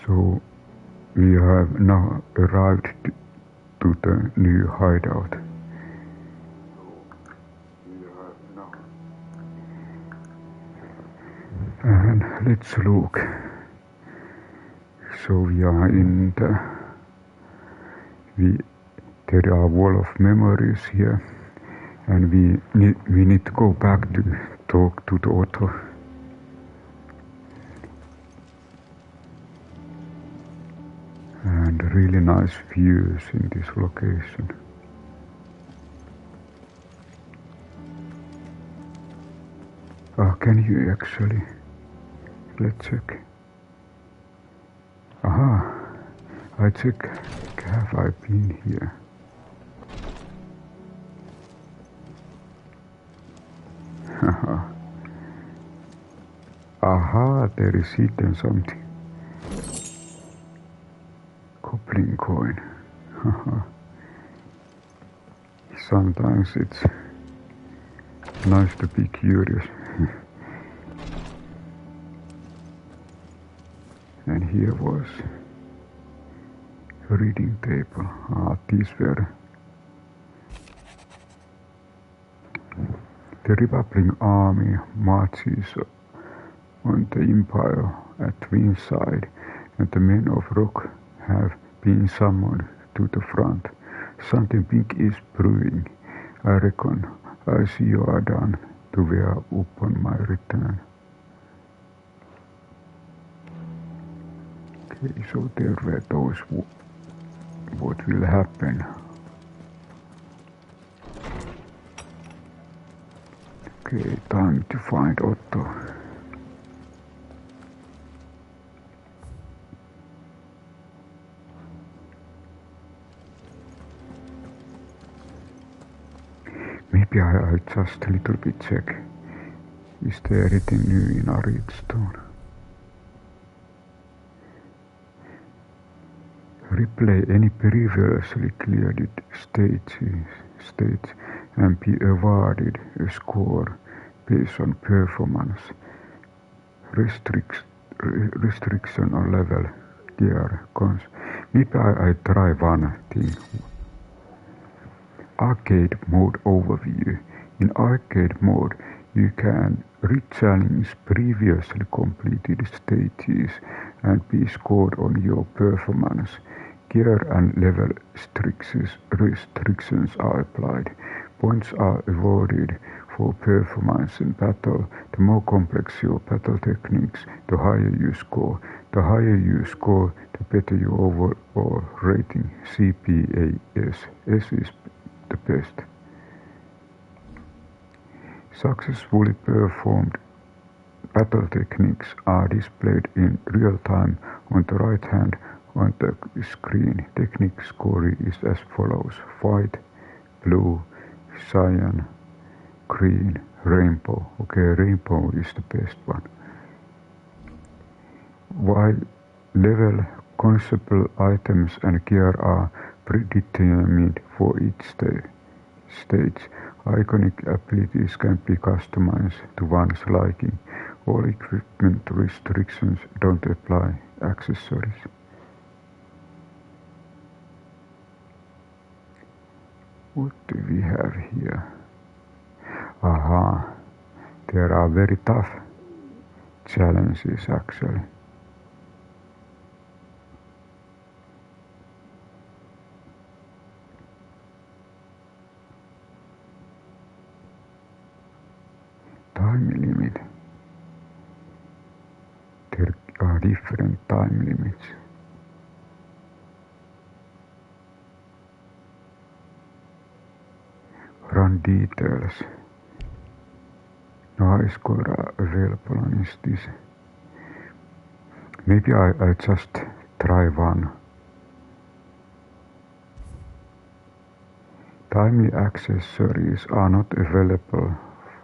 So we have now arrived to the new hideout. And let's look. So we are in there are wall of memories here, and we need to go back to talk to the Otto. And really nice views in this location. Can you actually? Let's check. Aha, I check. Have I been here? Aha, there is hidden something. Goblin coin. Sometimes it's nice to be curious. And here was a reading table. These were the Republic army marches on the Empire at Twin's side, and the men of Rock have been summoned to the front. Something big is brewing. I reckon I see you are done to wear upon my return. Okay, so there were those what will happen. Okay, time to find Otto. Maybe I just a little bit check. Is there anything new in Arete Stone? Replay any previously cleared stage and be awarded a score based on performance. Restriction on level gear cons. Maybe I try one thing. Arcade mode overview. In arcade mode, you can re-challenge previously completed stages and be scored on your performance. Gear and level restrictions are applied. Points are awarded for performance in battle. The more complex your battle techniques, the higher you score. The higher you score, the better your overall rating. CPAS. S is the best. Successfully performed battle techniques are displayed in real time on the right hand on the screen. Technique scoring is as follows: white, blue, cyan, green, rainbow. Okay, rainbow is the best one. While level consumable items and gear are predetermined for each stage, iconic abilities can be customized to one's liking. All equipment restrictions don't apply. Accessories. What do we have here? Aha, there are very tough challenges actually. Time limit. There are different time limits. Run details. No high score available on this. Maybe I just try one. Timely accessories are not available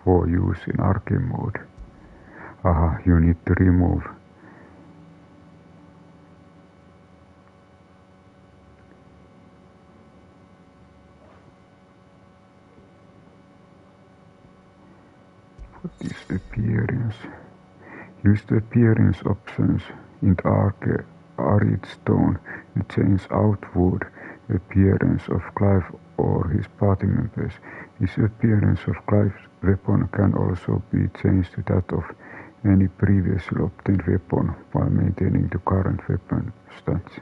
for use in arcade mode. Aha, you need to remove. What is the appearance? Use the appearance options in the arcade Arete stone and change outward appearance of Clive or his party members. His appearance of Clive's weapon can also be changed to that of any previously obtained weapon while maintaining the current weapon stats.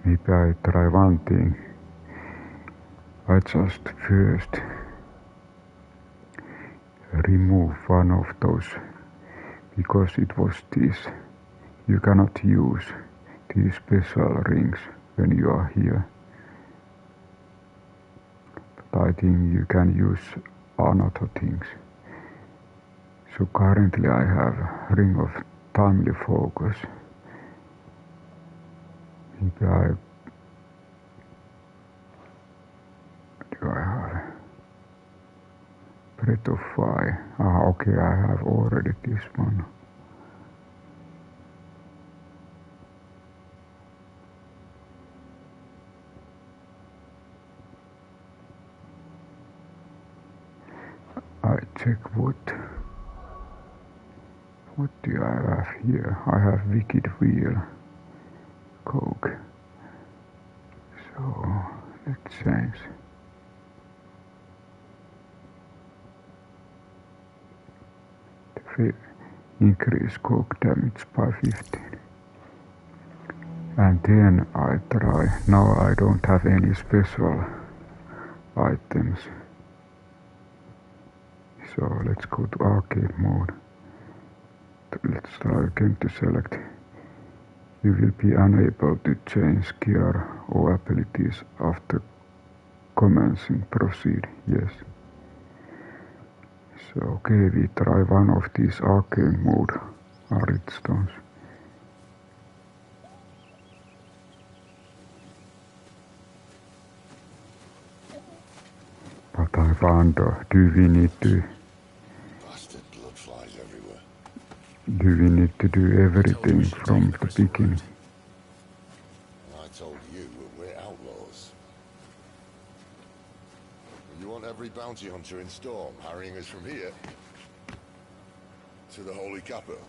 Maybe I try one thing. I just first remove one of those, because it was this. You cannot use these special rings when you are here. But I think you can use another things. So currently I have Ring of Timely Focus. Maybe do I have Breath of Fire? Okay, I have already this one. I check what do I have here? I have Wicked Wheel, Coke. So let's change. Increase Coke damage by 15. And then I try. Now I don't have any special items. So let's go to arcade mode. Let's try again to select. You will be unable to change gear or abilities after commencing proceed. Yes. So okay, we try one of these arcade mode Arete stones. But I wonder, do we need to do everything from the beginning? I told you we're outlaws. You want every bounty hunter in Storm harrying us from here to the Holy Capital?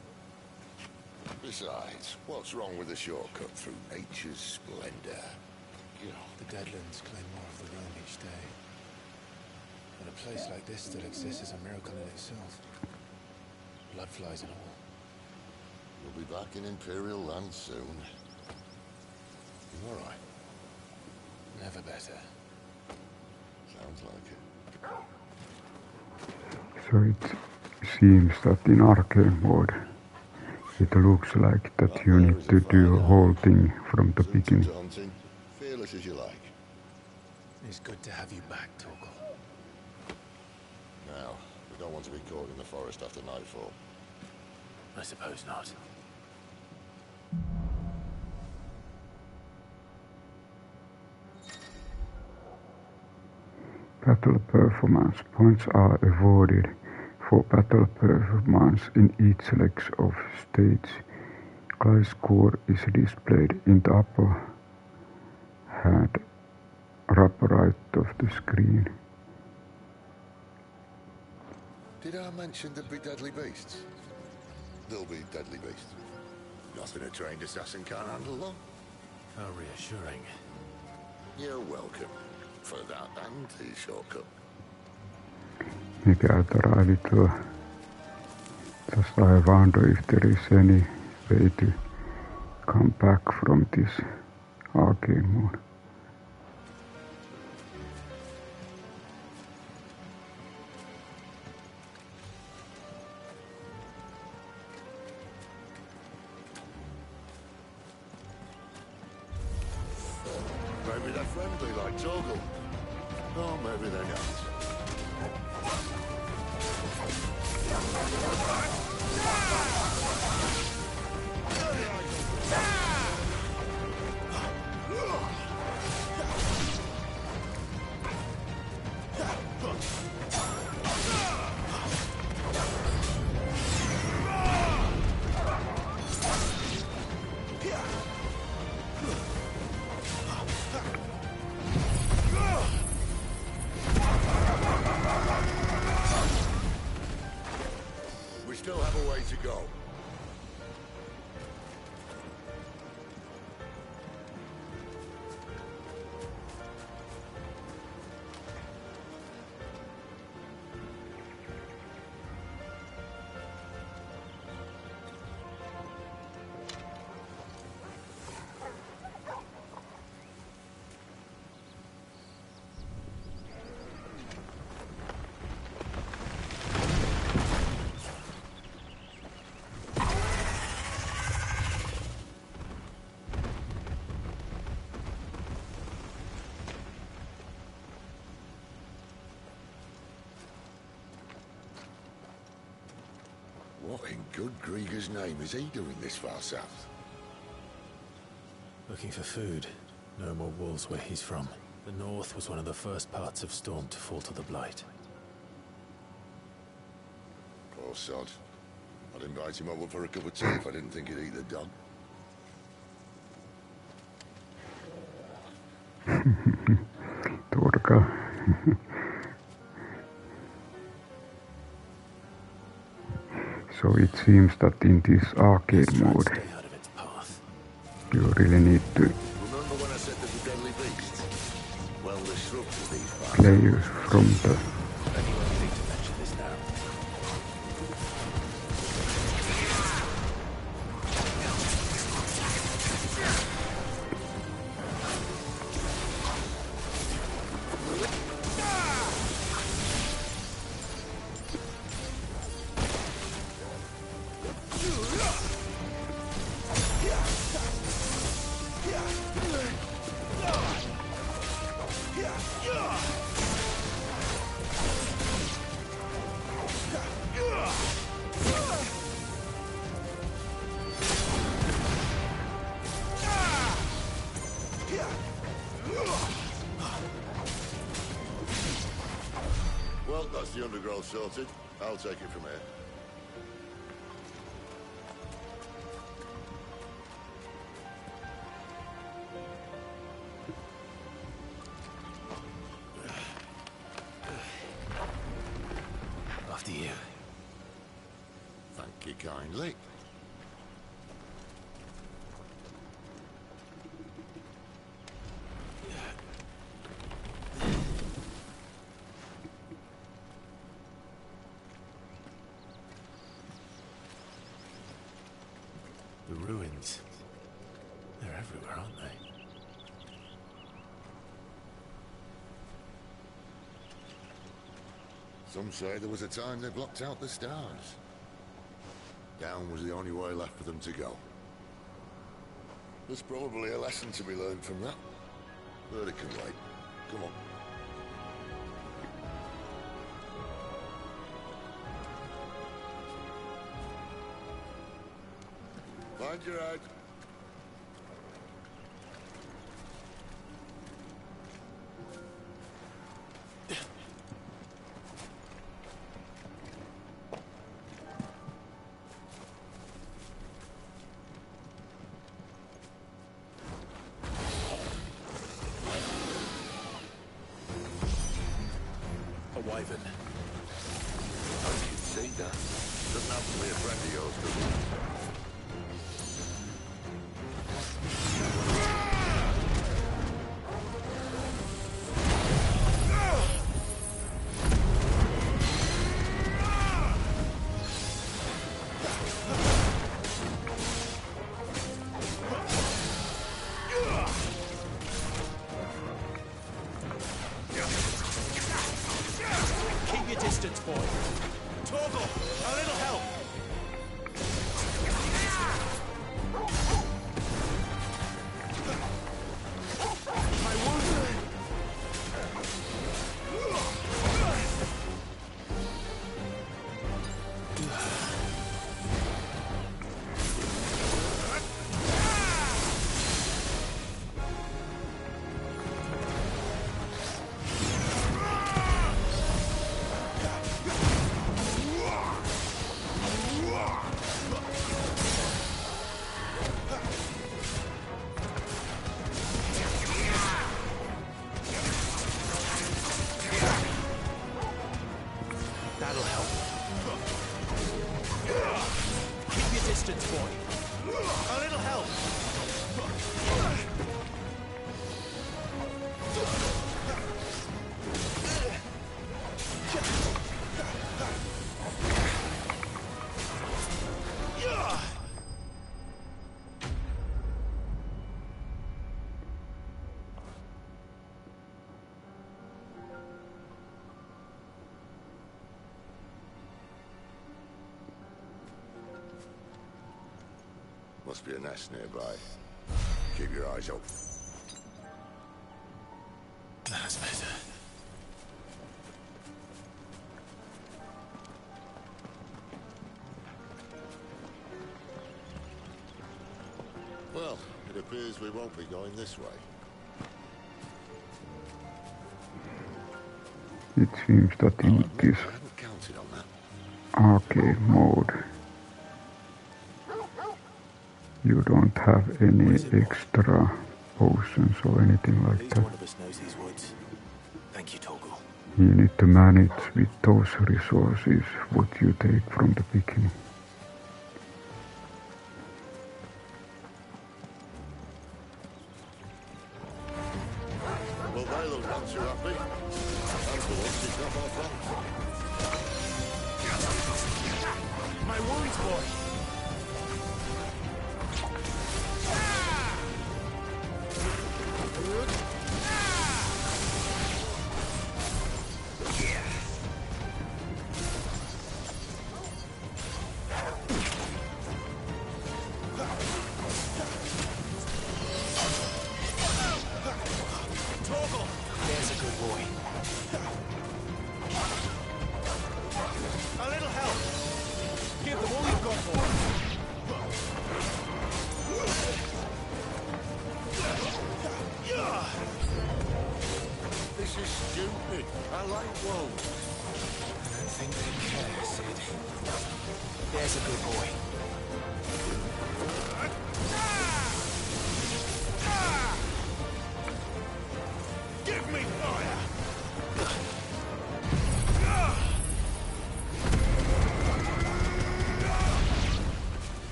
Besides, what's wrong with a shortcut through nature's splendor? The Deadlands claim more of the realm each day. And a place like this still exists is a miracle in itself. Bloodflies and all. We'll be back in Imperial land soon. You alright? Never better. Sounds like it. So it seems that in arcade mode it looks like that you need to do a whole thing from the beginning. Hunting, fearless as you like. It's good to have you back, Torgal. Now, we don't want to be caught in the forest after nightfall. I suppose not. Battle performance points are awarded for battle performance in each leg of stage. Class score is displayed in the upper hand right of the screen. Did I mention there'd be deadly beasts? There'll be deadly beasts. Nothing a trained assassin can't handle, though. How reassuring. You're welcome. For that and his shortcut. Maybe I try a little. Just I wonder if there is any way to come back from this arcade mode. Maybe they're friendly like Torgal. Oh, maybe they're not. What in good Grieger's name is he doing this far south? Looking for food. No more wolves where he's from. The north was one of the first parts of Storm to fall to the Blight. Poor sod. I'd invite him over for a cup of tea if I didn't think he'd eat the dog. Turka. So it seems that in this arcade mode, you really need to Remember when I said there's a deadly beast? Well, the shrubs of these parts. players from the Anyone need to mention this now? Well, that's the undergrowth sorted. I'll take it from here. After you. Thank you kindly. The ruins. They're everywhere, aren't they? Some say there was a time they blocked out the stars. Down was the only way left for them to go. There's probably a lesson to be learned from that. But it can wait. Come on. Find your head. A wyvern. I can see that. Doesn't have to be a friend of yours, does it? Keep your distance, boy. Toggle, a little help. My wound. That'll help. Keep your distance, boy. A little help. Must be a nest nearby. Keep your eyes open. That's better. appears we won't be going this way. It seems that in this I hadn't counted on that. arcade mode you don't have any extra potions or anything At like least that. one of us knows these woods. Thank you, Toggle. You need to manage with those resources what you take from the beginning. Well, they look not too happy. That's the ones who come off front. My wounds, boy! There's a good boy. A little help! Give them all you've got for them. This is stupid. I like wolves. I don't think they care, Sid. There's a good boy. Give me fire!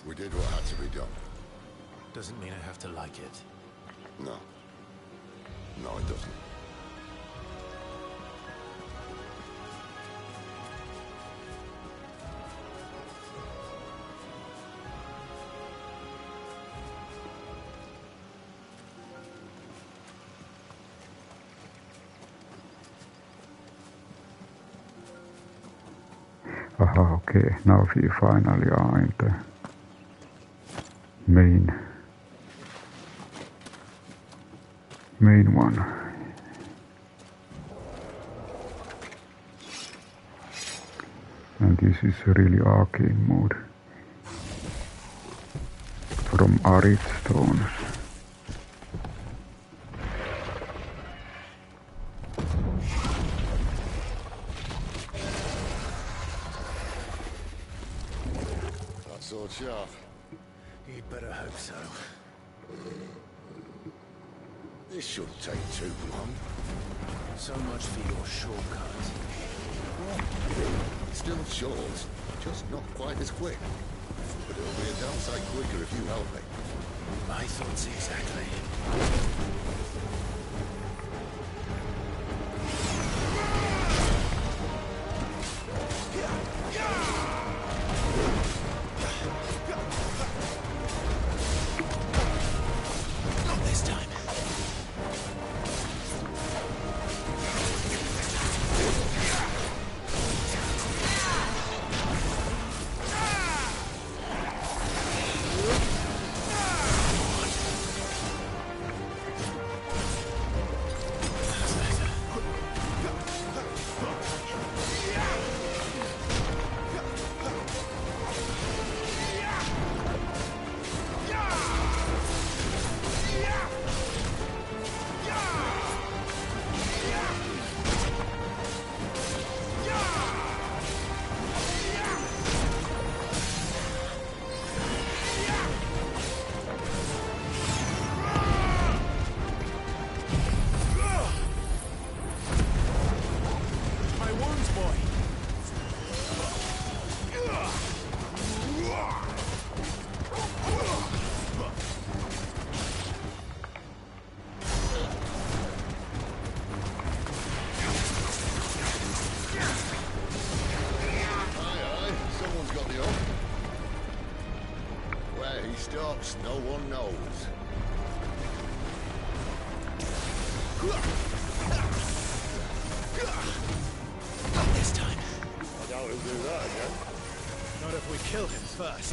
We did what had to be done. Doesn't mean I have to like it. No. No, it doesn't. Aha, okay, now we finally are in the main one. And this is really arcade mode from Arete stones. That sword sharp. You'd better hope so. This shouldn't take too long. So much for your shortcut. Still short, just not quite as quick. But it'll be a damn sight quicker if you help me. My thoughts exactly. Not this time. Stops, no one knows. Not this time. I doubt he'll do that again. Not if we kill him first.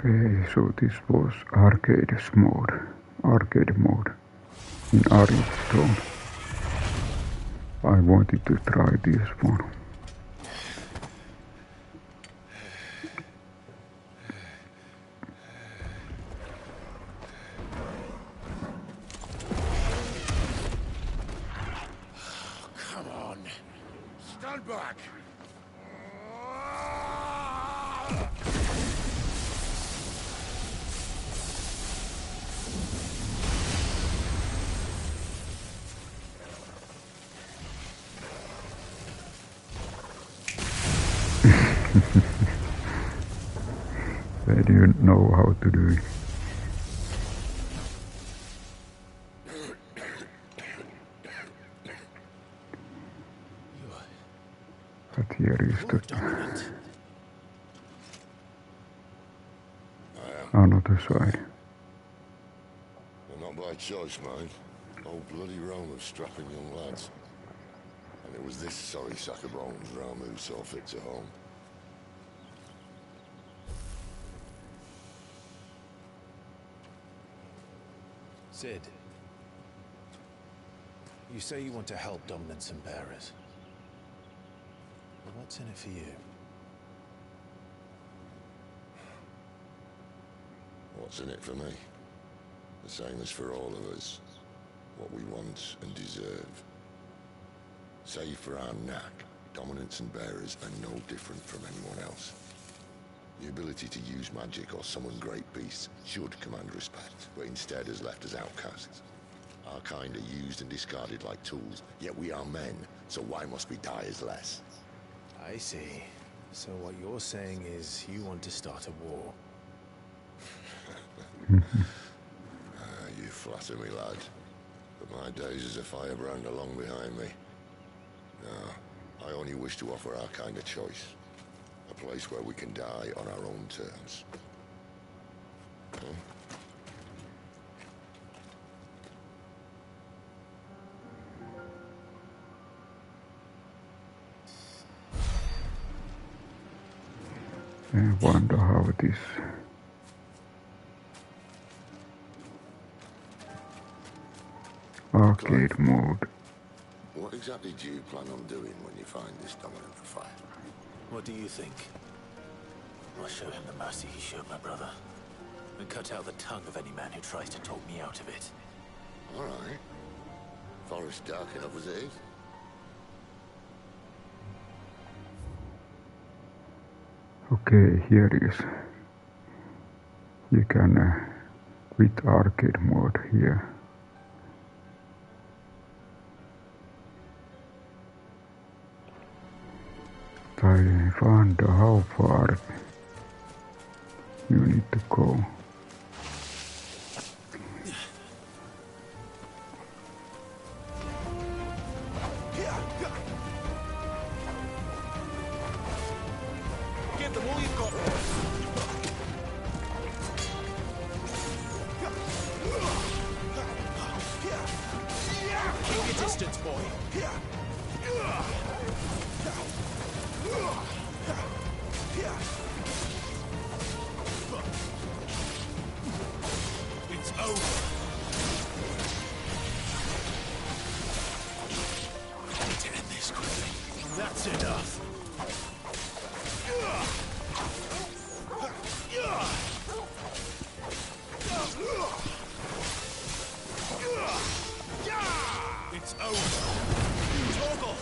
Okay, so this was arcade mode in Arete. I wanted to try this one. Come on. Stand back. They didn't know how to do it. But here is the another side. Well, not by choice, mind. Old bloody realm of strapping young lads. And it was this sorry sack of bones realm who saw fit to home. Sid, you say you want to help dominance and bearers. But what's in it for you? What's in it for me? The same as for all of us. What we want and deserve. Save for our knack, dominance and bearers are no different from anyone else. The ability to use magic or summon great beasts should command respect, but instead has left us outcasts. Our kind are used and discarded like tools, yet we are men, so why must we die as less? I see. So what you're saying is you want to start a war. You flatter me, lad. But my days as a firebrand are long behind me. No, I only wish to offer our kind of choice. A place where we can die on our own terms. Huh? I wonder how this arcade mode. What exactly do you plan on doing when you find this dominant of fire? What do you think? I'll show him the mercy he showed my brother. And cut out the tongue of any man who tries to talk me out of it. All right. Forest dark enough as it is. Okay, here it is. You can quit arcade mode here. I wonder how far you need to go. Give them all you've got. Keep your distance, boy. It's over. I need to end this quickly. That's enough. It's over. Toggle.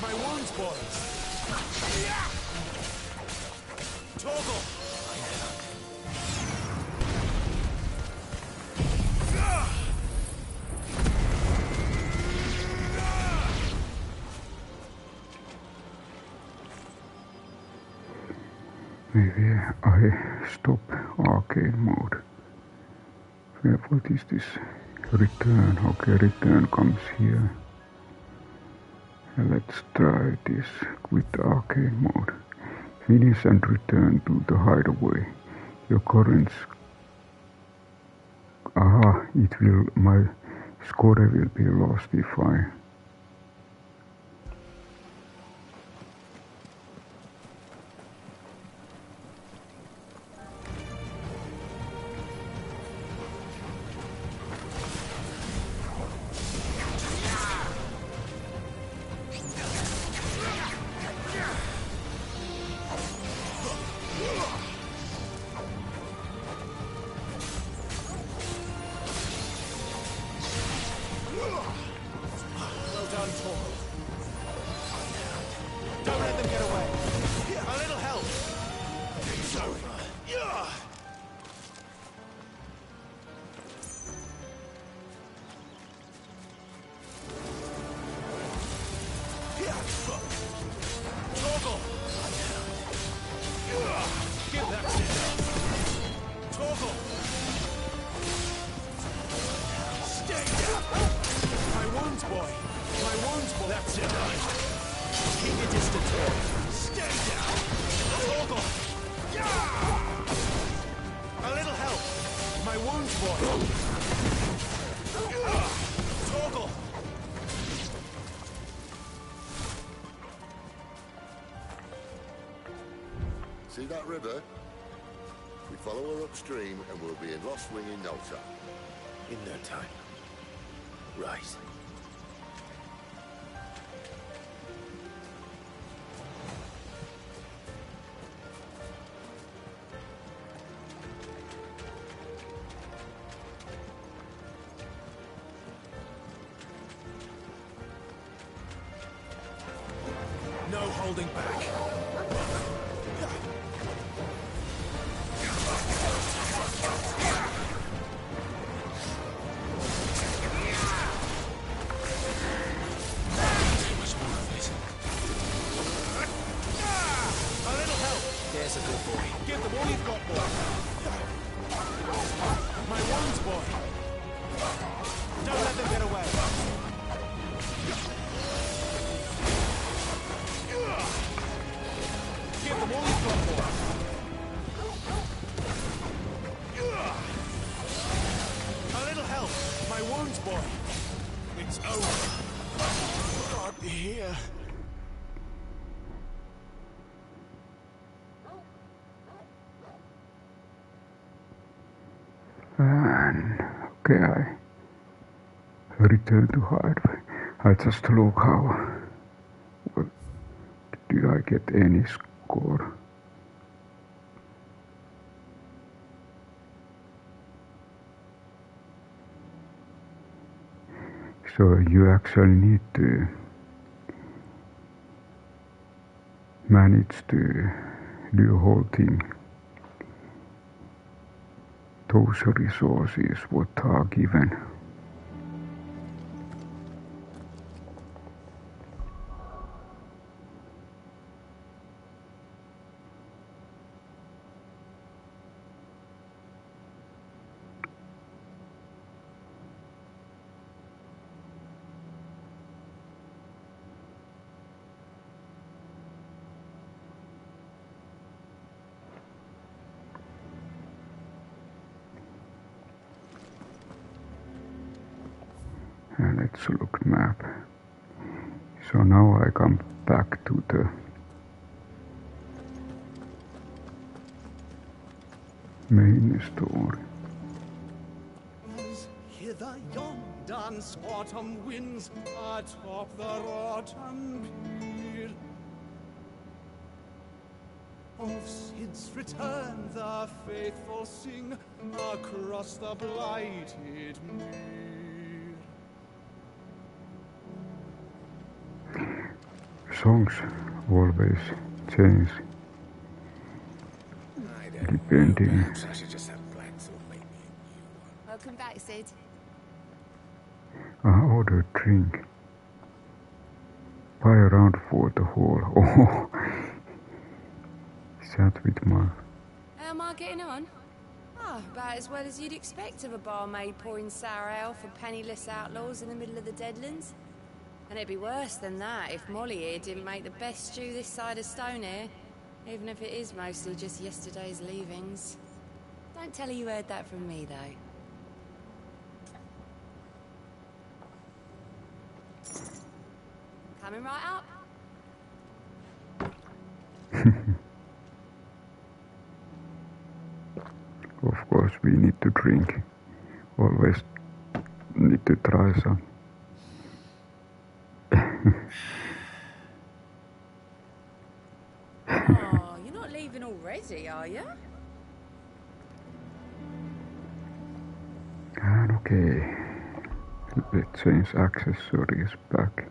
My wounds, boys. Toggle. Maybe I stop arcade mode. What is this? Return. Okay, return comes here. Let's try this with arcade mode. Finish and return to the hideaway. Your current my score will be lost if I See that river? We follow her upstream and we'll be in Lost Wing in no time. In no time. Right. No holding back. There's a good boy. Give them all you've got, boy. boy. It's over. God, here. And okay, I return to Hideaway. I just look how well, did I get any score? So you actually need to manage to do the whole thing. Those resources what are given. And let's look map. So now I come back to the main story. Hither yon dance autumn winds atop the rotten pier. Of Sid's return the faithful sing across the blighted mere. Songs always change depending. Perhaps I should just have Blackthorn make me a new one. Welcome back, Sid. I ordered drink. Buy around for the hall. Oh, sat with my. How am I getting on? Oh, about as well as you'd expect of a barmaid pouring sour ale for penniless outlaws in the middle of the Deadlands. And it'd be worse than that if Molly here didn't make the best stew this side of Stone here, even if it is mostly just yesterday's leavings. Don't tell her you heard that from me, though. Coming right up. Of course, we need to drink. Always need to try some. Oh, you're not leaving already, are you? And okay, let's change accessories back.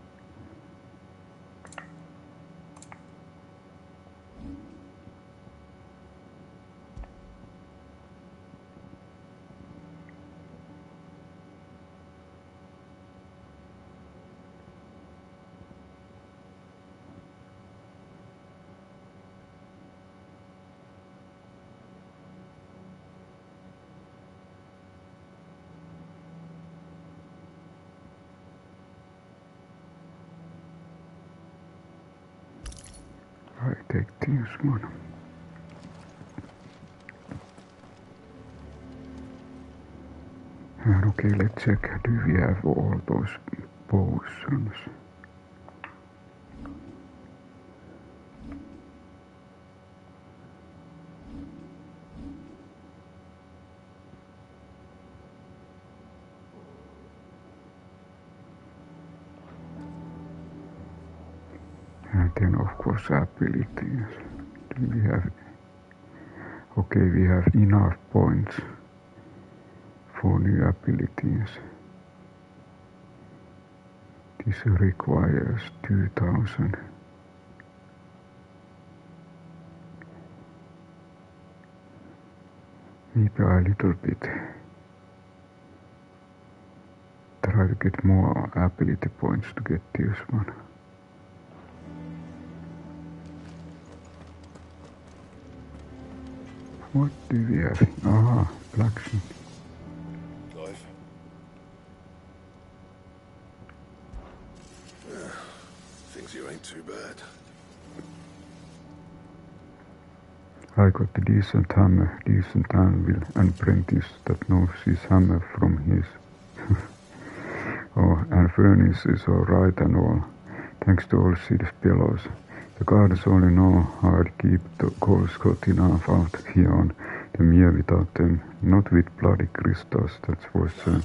I take this one. And okay, let's check. Do we have all those potions? And then of course abilities. Do we have? Okay, we have enough points for new abilities. This requires 2000. Maybe a little bit. Try to get more ability points to get this one. What do we have? Ah, blacksmith. Clive. Thinks you ain't too bad. I got a decent hammer, decent anvil, and Prentice that knows his hammer from his. Oh, and furnace is alright and all. Thanks to all Sid's pillows. The guards only know how to keep the coals hot enough out here on the mere without them. Not with bloody crystals, that's for sure.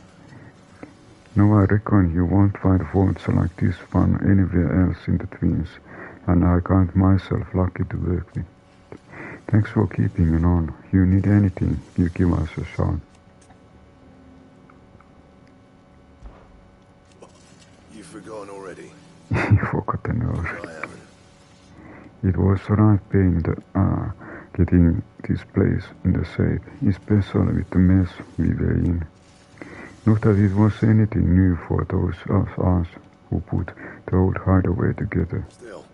No, I reckon you won't find forts like this one anywhere else in the Twins, and I count myself lucky to work with. Thanks for keeping it on. You need anything, you give us a shout. You've forgotten already. You forgotten already. I haven't. It was right paying getting this place in the shape, especially with the mess we were in. Not that it was anything new for those of us who put the old Hideaway together. Still.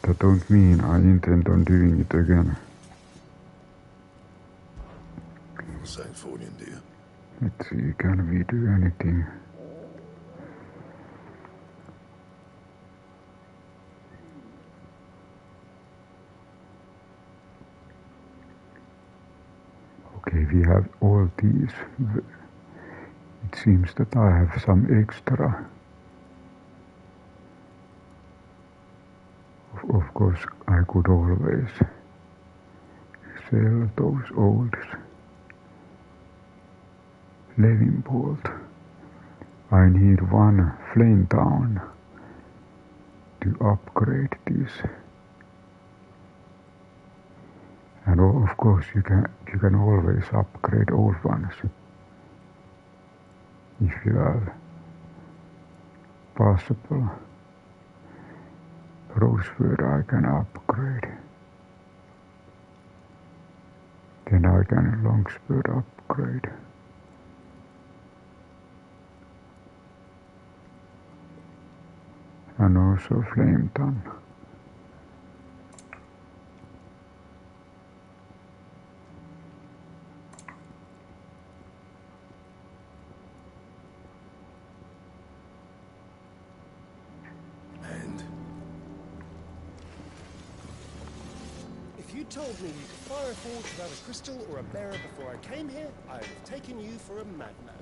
That don't mean I intend on doing it again. Same fortune, do you? Let's see, can we do anything? Okay, we have all these. It seems that I have some extra. Of course, I could always sell those old Levin bolt. I need one flame down to upgrade this. And of course, you can always upgrade old ones if you have possible. Roseword I can upgrade. Then I can longsword upgrade. And also flame tongue. If you told me you could fire a forge without a crystal or a bearer before I came here, I would have taken you for a madman.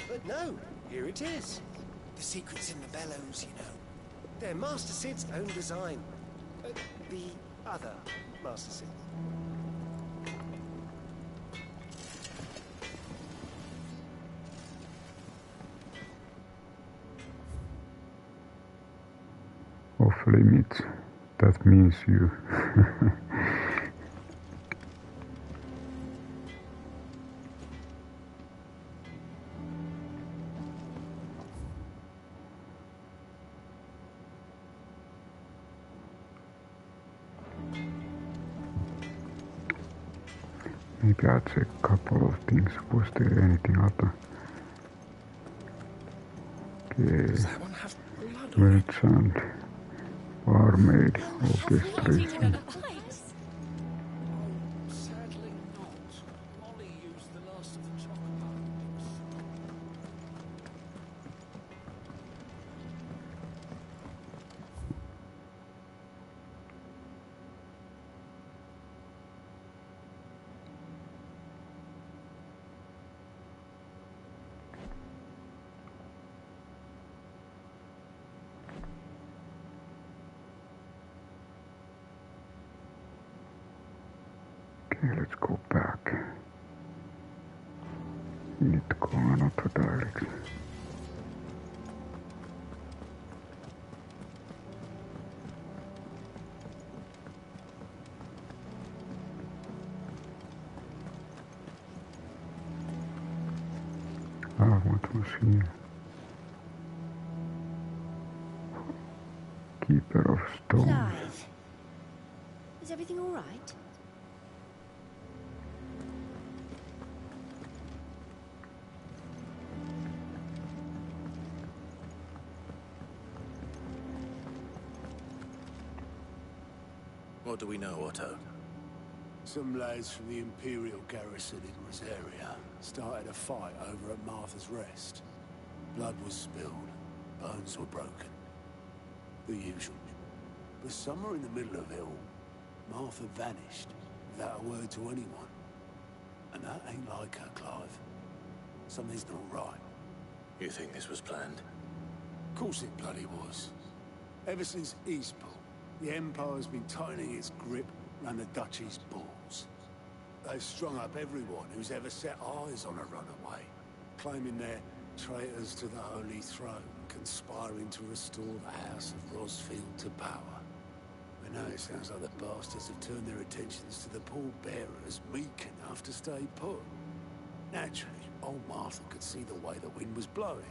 But no, here it is. The secret's in the bellows, you know. They're Master Sid's own design. The other Master Sid. Off limits. That means you. Maybe I'll check a couple of things. Was there anything other? Okay. Does that one have blood on it? Merchant. Barmaid. Orchestration. Sadly not. Molly used the last of the Chocobo. Okay, let's go back. We need to go another direction. What was here? Keeper of Stone. Clive, is everything all right? What do we know, Otto? Some lads from the Imperial garrison in Rosaria started a fight over at Martha's Rest. Blood was spilled, bones were broken. The usual. But somewhere in the middle of it all, Martha vanished without a word to anyone. And that ain't like her, Clive. Something's not right. You think this was planned? Of course it bloody was. Ever since Eastpool, the Empire's been tightening its grip round the Duchy's balls. They've strung up everyone who's ever set eyes on a runaway, claiming they're traitors to the Holy Throne, conspiring to restore the House of Rosfield to power. But now it sounds like the bastards have turned their attentions to the pallbearers meek enough to stay put. Naturally, old Martha could see the way the wind was blowing,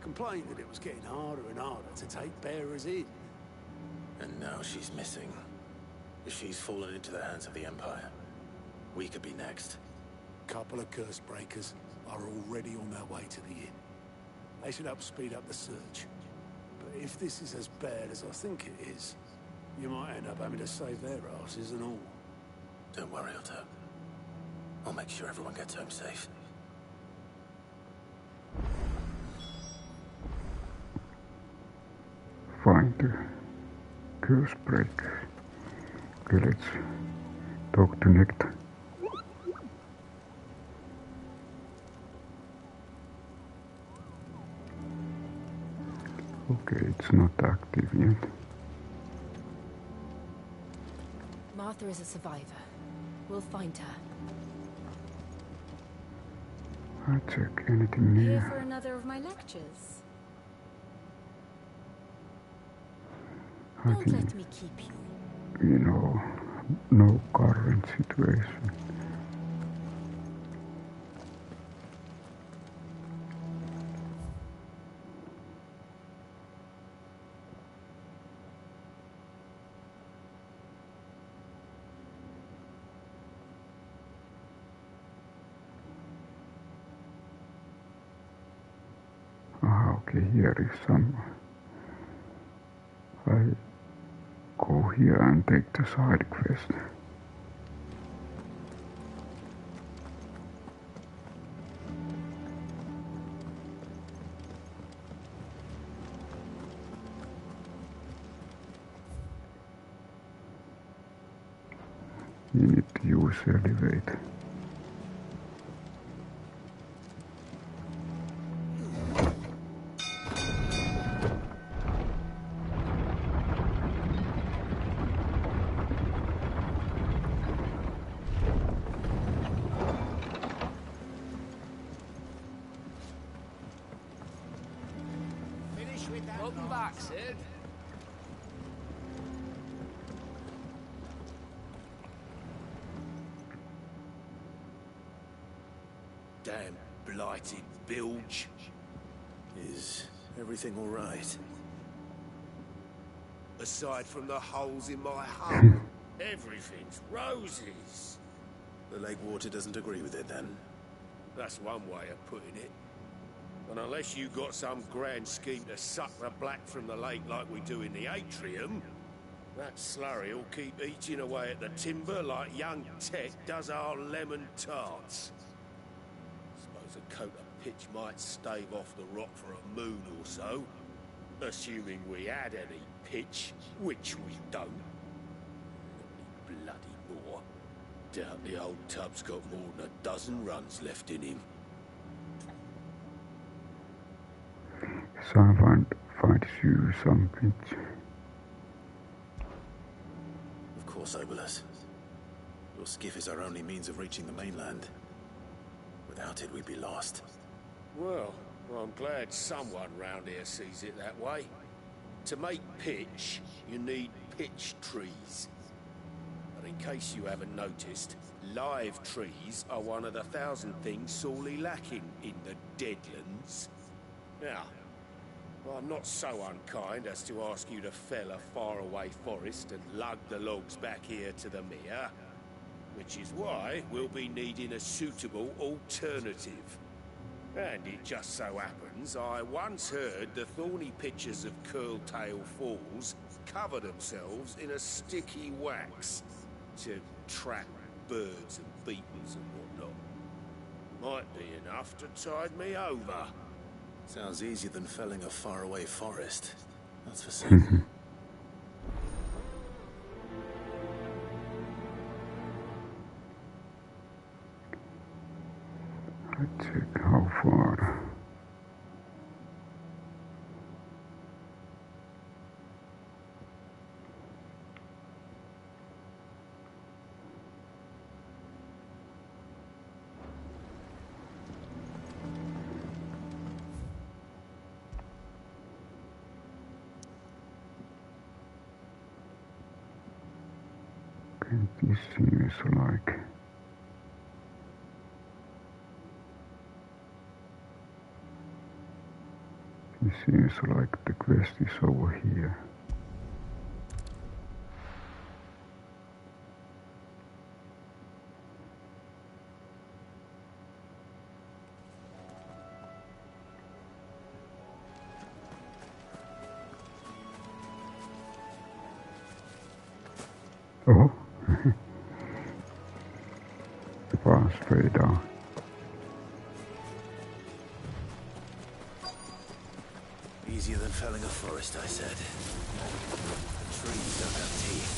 complained that it was getting harder and harder to take bearers in. And now she's missing. If she's fallen into the hands of the Empire, we could be next. Couple of Cursebreakers are already on their way to the inn. They should help speed up the search. But if this is as bad as I think it is, you might end up having to save their asses and all. Don't worry, Otto. I'll make sure everyone gets home safe. Find the Cursebreakers. Okay, let's talk to Nektar. Okay, it's not active yet. Martha is a survivor. We'll find her. I'll check anything Here near. for another of my lectures. I Don't think, let me keep you. you know, no current situation. Okay, here is some. I go here and take the side quest. You need to use elevate. Welcome back, Sid. Damn blighted bilge. Is everything all right? Aside from the holes in my hull, everything's roses. The lake water doesn't agree with it, then? That's one way of putting it. And unless you got some grand scheme to suck the black from the lake like we do in the atrium, that slurry'll keep eating away at the timber like young Tech does our lemon tarts. Suppose a coat of pitch might stave off the rot for a moon or so, assuming we had any pitch, which we don't. Bloody more. Doubt the old tub's got more than a dozen runs left in him. So I find you some pitch. Of course I will. Your skiff is our only means of reaching the mainland. Without it, we'd be lost. Well, I'm glad someone round here sees it that way. To make pitch, you need pitch trees. But in case you haven't noticed, live trees are one of the 1,000 things sorely lacking in the Deadlands. Now, I'm not so unkind as to ask you to fell a faraway forest and lug the logs back here to the mere, which is why we'll be needing a suitable alternative. And it just so happens I once heard the thorny pitchers of Curltail Falls cover themselves in a sticky wax to trap birds and beetles and whatnot. Might be enough to tide me over. Sounds easier than felling a faraway forest. That's for certain. I check how far. Okay, this seems like... It seems like the quest is over here. Oh, the bars straight down. Easier than felling a forest, I said. The trees don't have teeth.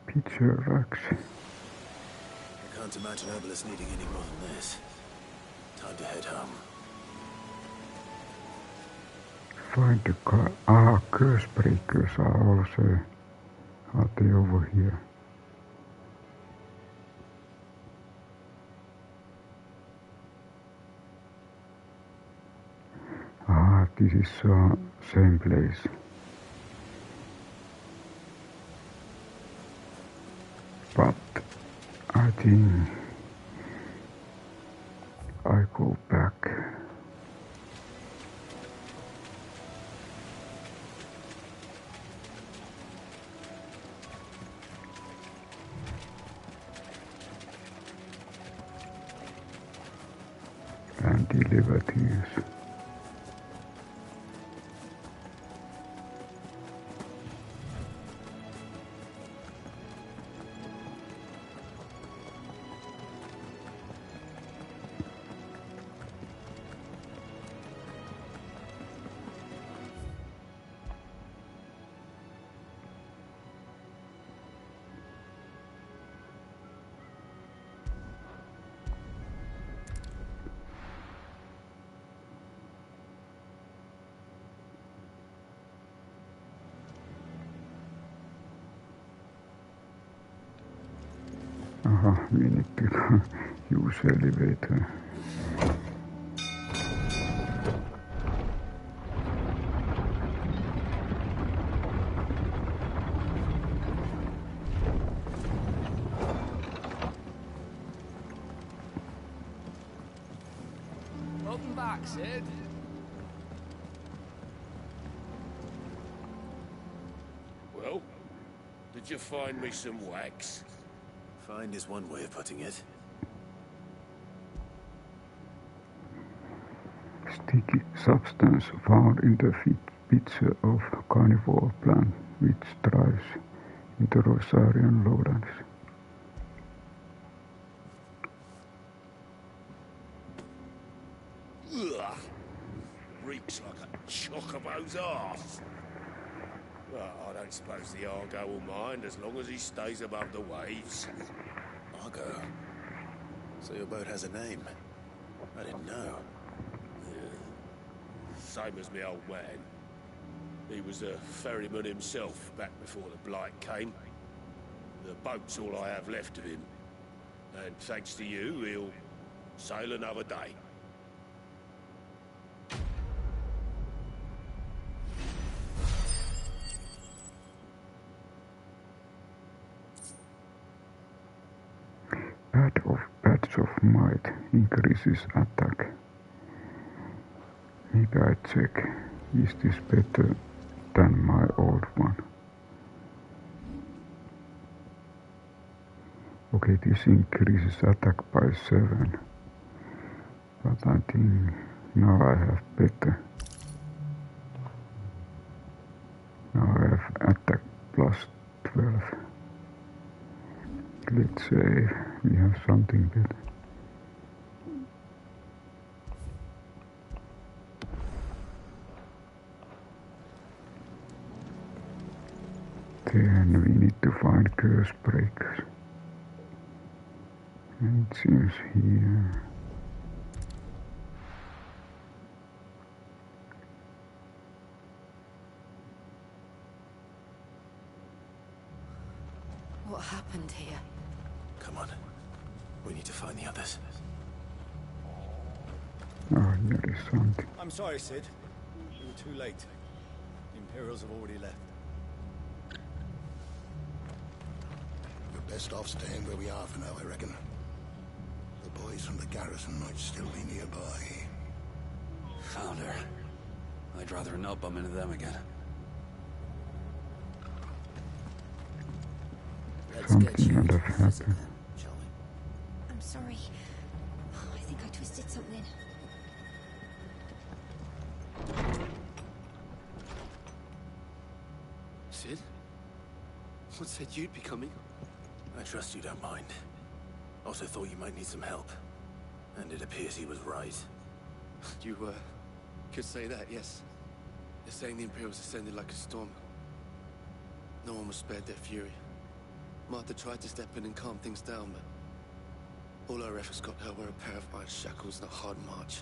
Picture racks. I can't imagine Obelisk needing any more than this. Time to head home. Find the car. Cursebreakers are also... Are they over here? This is same place. But I think I go back. And deliver these. We need to use elevator. Welcome back, Sid. Well, did you find me some wax? Find is one way of putting it. Sticky substance found in the picture of carnivore plant which thrives in the Rosarian lowlands. Ugh. Reeks like a chocobo's arse. Well, I don't suppose the Argo will mind as long as he stays above the waves. Argo? So your boat has a name? I didn't know. Yeah. Same as me old man. He was a ferryman himself back before the Blight came. The boat's all I have left of him. And thanks to you, he'll sail another day. Patch of might increases attack. Maybe I check. Is this better than my old one? Okay, this increases attack by 7. But I think now I have better. Now I have attack plus save. We have something better. Then we need to find Cursebreakers. And it seems here. What happened here? Come on. We need to find the others. Oh, here is something. I'm sorry, Sid. We were too late. The Imperials have already left. We're best off staying where we are for now, I reckon. The boys from the garrison might still be nearby. Found her. I'd rather not bump into them again. Something might have happened. I'm sorry. I think I twisted something. Sid? What said you'd be coming? I trust you don't mind. Also thought you might need some help. And it appears he was right. You, could say that, yes. They're saying the Imperials ascended like a storm. No one was spared their fury. Martha tried to step in and calm things down, but all our efforts got her were a pair of iron shackles and a hard march.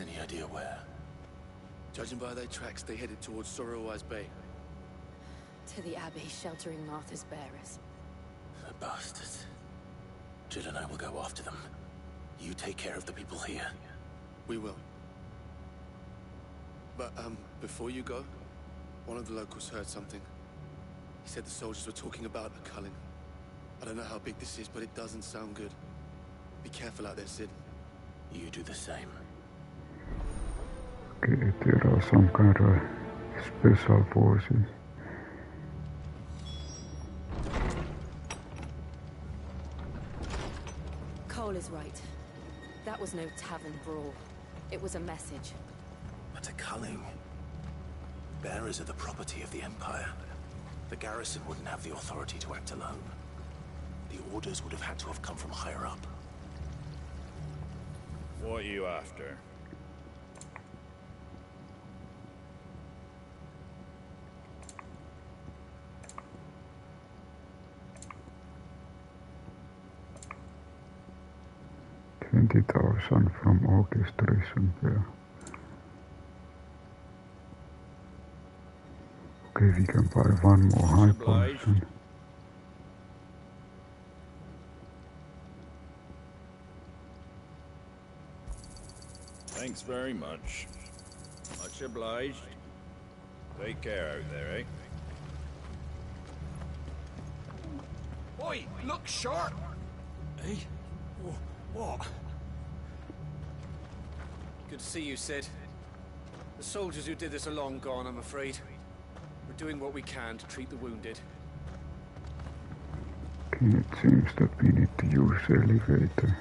Any idea where? Judging by their tracks, they headed towards Sorrowwise Bay. To the abbey sheltering Martha's bearers. The bastards. Jill and I will go after them. You take care of the people here. We will. But, before you go, one of the locals heard something. He said the soldiers were talking about a culling. I don't know how big this is, but it doesn't sound good. Be careful out there, Sid. You do the same. Okay, there are some kind of special forces. Cole is right. That was no tavern brawl. It was a message. But a culling. Bearers are the property of the Empire. The garrison wouldn't have the authority to act alone. The orders would have had to have come from higher up. What are you after? $20,000 from orchestration there. Okay, we can buy one more high potion. Thanks very much. Much obliged. Take care out there, eh? Oi, look sharp! Eh? What? Good to see you, Sid. The soldiers who did this are long gone, I'm afraid. We're doing what we can to treat the wounded. Okay, it seems that we need to use the elevator.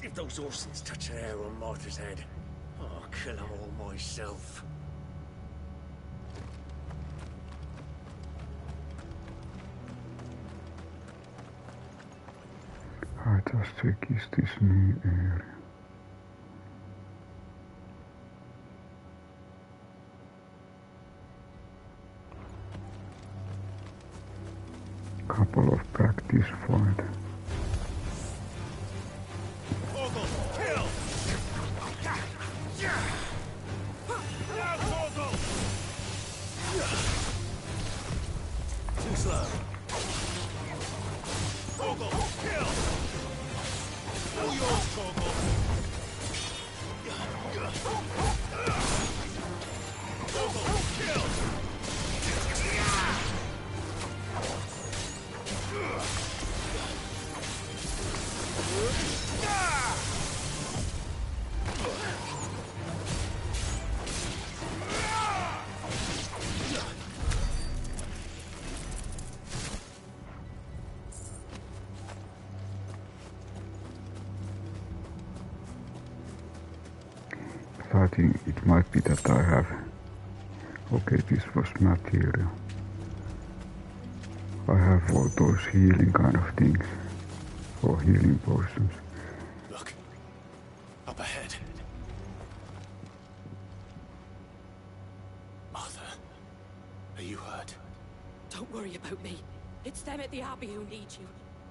If those horses touch an hair on Martha's head, I'll kill them all myself. I just check is this new area. Couple of practice fight. Too slow. Chocobo, kill! All yours, Chocobo. Chocobo, kill! I think it might be that I have... Okay, this was material. I have all those healing kind of things. Or healing potions. Look. Up ahead. Martha, are you hurt? Don't worry about me. It's them at the Abbey who need you.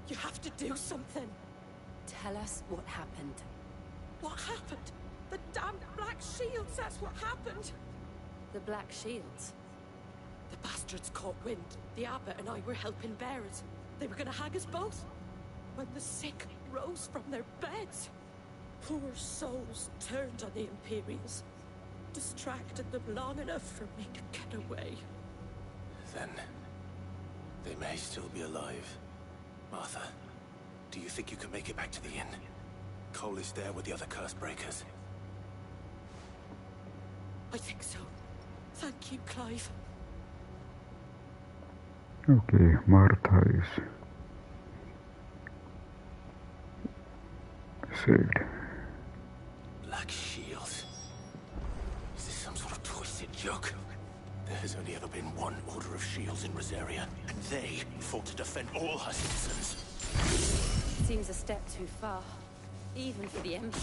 You have to do something. Tell us what happened. What happened? The damn Black Shields, that's what happened. The Black Shields? The bastards caught wind. The abbot and I were helping bearers. They were gonna hang us both. When the sick rose from their beds, poor souls turned on the Imperials. Distracted them long enough for me to get away. Then... they may still be alive. Martha, do you think you can make it back to the inn? Cole is there with the other Cursebreakers. I think so. Thank you, Clive. Okay, Martha is saved. Black Shields. Is this some sort of twisted joke? There has only ever been one Order of Shields in Rosaria, and they fought to defend all her citizens. Seems a step too far, even for the Empire.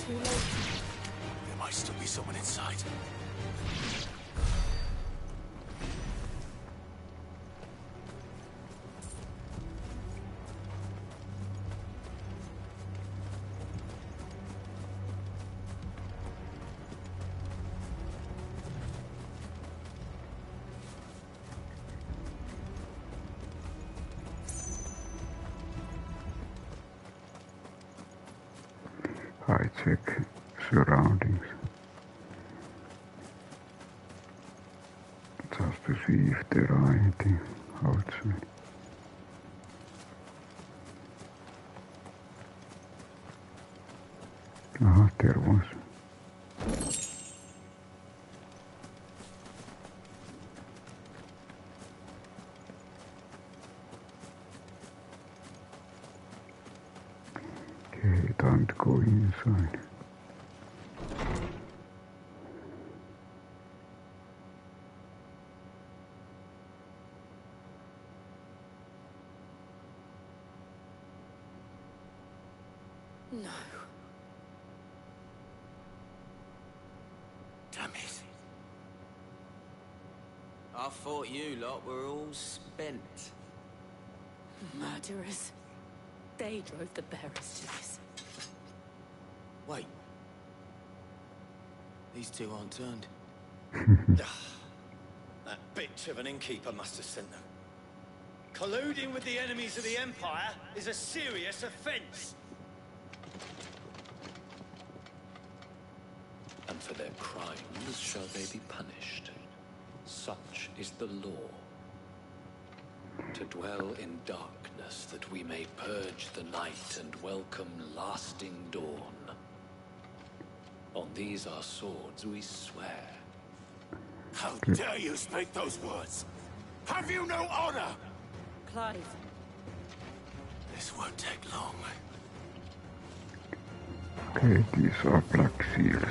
There might still be someone inside. I check surroundings. Just to see if there are anything outside. There was. Okay, time to go inside. No. Damn it. I thought you lot were all spent. Murderers. They drove the bearers to this. Wait. These two aren't turned. That bitch of an innkeeper must have sent them. Colluding with the enemies of the Empire is a serious offense. And for their crimes shall they be punished. Such is the law. To dwell in darkness that we may purge the night and welcome lasting dawn. On these our swords we swear. How dare you speak those words? Have you no honor? Clive. This won't take long. Okay, these are black seals.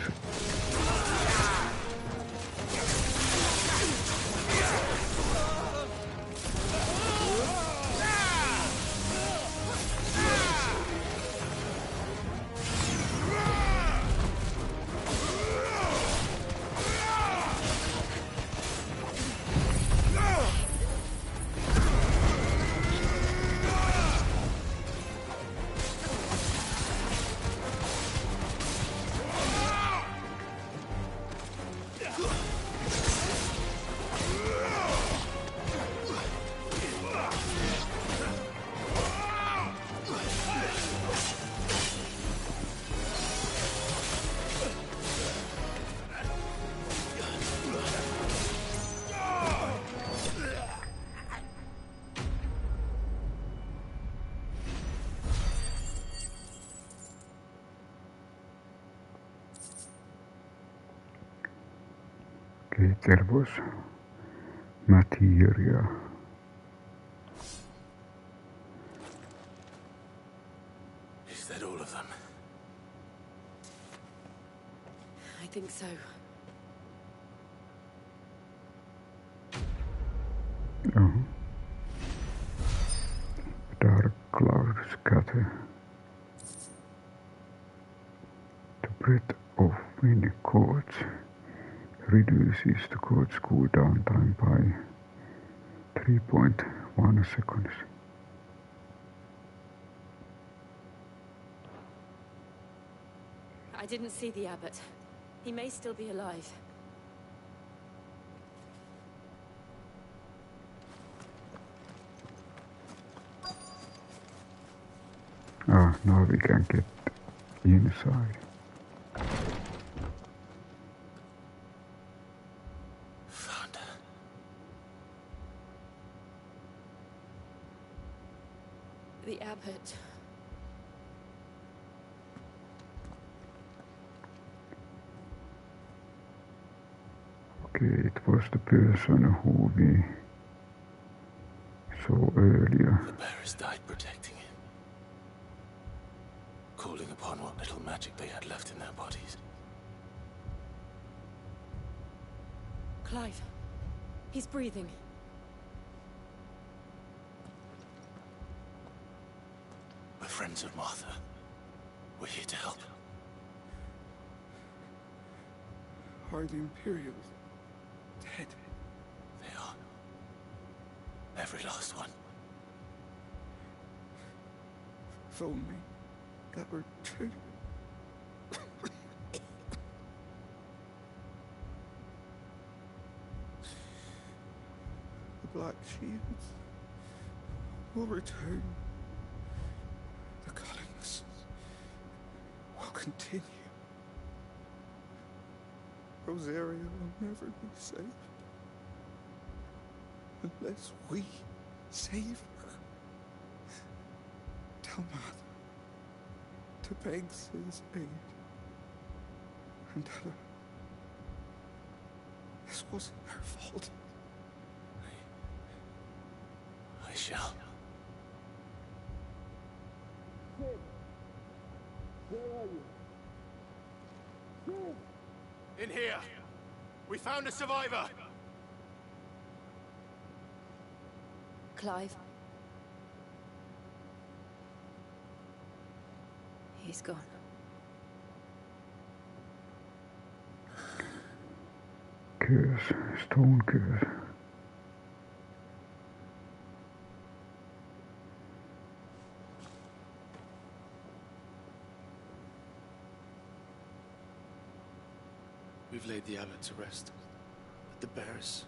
Okay, there was materia. Is that all of them? I think so. Dark clouds scatter. The breath of many chords reduces the chord's cooldown time by 3.1 seconds. I didn't see the abbot. He may still be alive. Now we can get inside. Found her. The abbot. Okay, it was the person who we saw earlier. The bearers died protecting him. Calling upon what little magic they had left in their bodies. Clive. He's breathing. We're friends of Martha. We're here to help. Are the Imperials dead? They are. Every last one. If only that were true. The Black Shields will return. The cuttings will continue. Rosaria will never be safe unless we save her. Tell Mother to beg his aid and tell her this wasn't her fault. I shall. Sid! Where are you? Sid! In here! We found a survivor! Clive. He's gone. Curse, stone curse. We've laid the abbot to rest. But the bearers,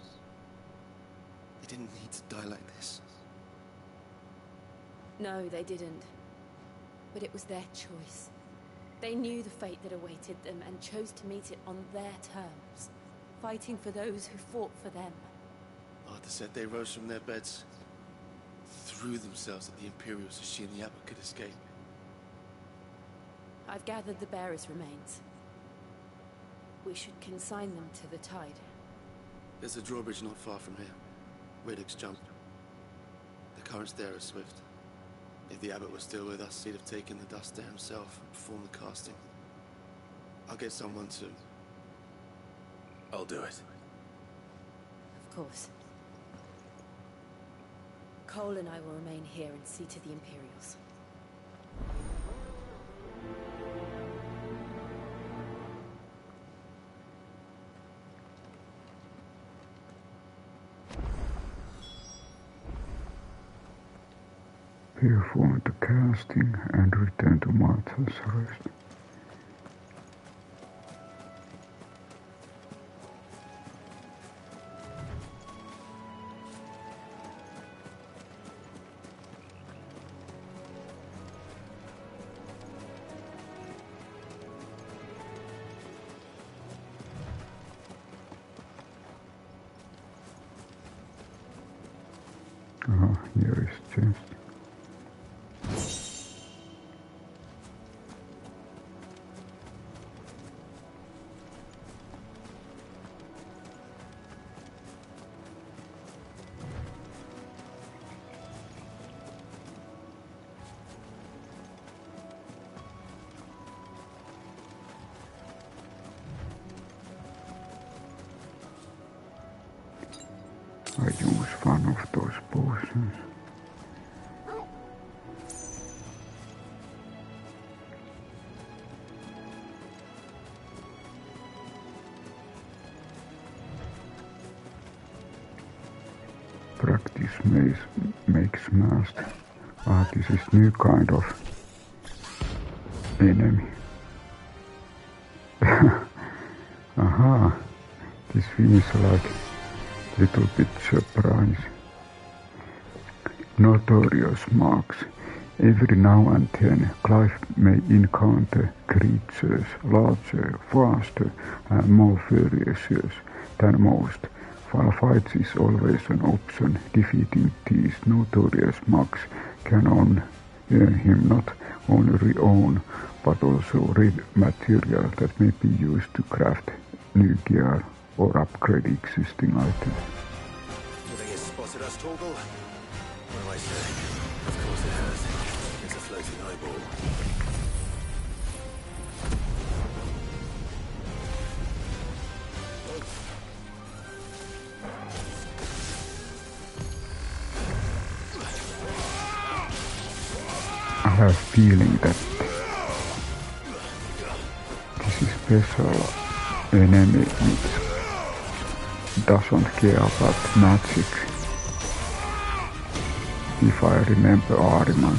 they didn't need to die like this. No, they didn't. But it was their choice. They knew the fate that awaited them and chose to meet it on their terms. fighting for those who fought for them. Arthur said they rose from their beds, threw themselves at the Imperials so she and the abbot could escape. I've gathered the bearers' remains. We should consign them to the tide. There's a drawbridge not far from here. Riddock's jump. The currents there are swift. If the abbot was still with us, he'd have taken the dust there himself and performed the casting. I'll get someone to... I'll do it. Of course. Cole and I will remain here and see to the Imperials. Perform the casting and return to Martha's rest. Here is chest. I use one of those potions. Practice makes master. This is new kind of enemy. Aha, this feels like little bit surprise. Notorious marks. Every now and then, Clive may encounter creatures larger, faster, and more ferocious than most. While fights is always an option, defeating these notorious mugs can earn him not only re-own, but also rid material that may be used to craft new gear or upgrade existing items. You think it's spotted us, Auldhyl? What do I say? Of course it has. It's a floating eyeball. I have a feeling that this is special enemy which doesn't care about magic, if I remember Ahriman.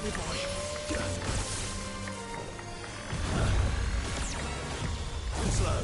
me, boy. Too slow.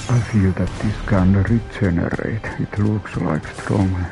I feel that this can regenerate. It looks like strong.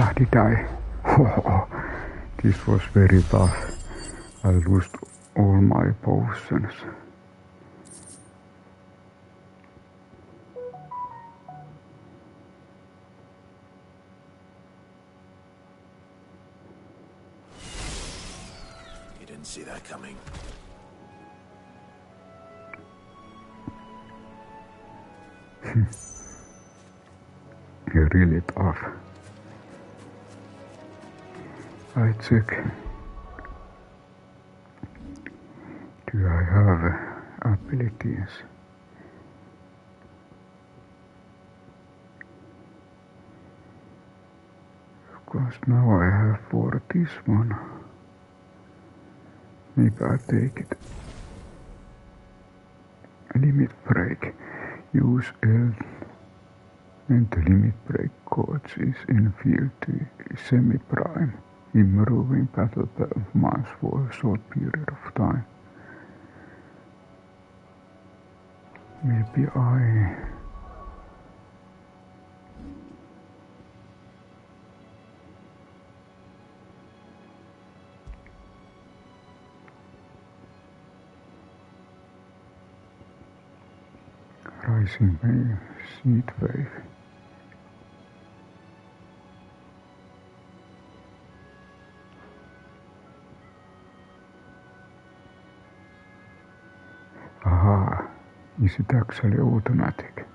Ah, did I? Oh, this was very tough. I lost all my potions. You didn't see that coming. You're really tough. I check. Do I have abilities? Of course, now I have for this one. Maybe I take it. Limit break. Use L when the limit break coach is in field to semi-prime, improving battle performance for a short period of time. Maybe I... Rising wave, seed wave. Aha, is it actually automatic?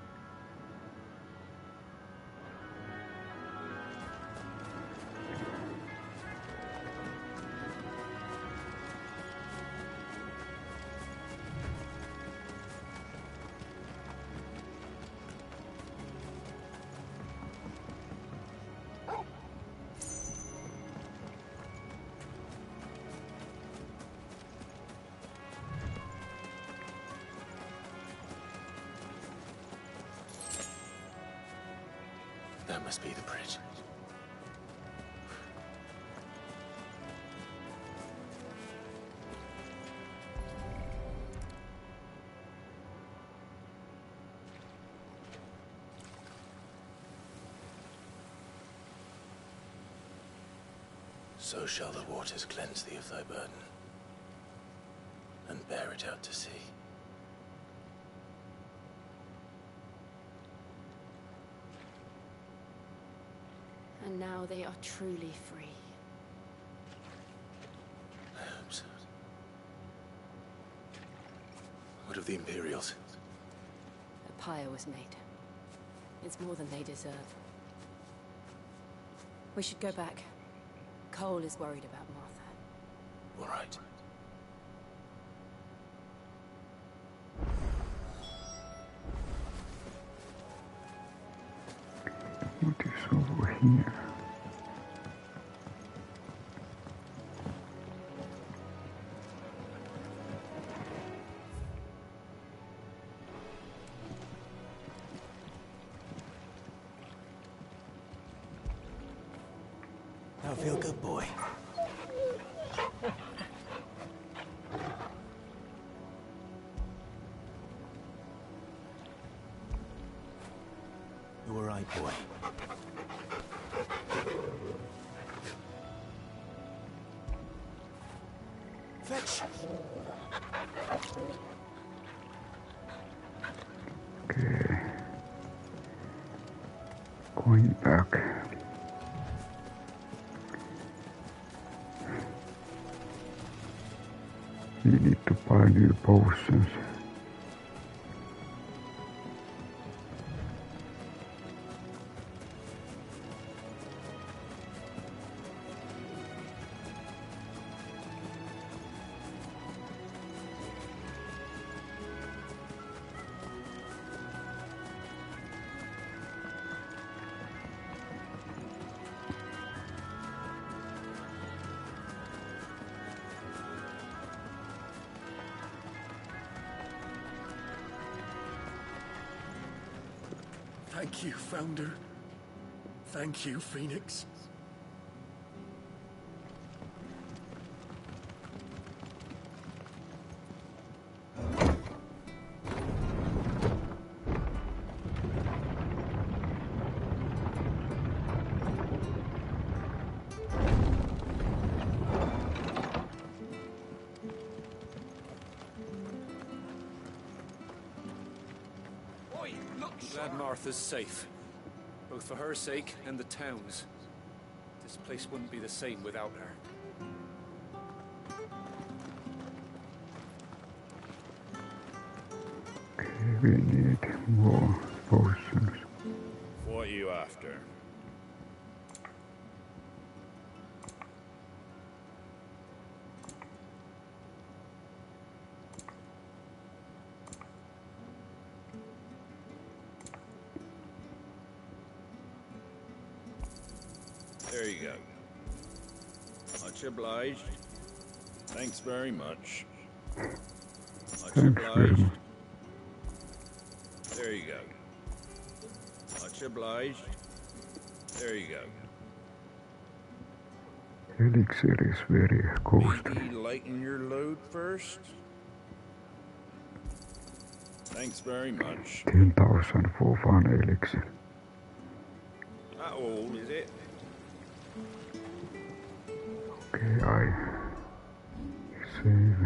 That must be the bridge. So shall the waters cleanse thee of thy burden, and bear it out to sea. And now they are truly free. I hope so. What of the Imperials? A pyre was made. It's more than they deserve. We should go back. Cole is worried about Martha. All right. What is over here? Now feel good, boy. You all right, boy? Fetch! Okay. Going back. We need to buy new potions. Thank you, Founder. Thank you, Phoenix. I'm glad Martha's safe. Both for her sake and the town's. This place wouldn't be the same without her. Okay, we need more potions. What are you after? There you go. Much obliged. Thanks very much. Much obliged. There you go. Much obliged. There you go. Elixir is very costly. Maybe lighten your load first? Thanks very much. 10,000 for one elixir. Not old, is it? Okay, I save.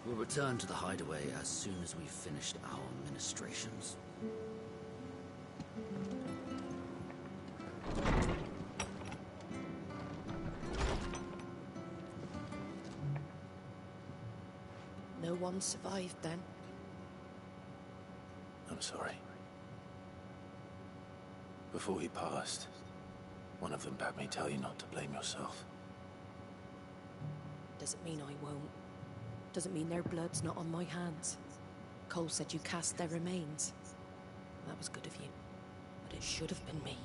We'll return to the Hideaway as soon as we've finished our ministrations. No one survived then? I'm sorry. Before he passed, one of them bade me tell you not to blame yourself. Doesn't mean I won't. Doesn't mean their blood's not on my hands. Cole said you cast their remains. That was good of you. But it should have been me.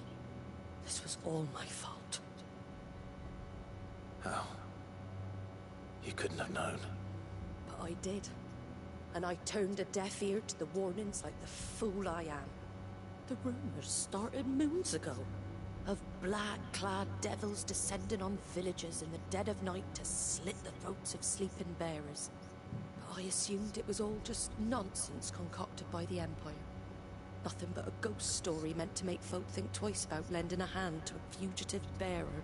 This was all my fault. How? You couldn't have known. But I did. And I turned a deaf ear to the warnings like the fool I am. The rumors started moons ago. Of black-clad devils descending on villages in the dead of night to slit the throats of sleeping bearers. But I assumed it was all just nonsense concocted by the Empire. Nothing but a ghost story meant to make folk think twice about lending a hand to a fugitive bearer.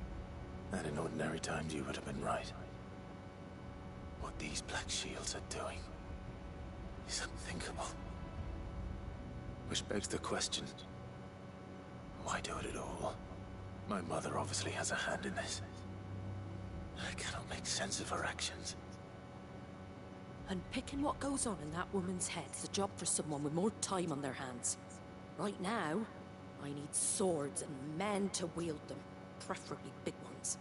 And in ordinary times you would have been right. What these Black Shields are doing is unthinkable. Which begs the question, why do it at all? My mother obviously has a hand in this. I cannot make sense of her actions. Unpicking what goes on in that woman's head's a job for someone with more time on their hands. Right now, I need swords and men to wield them, preferably big ones.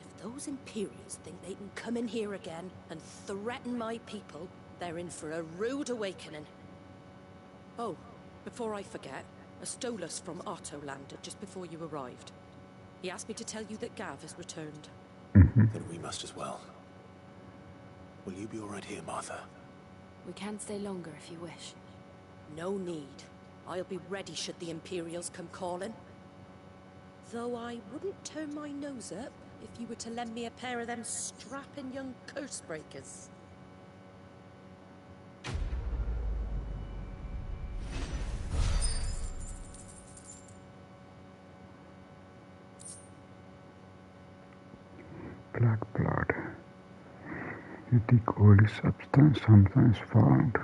If those Imperials think they can come in here again and threaten my people, they're in for a rude awakening. Oh, before I forget, a Stolas from Otto landed just before you arrived. He asked me to tell you that Gav has returned. Then we must as well. Will you be all right here, Martha? We can stay longer if you wish. No need. I'll be ready should the Imperials come calling. Though I wouldn't turn my nose up if you were to lend me a pair of them strapping young Cursebreakers. Black blood. A thick oily substance sometimes found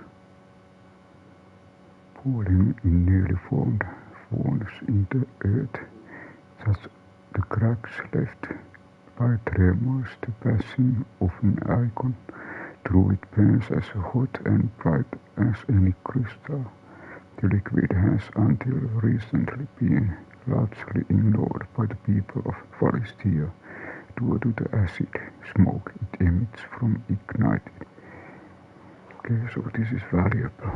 pooling in newly formed wounds in the earth, such the cracks left by tremors, the passing of an icon through it burns as hot and bright as any crystal. The liquid has until recently been largely ignored by the people of Valistia due to the acid smoke it emits from ignited. Okay, so this is valuable.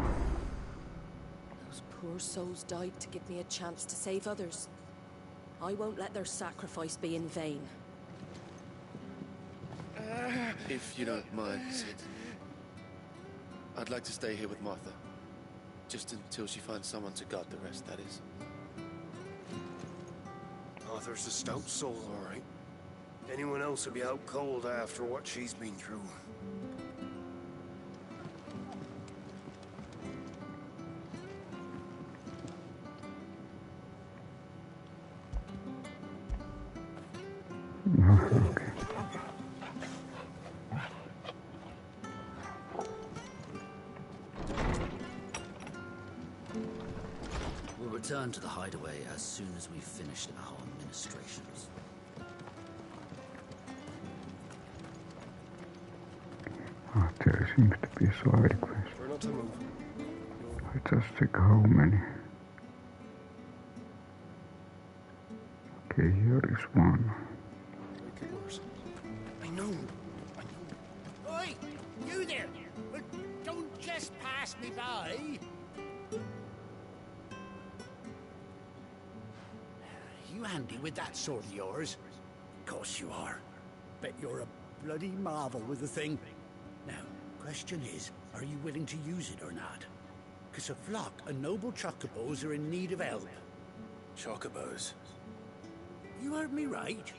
Those poor souls died to give me a chance to save others. I won't let their sacrifice be in vain. If you don't mind, Sid, I'd like to stay here with Martha. Just until she finds someone to guard the rest, that is. Arthur's a stout soul, all right. Anyone else would be out cold after what she's been through. return to the Hideaway as soon as we've finished our ministrations. There seems to be a side quest. We're not to move. I just check how many. Okay, here is one. Make it worse. I know. Oi! You there! Well, don't just pass me by! You handy with that sword of yours? Of course you are. Bet you're a bloody marvel with the thing. Now, question is, are you willing to use it or not? Because a flock of noble chocobos are in need of help. Chocobos? You heard me right.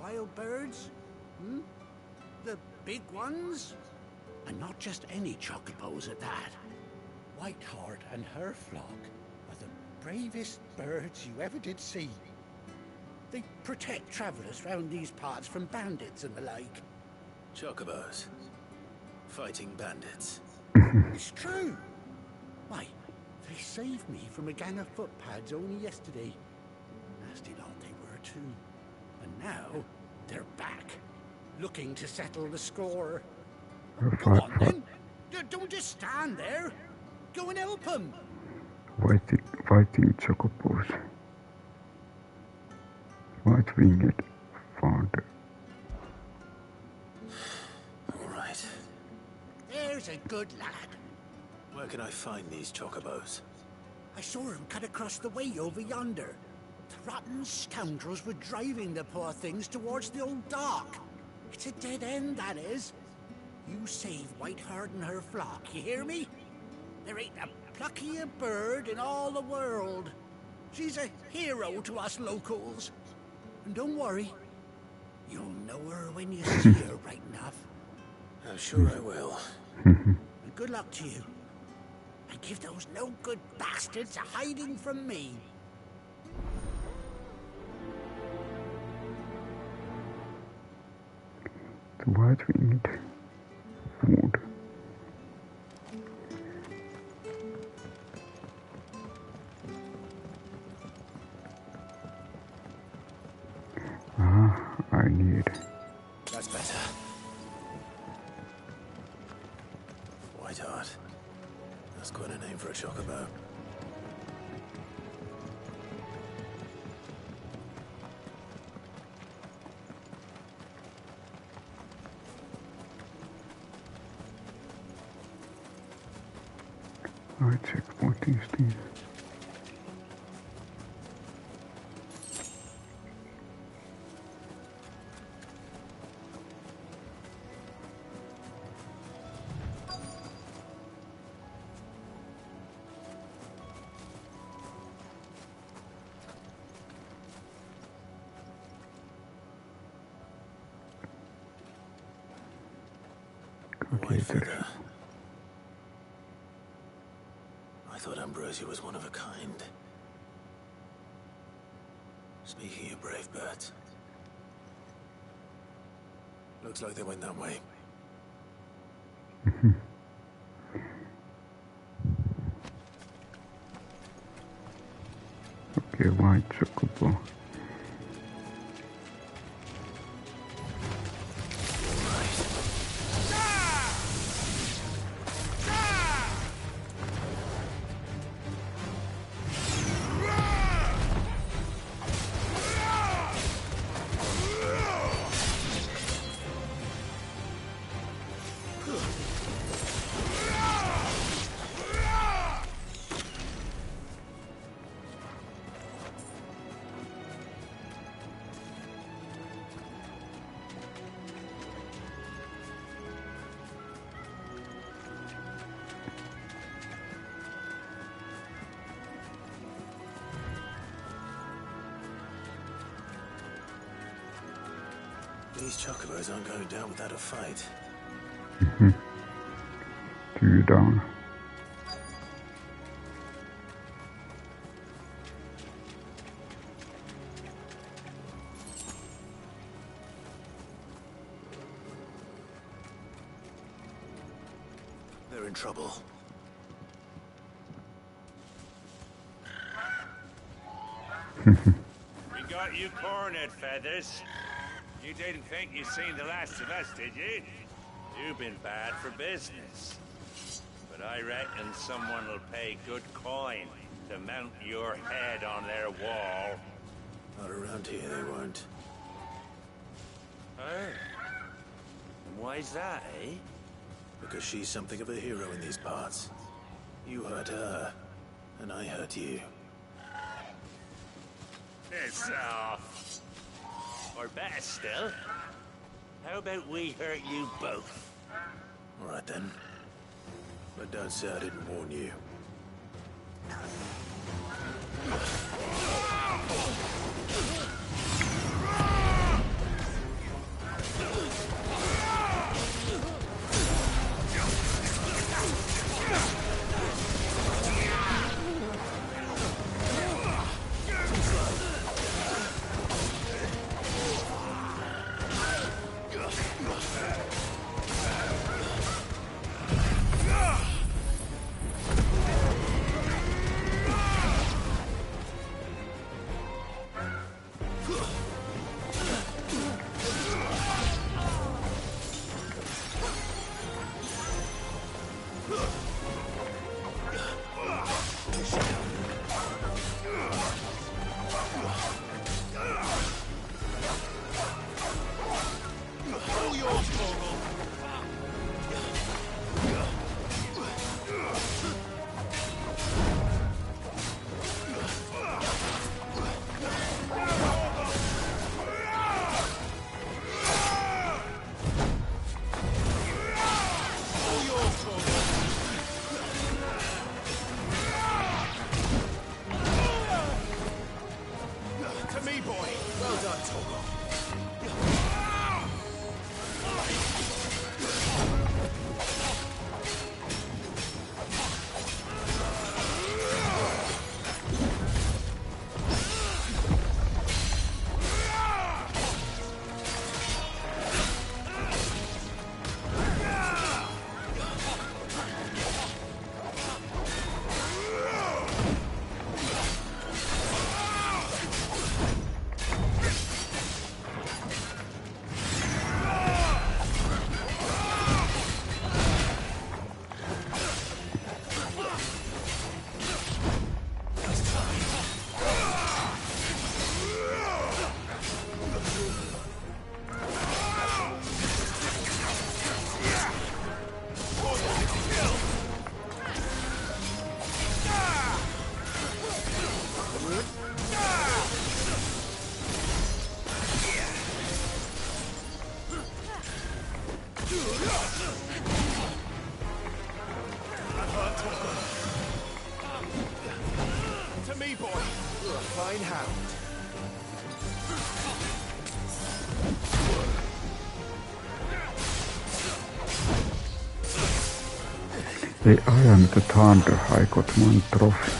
Wild birds? Hmm? The big ones? And not just any chocobos at that. Whiteheart and her flock are the bravest birds you ever did see. They protect travelers round these parts from bandits and the like. Chocobos. Fighting bandits. It's true. Why, they saved me from a gang of footpads only yesterday. Nasty lot they were too. And now, they're back. Looking to settle the score. Go on then. Don't just stand there. Go and help them. Fighting chocobos. White-winged founder. Alright. There's a good lad. Where can I find these chocobos? I saw him cut across the way over yonder. The rotten scoundrels were driving the poor things towards the old dock. It's a dead end, that is. You save Whiteheart and her flock, you hear me? There ain't a pluckier bird in all the world. She's a hero to us locals. And don't worry, you'll know her when you see her right enough. I'm sure I will. And good luck to you. And give those no-good bastards a hiding from me. The white-winged food. I need. That's better. Whiteheart. That's quite a name for a chocobo. I check what is this. White figure. I thought Ambrosia was one of a kind. Speaking of brave birds. Looks like they went that way. Okay, white chocobo. These chocobos aren't going down without a fight. 2 down. They're in trouble. We got you cornered, Feathers. You didn't think you'd seen the last of us, did you? You've been bad for business. But I reckon someone will pay good coin to mount your head on their wall. Not around here, they won't. Oh. And why's that, eh? Because she's something of a hero in these parts. You hurt her, and I hurt you. Piss off. Or better still, how about we hurt you both? All right then. But don't say I didn't warn you. Ei ajan the Thunder, I got one trophy.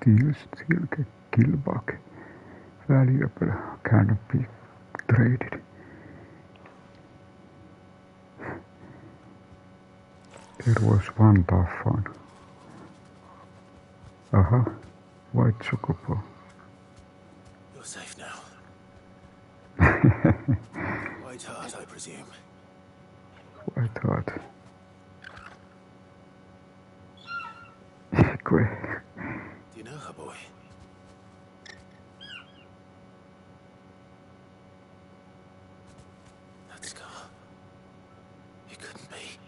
Steel, killbug, valuable, can be traded. There was one tough one. Aha, white chocobo. You're safe now. White heart, I presume. White heart. Do you know her, boy? That scar. It couldn't be.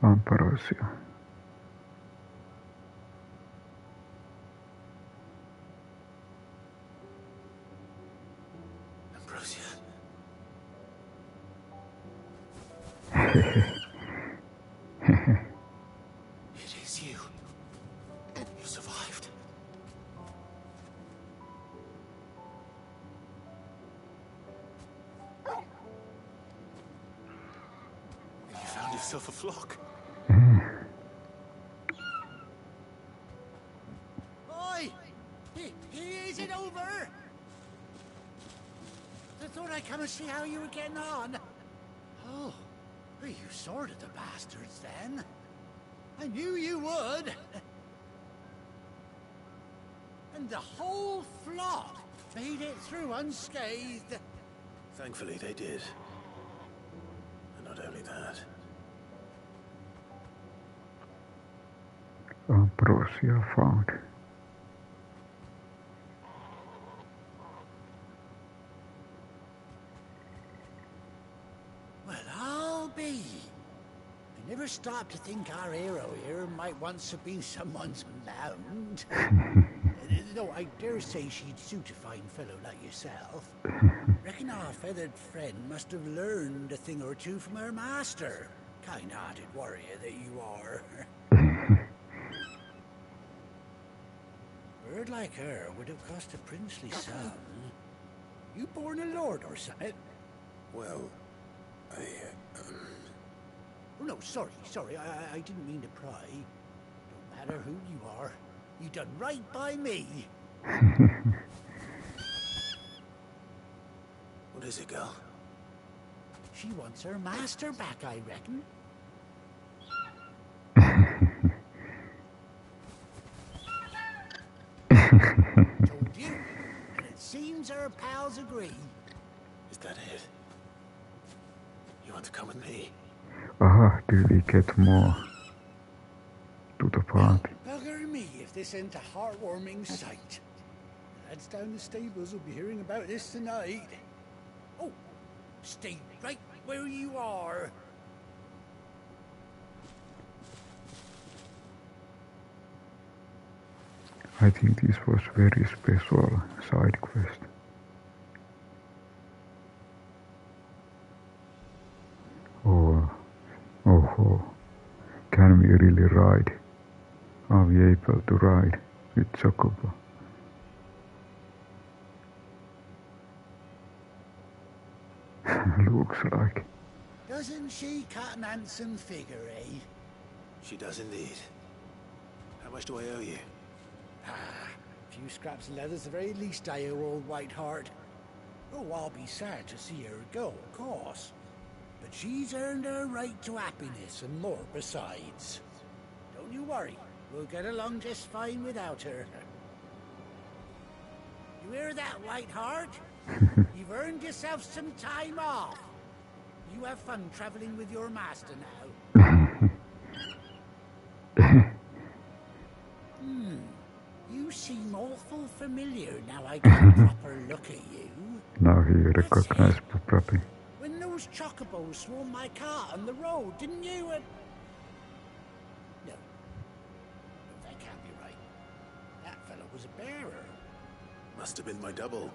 Ambrosia. Ambrosia. It is you. You survived. You found yourself a flock. Oi! Is it over? I thought I'd come and see how you were getting on. Oh, you sorted the bastards then. I knew you would. And the whole flock made it through unscathed. Thankfully, they did. And not only that. Ambrosia found. Well, I'll be. I never stopped to think our hero here might once have been someone's mound. Though I dare say she'd suit a fine fellow like yourself. Reckon our feathered friend must have learned a thing or two from her master. Kind-hearted warrior that you are. A bird like her would have cost a princely sum. You born a lord or something? Well, Oh, no, sorry, I didn't mean to pry. Don't matter who you are, you done right by me. What is it, girl? She wants her master back, I reckon. Told you, and it seems her pals agree. Is that it? You want to come with me? Aha, do we get more to the party? Bugger me if this ain't a heartwarming sight. The lads down the stables will be hearing about this tonight. Oh, stay right where you are. I think this was very special side quest. Oh, can we really ride? Are we able to ride with Chocobo? Looks like. Doesn't she cut an handsome figure, eh? She does indeed. How much do I owe you? A few scraps of leather's the very least I owe old Whiteheart. Oh, I'll be sad to see her go, of course. But she's earned her right to happiness and more besides. Don't you worry, we'll get along just fine without her. You hear that, Whiteheart? You've earned yourself some time off. You have fun traveling with your master now. You seem awful familiar now I get a proper look at you. Now he recognized properly. When those chocobos swarmed my cart on the road, didn't you? No, that can't be right. That fellow was a bearer. Must have been my double.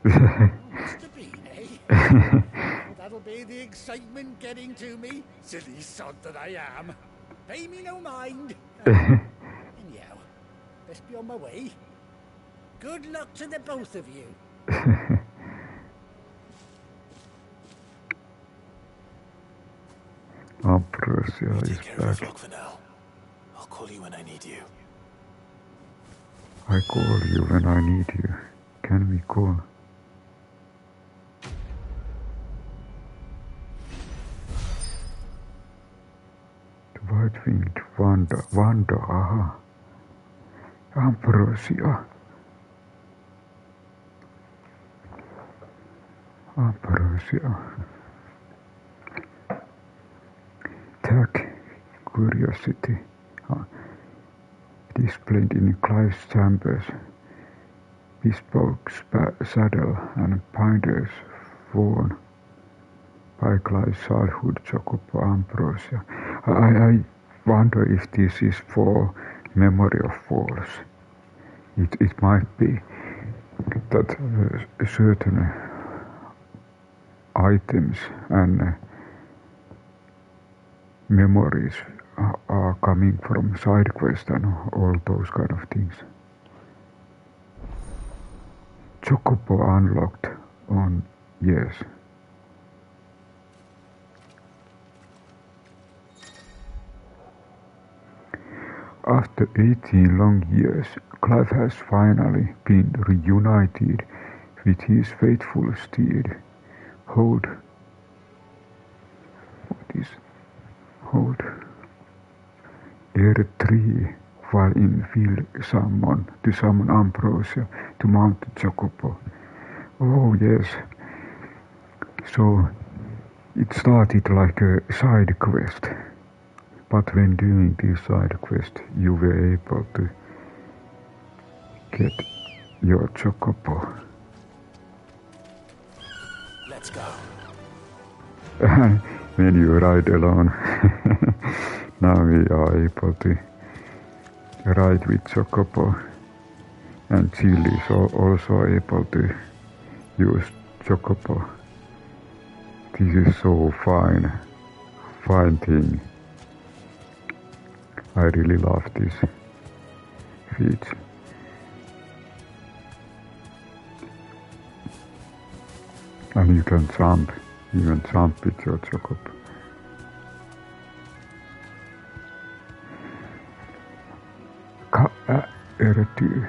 Must have been, eh? Well, that'll be the excitement getting to me. Silly sod that I am. Pay me no mind. Anyhow, best be on my way. Good luck to the both of you. Ambrosia is back. For now. I'll call you when I need you. I call you when I need you. Can we call? White-winged Wanda, aha. Ambrosia. Tag, curiosity. Displayed in Clive's chambers. Bespoke saddle and binders worn by Clive's childhood Chocobo Ambrosia. I wonder if this is for memory of falls. It might be that certain items and memories are coming from side quests and all those kind of things. Chocobo unlocked on yes. After 18 long years, Clive has finally been reunited with his faithful steed, Hold. What is Hold? Arete 3, while in field to summon Ambrosia to mount the Chocobo. Oh yes. So it started like a side quest. But when doing this side quest, you were able to get your Chocobo. Let's go. When you ride alone, now we are able to ride with Chocobo, and Jill is also able to use Chocobo. This is so fine thing. I really love this feature. And you can even jump with your Chocobo. Arete.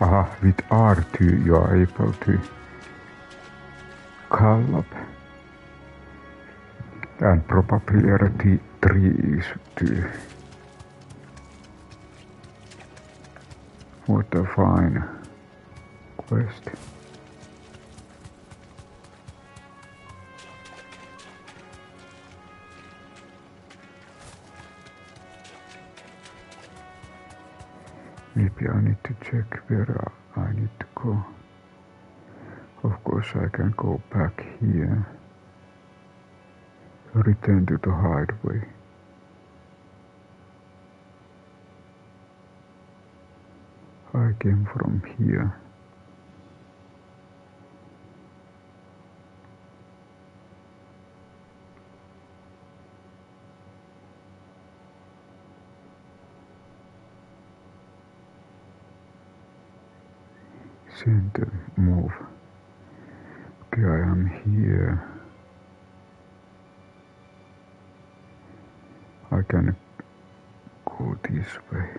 Aha, with R2 you are able to gallop. And probably Arete 3 is too. What a fine quest. Maybe I need to check where I need to go. Of course I can go back here. Return to the Hideaway. I came from here. Center, move. Okay, I am here. I can go this way.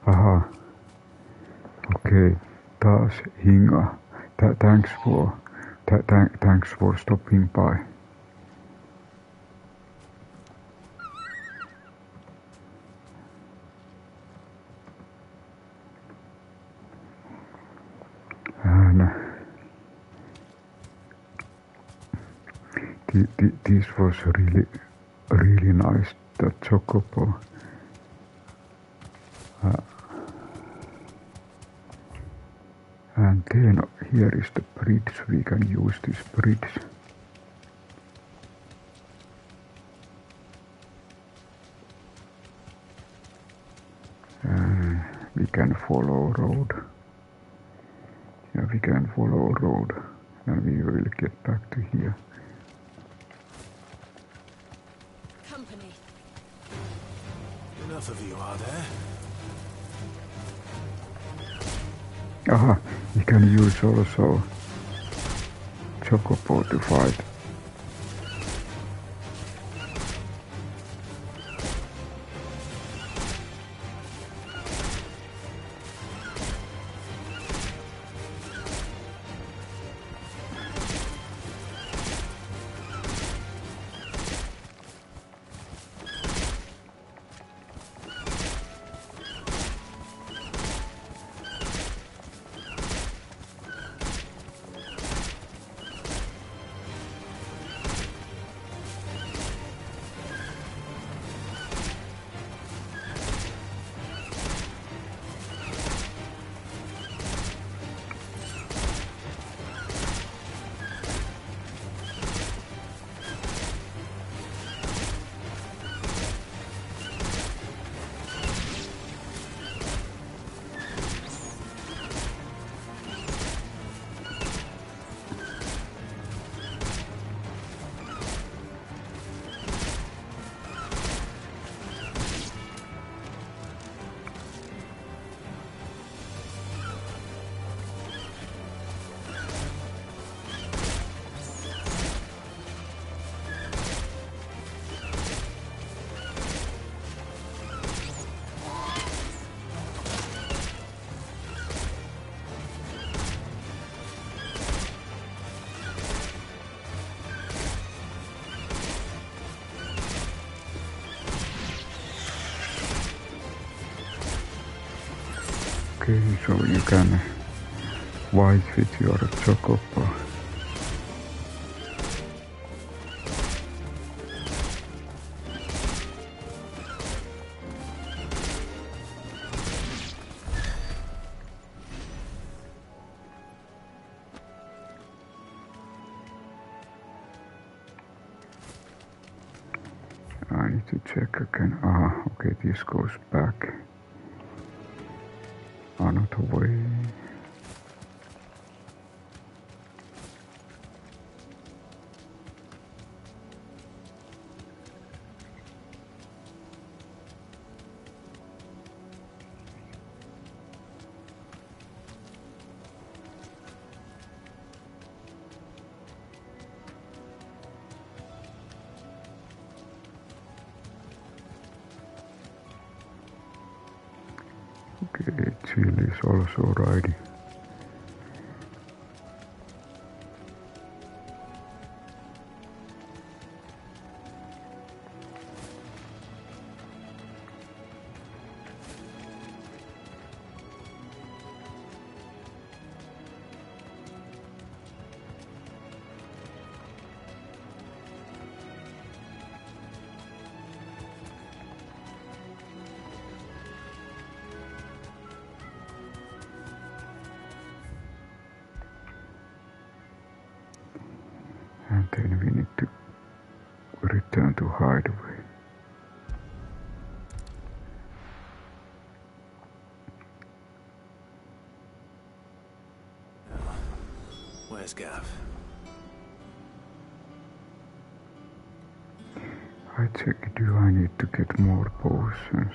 Aha. Okay, taas Hinga. Thanks for stopping by. And this was really nice, that Chocobo. And then here is the bridge, we can use this bridge. We can follow road. Yeah, we can follow road and we will get back to here. Company. Enough of you, are there? Aha, we can use also Chocobo to fight. Okay, so you can fight with your Chocobo. I need to check again. Okay, this goes back another way. Okay, Chile is also riding. And then we need to return to Hideaway. Where's Gav? I check, do I need to get more potions?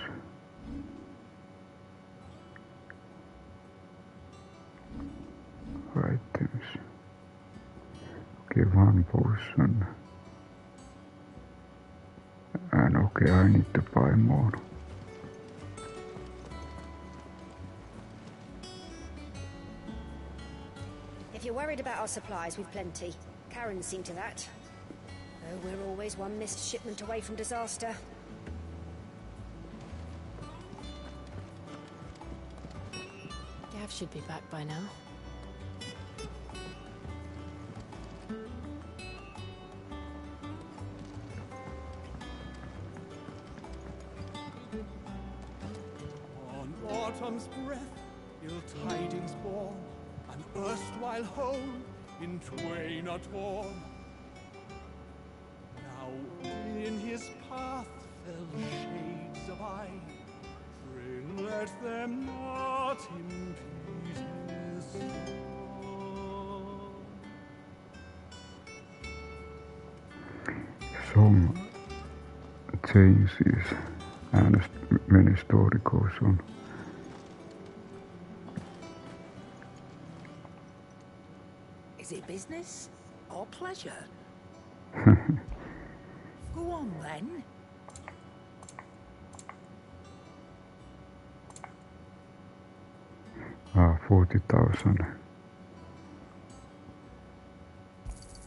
Items. Okay, one potion. And okay, I need to buy more. If you're worried about our supplies, we've plenty. Karen's seen to that. Though we're always one missed shipment away from disaster. Gav should be back by now. On autumn's breath, ill tidings born, an erstwhile home in twain are torn. Now in his path fell shades of eye, pray let them not impede his soul. Song changes and many story goes on. Is it business or pleasure? Go on then. Ah, 40,000.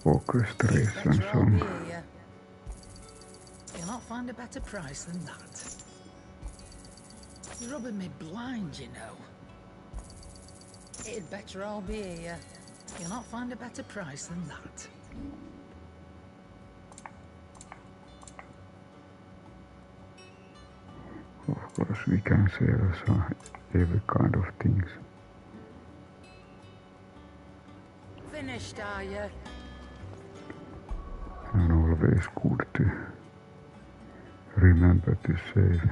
Orchestration song. You'll not find a better price than that. You're rubbing me blind, you know. It'd better all be here. You'll not find a better price than that. Of course, we can sell every kind of things. Finished, are you? And always good to remember to save.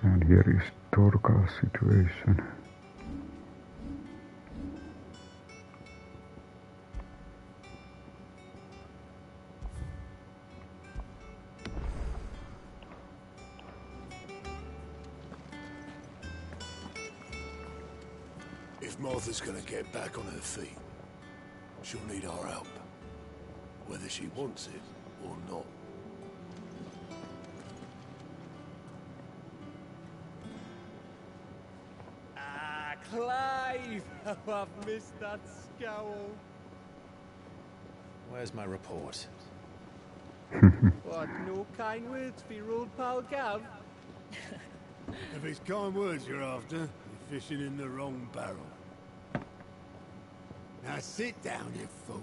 And here is Torgal's situation. If Martha's gonna get back on her feet, she'll need our help. Whether she wants it or not. Ah, Clive! How I've missed that scowl. Where's my report? What, no kind words for your old pal Gav? If it's kind words you're after, you're fishing in the wrong barrel. Now sit down, you fool.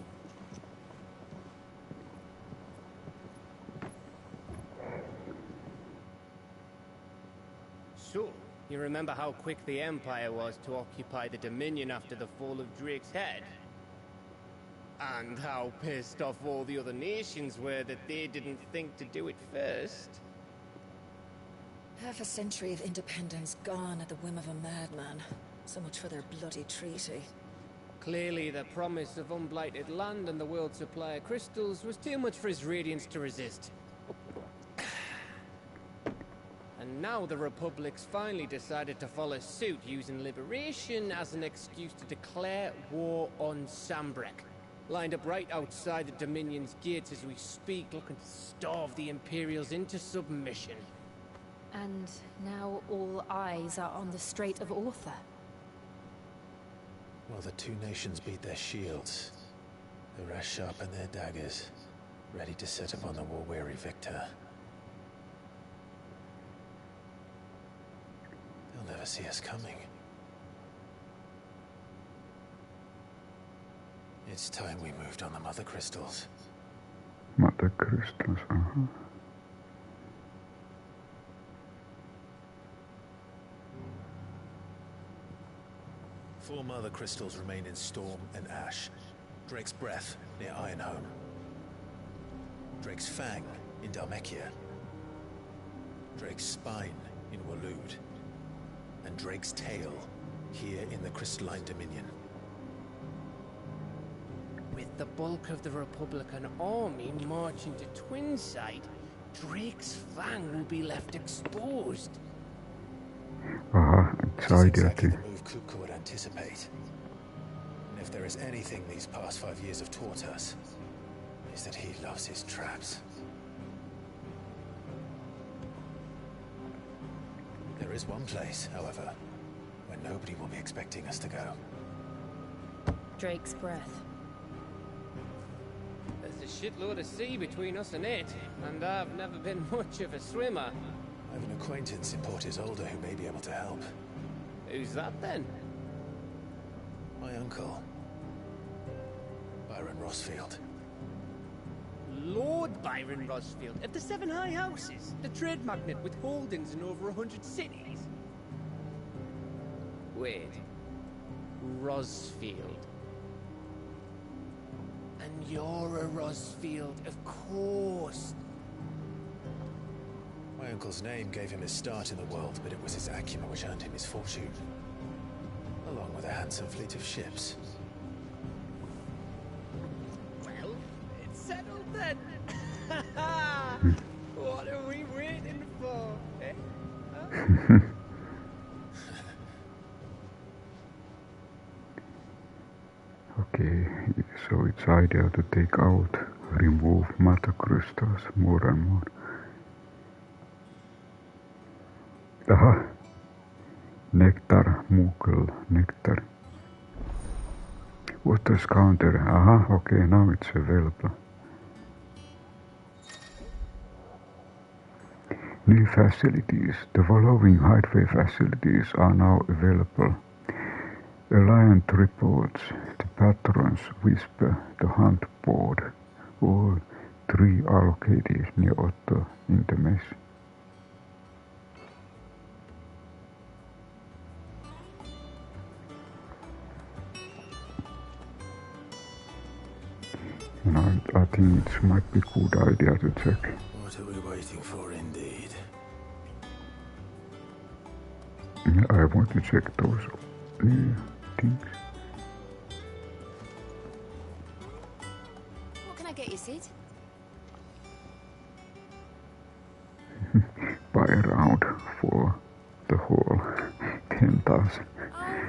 So, you remember how quick the Empire was to occupy the Dominion after the fall of Drake's head? And how pissed off all the other nations were that they didn't think to do it first? Half a century of independence gone at the whim of a madman. So much for their bloody treaty. Clearly, the promise of unblighted land and the world's supply of crystals was too much for his radiance to resist. And now the Republic's finally decided to follow suit, using liberation as an excuse to declare war on Sambrek. Lined up right outside the Dominion's gates as we speak, looking to starve the Imperials into submission. And now all eyes are on the Strait of Author. While the two nations beat their shields, the rest sharpen their daggers, ready to set upon the war-weary victor. They'll never see us coming. It's time we moved on the Mother Crystals. Mother Crystals, Four Mother Crystals remain in Storm and Ash. Drake's Breath near Ironhome. Drake's Fang in Dhalmekia. Drake's Spine in Waloed. And Drake's Tail here in the Crystalline Dominion. With the bulk of the Republican army marching to Twinside, Drake's Fang will be left exposed. It's exactly the move Kupka would anticipate. And if there is anything these past 5 years have taught us, is that he loves his traps. There is one place, however, where nobody will be expecting us to go. Drake's Breath. There's a shitload of sea between us and it, and I've never been much of a swimmer. I have an acquaintance in Port Isolde who may be able to help. Who's that then? My uncle, Byron Rosfield. Lord Byron Rosfield of the Seven High Houses, the trade magnate with holdings in over 100 cities. Wait, Rosfield. And you're a Rosfield, of course. My uncle's name gave him his start in the world, but it was his acumen which earned him his fortune, along with a handsome fleet of ships. Well, it's settled then. What are we waiting for, eh? Huh? Okay, so it's ideal to take out, remove Mother Crystals more and more. Nektar, Moogle, Nektar. Water counter. Okay, now it's available. New facilities. The following Hideaway facilities are now available. Alliant Reports, the Patron's Whisper, the Hunt Board. All three are located near Otto in the mess. And I think it might be a good idea to check. What are we waiting for, indeed? I want to check those new things. What can I get you, Sid? Buy around for the whole 10,000. Oh,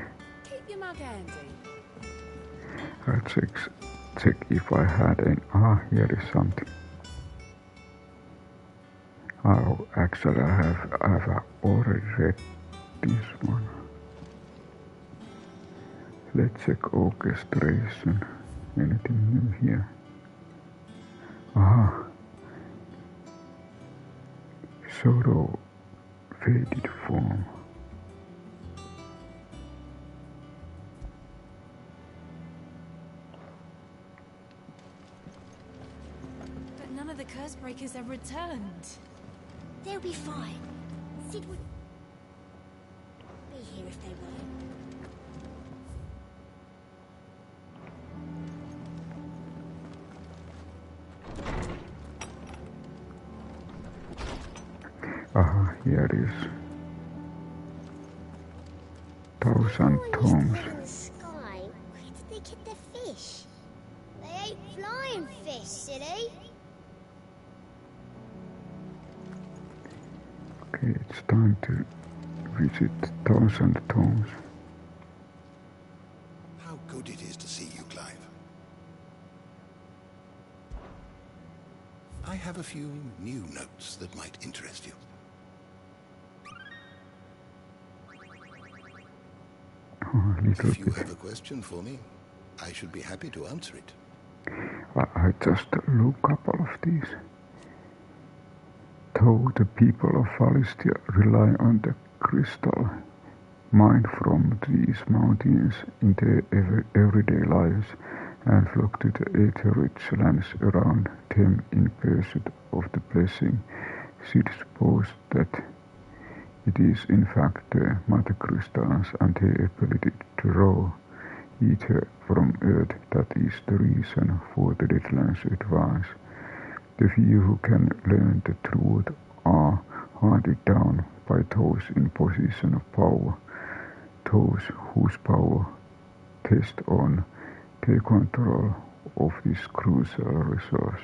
keep your mug handy. I'll check if I had any. Here is something. Oh, actually I have already read this one. Let's check orchestration. Anything new here? Sorrow faded form. But none of the Cursebreakers have returned. They'll be fine. Sid would be here if they were. Aha, here it is. 1,000 tomes. In the sky, where did they get their fish? They ate flying fish, silly. Okay, it's time to visit 1,000 tomes. How good it is to see you, Clive. I have a few new notes that might interest you. If you have a question for me, I should be happy to answer it. I just look a couple of these. Though the people of Philistia rely on the crystal mined from these mountains in their everyday lives and flock to the aether-rich lands around them in pursuit of the blessing, Sid supposed that it is in fact the mother crystals and their ability to draw ether from Earth that is the reason for the Deadlands' advance. The few who can learn the truth are hunted down by those in position of power, those whose power tests on their control of this crucial resource.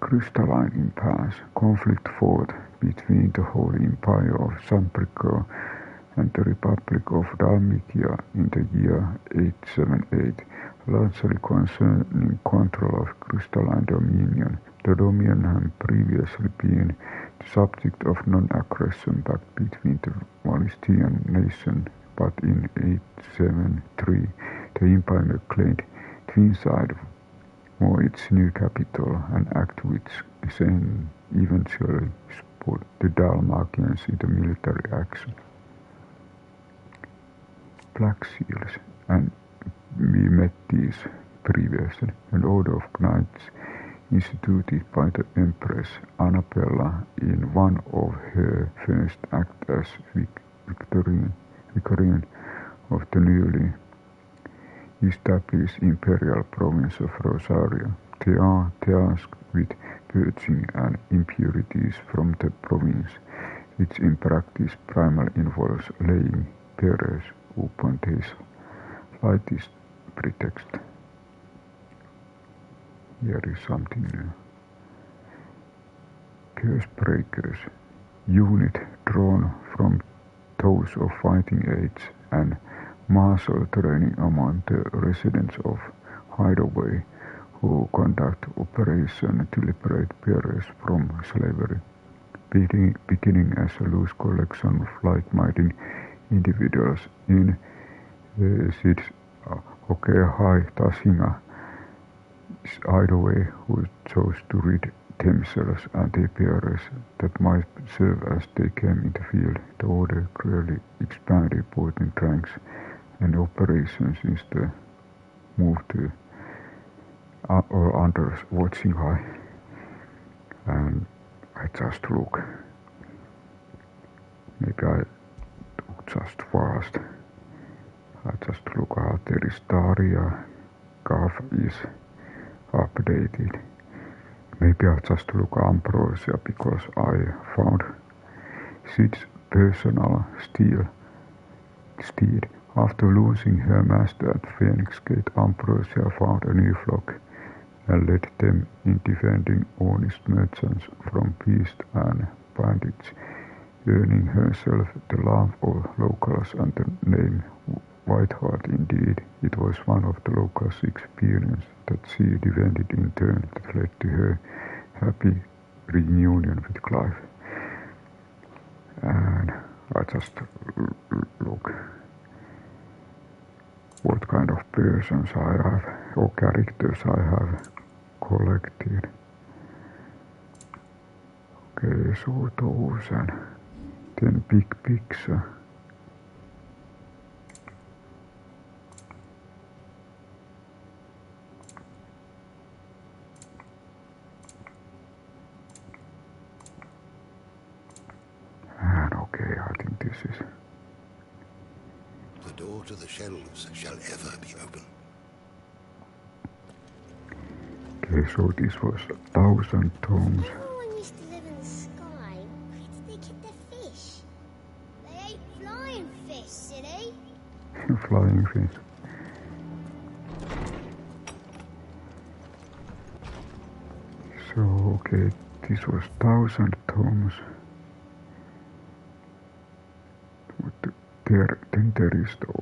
Crystalline impasse, conflict fought between the Holy Empire of Sambrico and the Republic of Dalmatia in the year 878, largely concerning control of crystalline dominion. The dominion had previously been the subject of non-aggression pact between the Valestian nations, but in 873 the Empire claimed Twinside for its new capital, an act which eventually put the Dalmatians into military action. Black Seals, and we met these previously, an order of knights instituted by the Empress Annabella in one of her first acts as Victorian of the newly established imperial province of Rosario. They are tasked with purging and impurities from the province, which in practice primarily involves laying barriers upon their slightest pretext. Here is something new. Cursebreakers, unit drawn from those of fighting age and martial training among the residents of Hideaway, who conduct operations to liberate bearers from slavery, beginning as a loose collection of like-minded individuals in Sid's Tashinga Hideaway, who chose to rid themselves and their bearers that might serve as they came in the field. The order clearly expanded both in ranks and operations since the move to or under watching high. And I just look. Maybe I look just fast. I just look how there is Daria. Gav is updated. Maybe I just look Ambrosia because I found Sid's personal steed. After losing her master at Phoenix Gate, Ambrosia found a new flock and led them in defending honest merchants from beast and bandits, earning herself the love of locals and the name Whiteheart. Indeed, it was one of the locals' experience that she defended in turn that led to her happy reunion with Clive. And I just look what kind of persons I have or characters I have collected. Okay, so those and then big picture. And okay, I think this is... The door to the shelves shall ever be open. Okay, so this was 1,000 tomes. Everyone used to live in the sky. Where did they get their fish? They ate flying fish, silly. Flying fish. So, okay, this was 1,000 tomes. Then there is the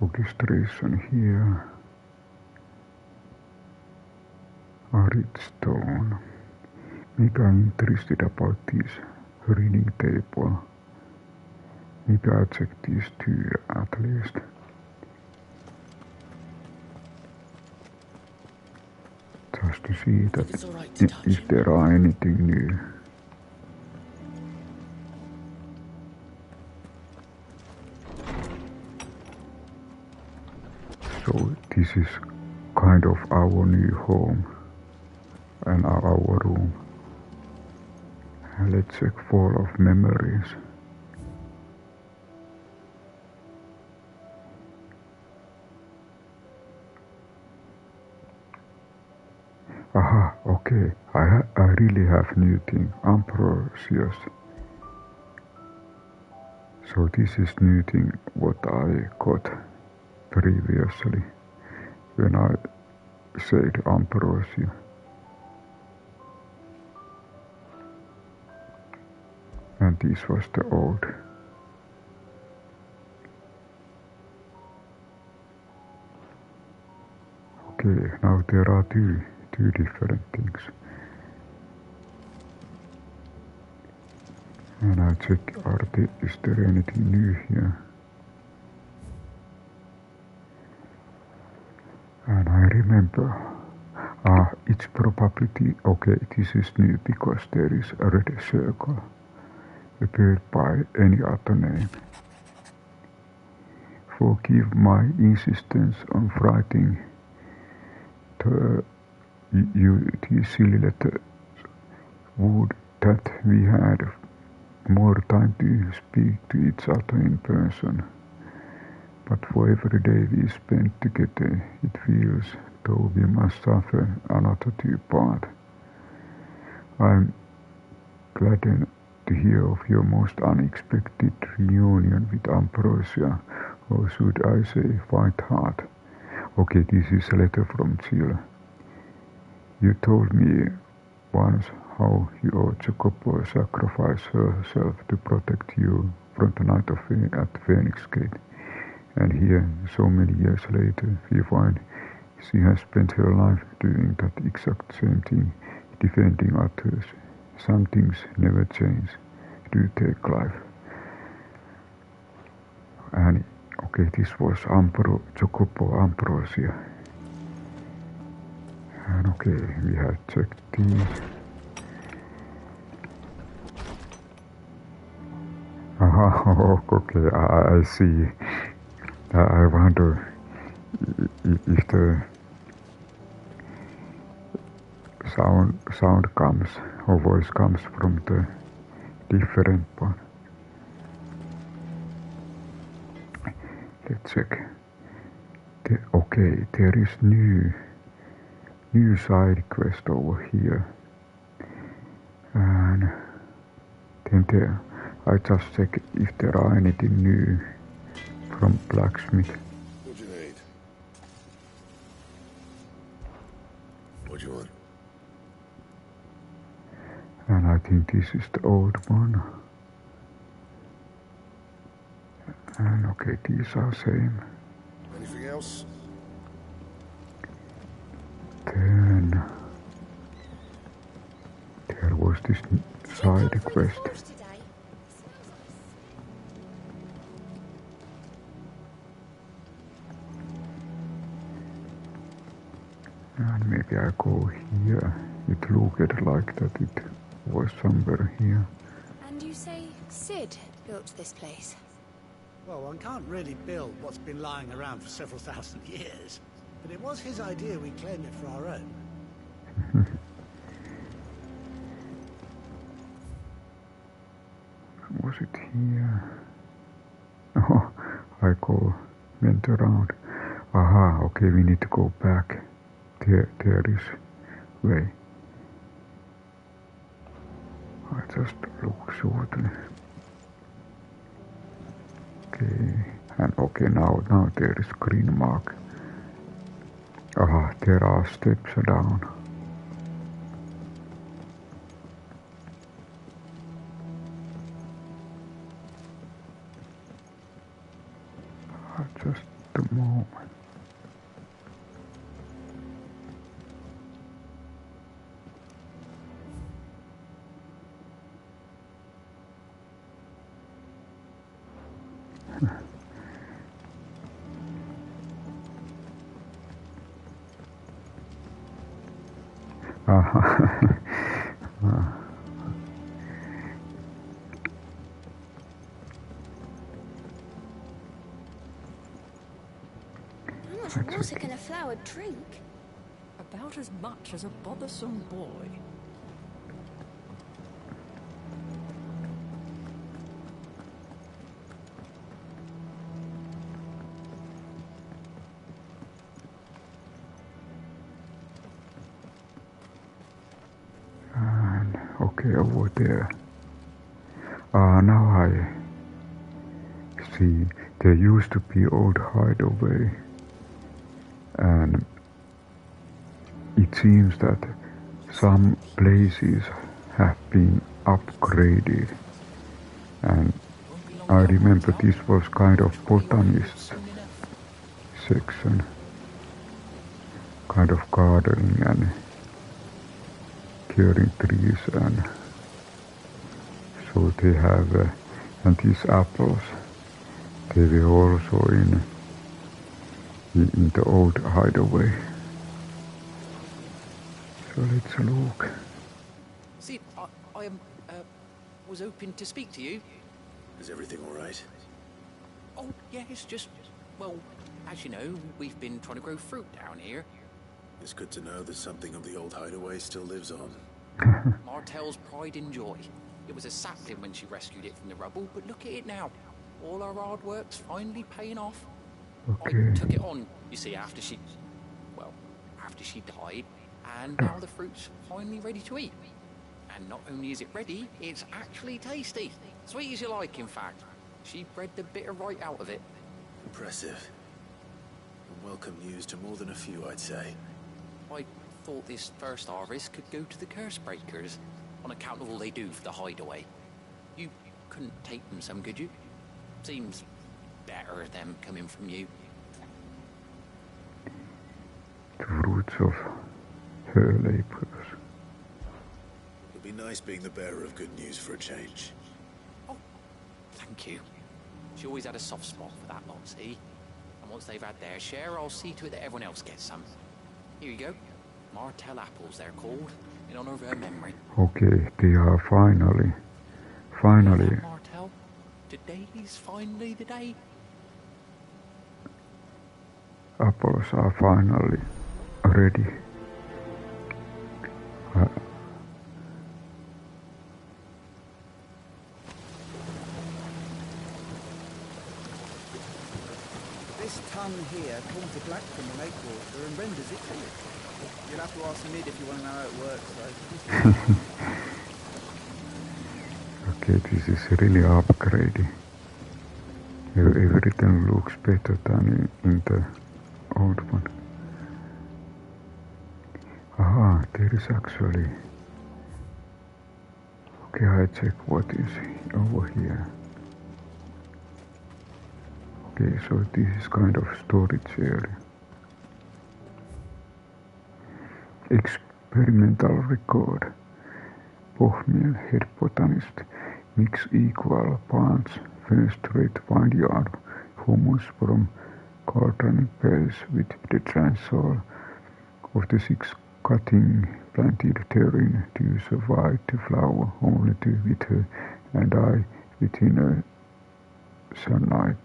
orchestration here. Arete stone. Maybe I'm interested about this reading table. Maybe I'll check these two at least. Just to see that if there are anything new. So this is kind of our new home and our room. And let's check Fall of Memories. Aha, okay, I really have new thing, Ambrosius. So this is new thing what I got previously when I said Ambrosia. And this was the old. Okay, now there are two different things. And I check Arete, is there anything new here? And I remember, it's probably, okay, this is new because there is a red circle appeared by any other name. Forgive my insistence on writing these silly letters. Would that we had more time to speak to each other in person. But for every day we spend together, it feels though we must suffer another to part. I'm gladdened to hear of your most unexpected reunion with Ambrosia, or should I say, fight hard. Okay, this is a letter from Jill. You told me once how your Chocobo sacrificed herself to protect you from the night of at Phoenix Gate. And here, so many years later, we find she has spent her life doing that exact same thing, defending others. Some things never change, do take life. And okay, this was Chocobo Ambrosia. And okay, we have checked these. Okay, I see. I wonder if the sound comes or voice comes from the different one. Let's check. Okay, there is new side quest over here, and then there I just check if there are anything new from blacksmith. What'd you need? What'd you want? And I think this is the old one. And okay, these are same. Anything else? Then there was this side quest. And maybe I go here. It looked like that it was somewhere here. And you say Sid built this place? Well, one can't really build what's been lying around for several thousand years. But it was his idea we claim it for our own. Was it here? Oh, I went around. Aha, okay, we need to go back. There is way. I just look shortly. Okay, and okay, now there is green mark. Aha, there are steps down. Just a moment. How much water can a flower drink? About as much as a bothersome boy. And okay, over there. Now I see there used to be old Hideaway. And it seems that some places have been upgraded, and I remember this was kind of botanist section, kind of gardening and curing trees, and so they have and these apples, they were also in the old Hideaway. So let's look. See, I was hoping to speak to you. Is everything all right? Oh, yeah, it's just, well, as you know, we've been trying to grow fruit down here. It's good to know that something of the old Hideaway still lives on. Martel's pride and joy. It was a sapling when she rescued it from the rubble, but look at it now. All our hard work's finally paying off. Okay. I took it on, you see, after she died, and now the fruit's finally ready to eat. And not only is it ready, it's actually tasty. Sweet as you like, in fact. She bred the bitter right out of it. Impressive. And welcome news to more than a few, I'd say. I thought this first harvest could go to the Cursebreakers, on account of all they do for the Hideaway. You couldn't take them some, could you? Seems better them coming from you. The fruits of her labors. It'll be nice being the bearer of good news for a change. Oh, thank you. She always had a soft spot for that lot, see? And once they've had their share, I'll see to it that everyone else gets some. Here you go. Martel apples, they're called, in honor of her memory. Okay, they are finally. Martel, today's finally the day. Apples are finally ready. This tongue here pulls the black from the lake water and renders it clear. You'll have to ask Mid if you want to know how it works, though. Okay, this is really upgraded. Everything looks better than in the old one. Aha, there is actually... Okay, I check what is over here. Okay, so this is kind of storage area. Experimental record. Bohmian head botanist. Mix equal parts first rate vineyard humus from gardening beds with the transol Of the 6 cutting planted therein to survive to flower, only to wither and die within a sunlight.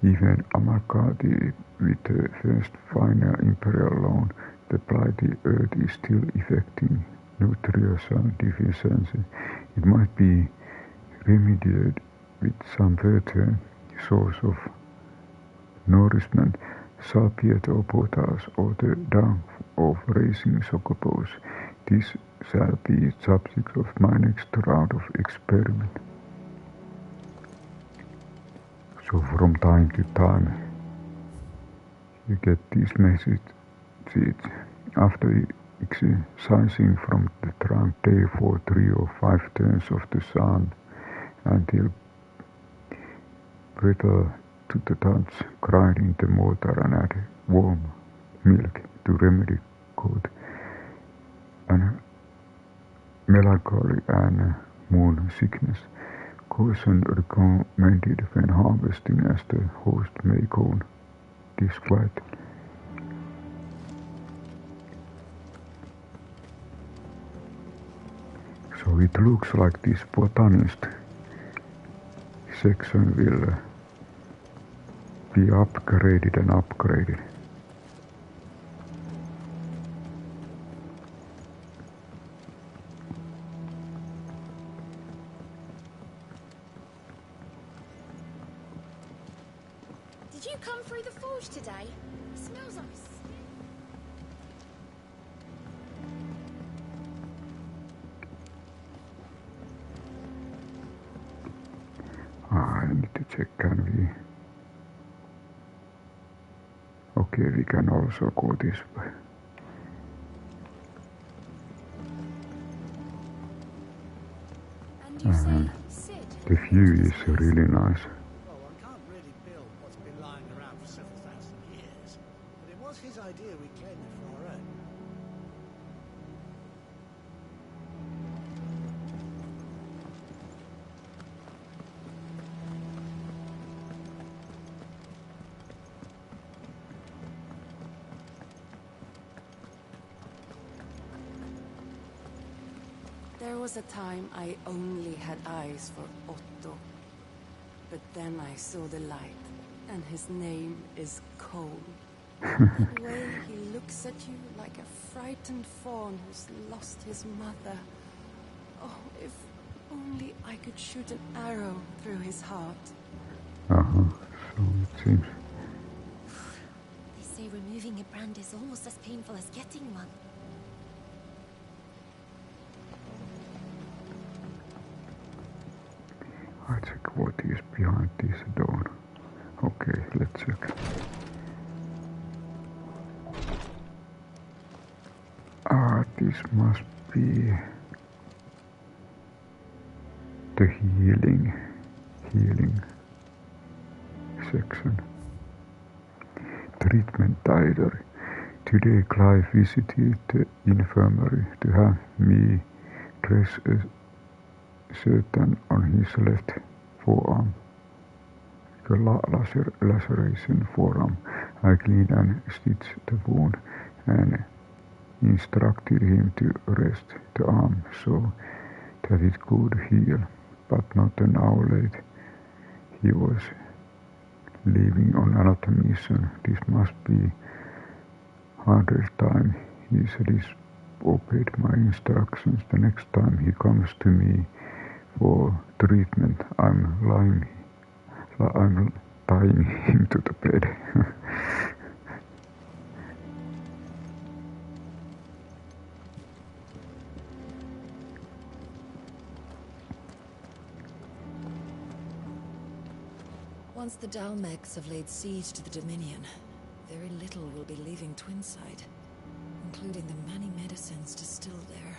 Even Amakadi with the first final imperial loan, the blighty earth is still affecting nutrition deficiency. It might be remedied with some further source of nourishment, salpiate or potash, or the dung of raising chocobos. This shall be subject of my next round of experiment. So from time to time you get these messages after exercising from the trunk day for 3 or 5 turns of the sun until brittle to the touch, grind in the mortar and add warm milk to remedy cold and melancholy and moon sickness. Caution recommended when harvesting, as the host may go disquiet. So it looks like this botanist section will be upgraded and upgraded. Did you come through the forge today? It smells like I need to check, can we? Okay, we can also go this way. And the view is really nice. Well, one can't really build what's been lying around for several thousand years, but it was his idea we claimed it for our own. There was a time I only had eyes for Otto. But then I saw the light, and his name is Cole. The way he looks at you like a frightened fawn who's lost his mother. Oh, if only I could shoot an arrow through his heart. So it seems. They say removing a brand is almost as painful as getting one. I check what is behind this door. Okay, let's check. This must be the healing section. Treatment diary. Today Clive visited the infirmary to have me dress a certain on his left forearm. The laceration forearm. I cleaned and stitched the wound and instructed him to rest the arm so that it could heal, but not an hour later he was leaving on another mission. This must be 100th time he disobeyed my instructions. The next time he comes to me for treatment, I'm tying him to the bed. Once the Dalmegs have laid siege to the Dominion, very little will be leaving Twinside, including the many medicines distilled there.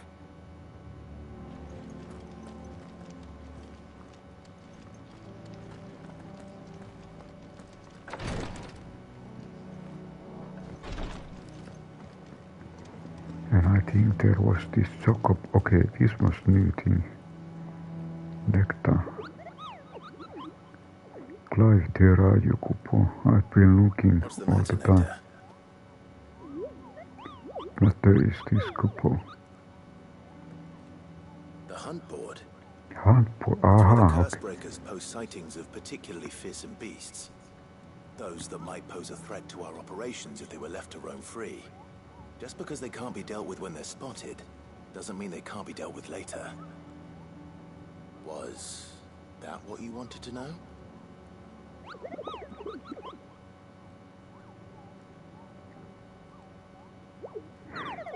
And I think there was this Chocobo. Okay, this was new thing. Nektar. Clive, there are you, Kupo. I've been looking all the time. matter is this, Kupo? The hunt board? Hunt board? It's where the Aha, okay. Cursebreakers post sightings of particularly fearsome beasts. Those that might pose a threat to our operations if they were left to roam free. Just because they can't be dealt with when they're spotted, doesn't mean they can't be dealt with later. Was that what you wanted to know?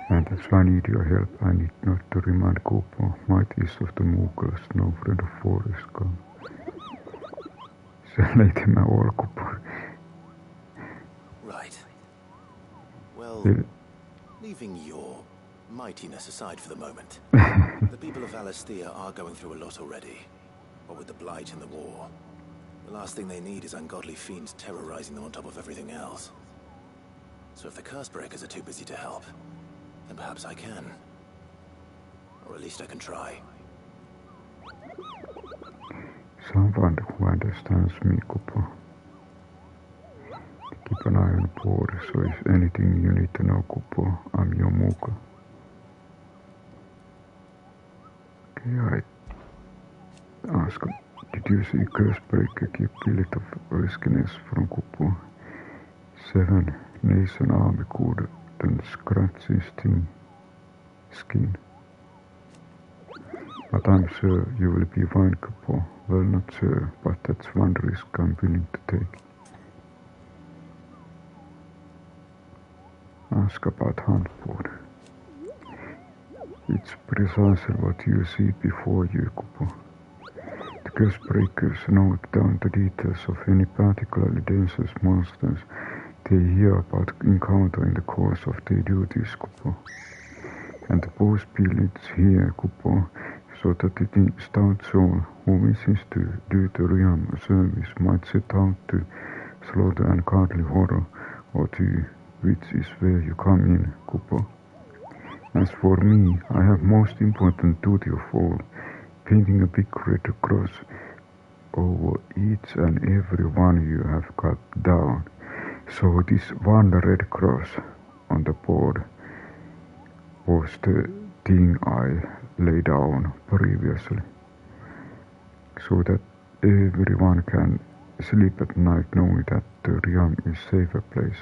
And that's why I need your help. I need not to remind Kupo, might is of the Mughal, snow friend of forest come. Selitimme olkupuoli. Right. Well, leaving your mightiness aside for the moment, the people of Valisthea are going through a lot already. What with the blight and the war. The last thing they need is ungodly fiends terrorizing them on top of everything else. So if the Cursebreakers are too busy to help, then perhaps I can. Or at least I can try. Someone who understands me, Kupo. Keep an eye on the board, so if anything you need to know, Kupo, I'm your Mughal. Okay, I ask, did you see Cursebreaker keep billet of riskiness from Kupo? 7 nation army couldn't scratch his skin. But I'm sure you will be fine, Kupo. Well, not sure, but that's one risk I'm willing to take. Ask about hunt board. It's precisely what you see before you, Kupo. The Cursebreakers note down the details of any particularly dangerous monsters they hear about encounter in the course of their duties, Kupo. And the post billets here, Kupo, so that the stout soul who wishes to do the realm a service might set out to slaughter ungodly horror, or to which is where you come in, Kupo. As for me, I have most important duty of all, painting a big red cross over each and every one you have cut down. So this one red cross on the board was the thing I laid down previously, so that everyone can sleep at night knowing that the realm is a safer place.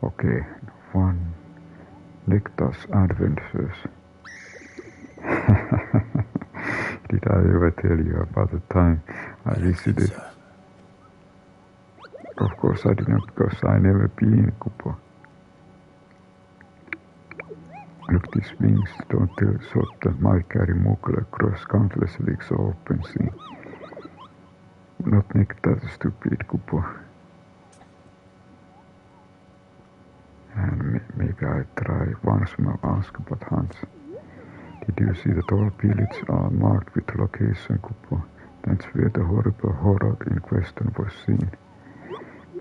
Okay, 1 Nektar's Adventures. Did I ever tell you about the time I visited? Of course I didn't, because I never been, Kupo. Look, these wings don't tell shot that might carry Mughal across countless leagues of open sea. Not Nektar, stupid, Kupo. And maybe I try once more ask about hunts. Did you see that all billets are marked with location, Kupo? That's where the horrible horror in question was seen.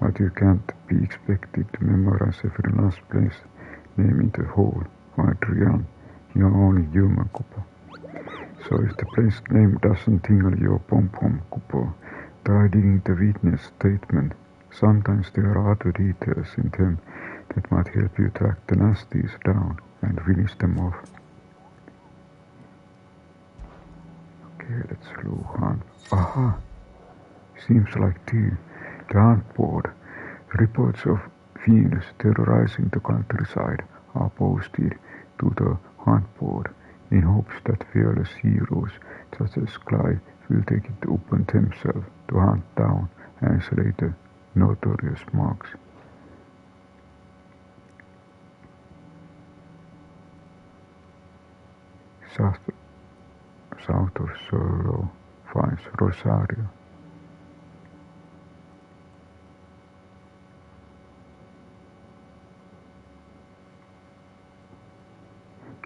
But you can't be expected to memorize every last place name in the whole wide realm. You are only human, Kupo. So if the place name doesn't tingle your pom-pom, Kupo, try digging the witness statement. Sometimes there are other details in them that might help you track the nasties down and finish them off. Okay, let's look on. Aha! Seems like the hunt board. Reports of fiends terrorizing the countryside are posted to the hunt board in hopes that fearless heroes such as Clive will take it upon themselves to hunt down and slay the notorious marks. South of Sorrow finds Rosario.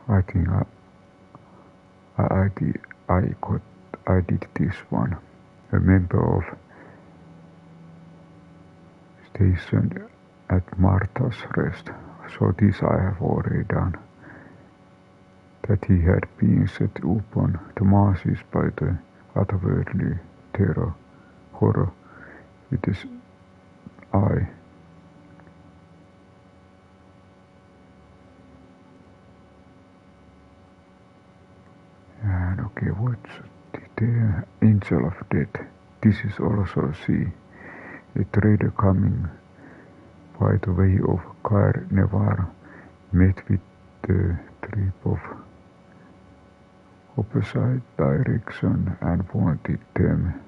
I think I did this one. A member of stationed at Martha's Rest. So this I have already done. That he had been set upon the masses by the otherworldly horror with his eye. Okay, what's the Angel of Death? This is also sea. A trader coming by the way of Cair Nevar met with the trip of opposite direction and wanted them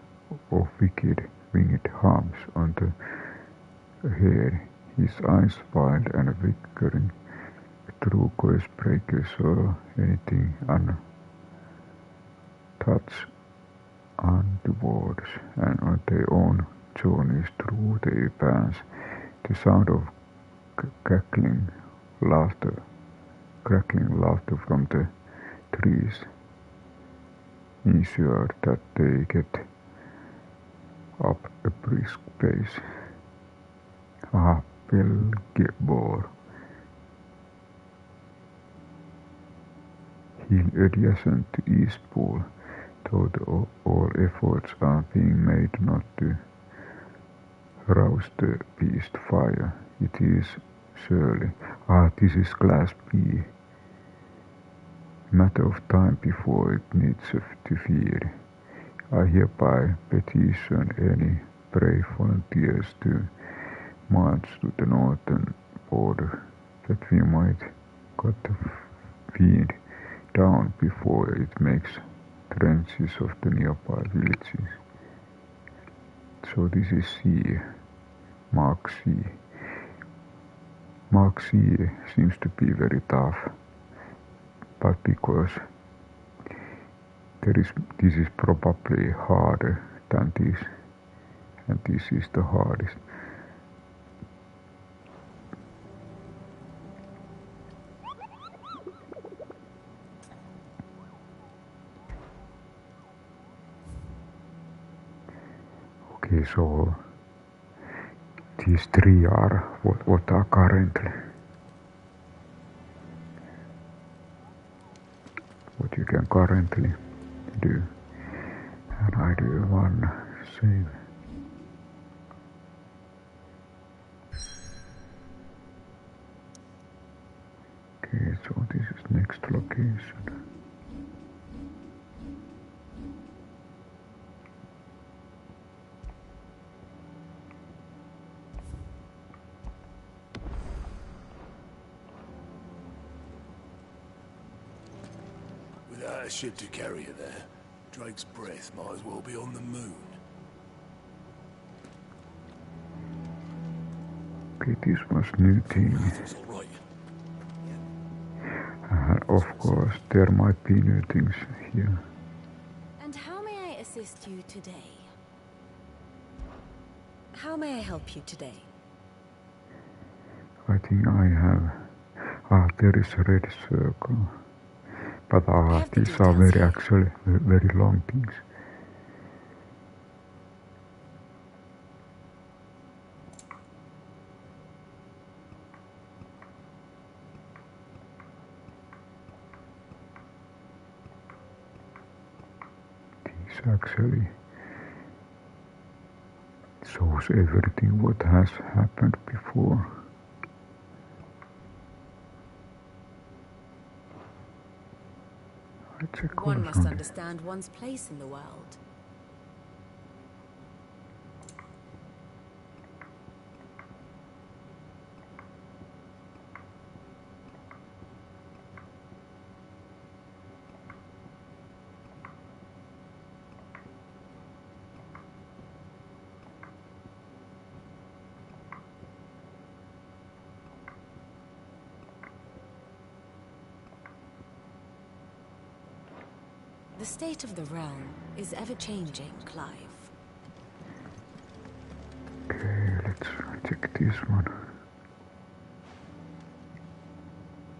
of wicked winged harms on the head. His eyes wild and flickering through Cursebreakers or anything untouched on the walls, and on their own journeys through the pans, the sound of crackling laughter from the trees ensured that they get up a brisk pace. Ball. Hill adjacent to East Pool, though all efforts are being made not to rouse the beast fire. It is surely, this is Class B. Matter of time before it needs to feed. I hereby petition any brave volunteers to march to the northern border, that we might cut the fiend down before it makes trenches of the nearby villages. So this is C, Mark C. Mark C seems to be very tough, but because this is probably harder than this, and this is the hardest. Okay, so these three are what are currently what you can currently do, and I do one save. Okay, so this is next location. Without a ship to carry you there, Drake's breath might as well be on the moon. Okay, this was new thing. And of course, there might be new things here. And how may I assist you today? How may I help you today? I think I have. There is a red circle. But these are very long things. This actually shows everything what has happened before. One must understand one's place in the world. The state of the realm is ever-changing, Clive. Okay, let's check this one.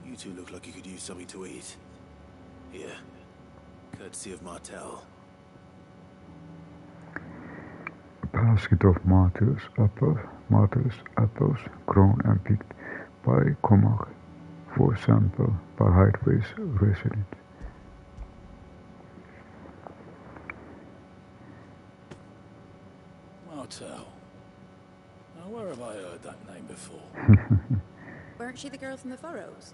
You two look like you could use something to eat. Here, courtesy of Martel. A basket of Martel's apples, grown and picked by Comac for sample by Hideaway's resident. Martel. Now, where have I heard that name before? Weren't she the girl from the Furrows?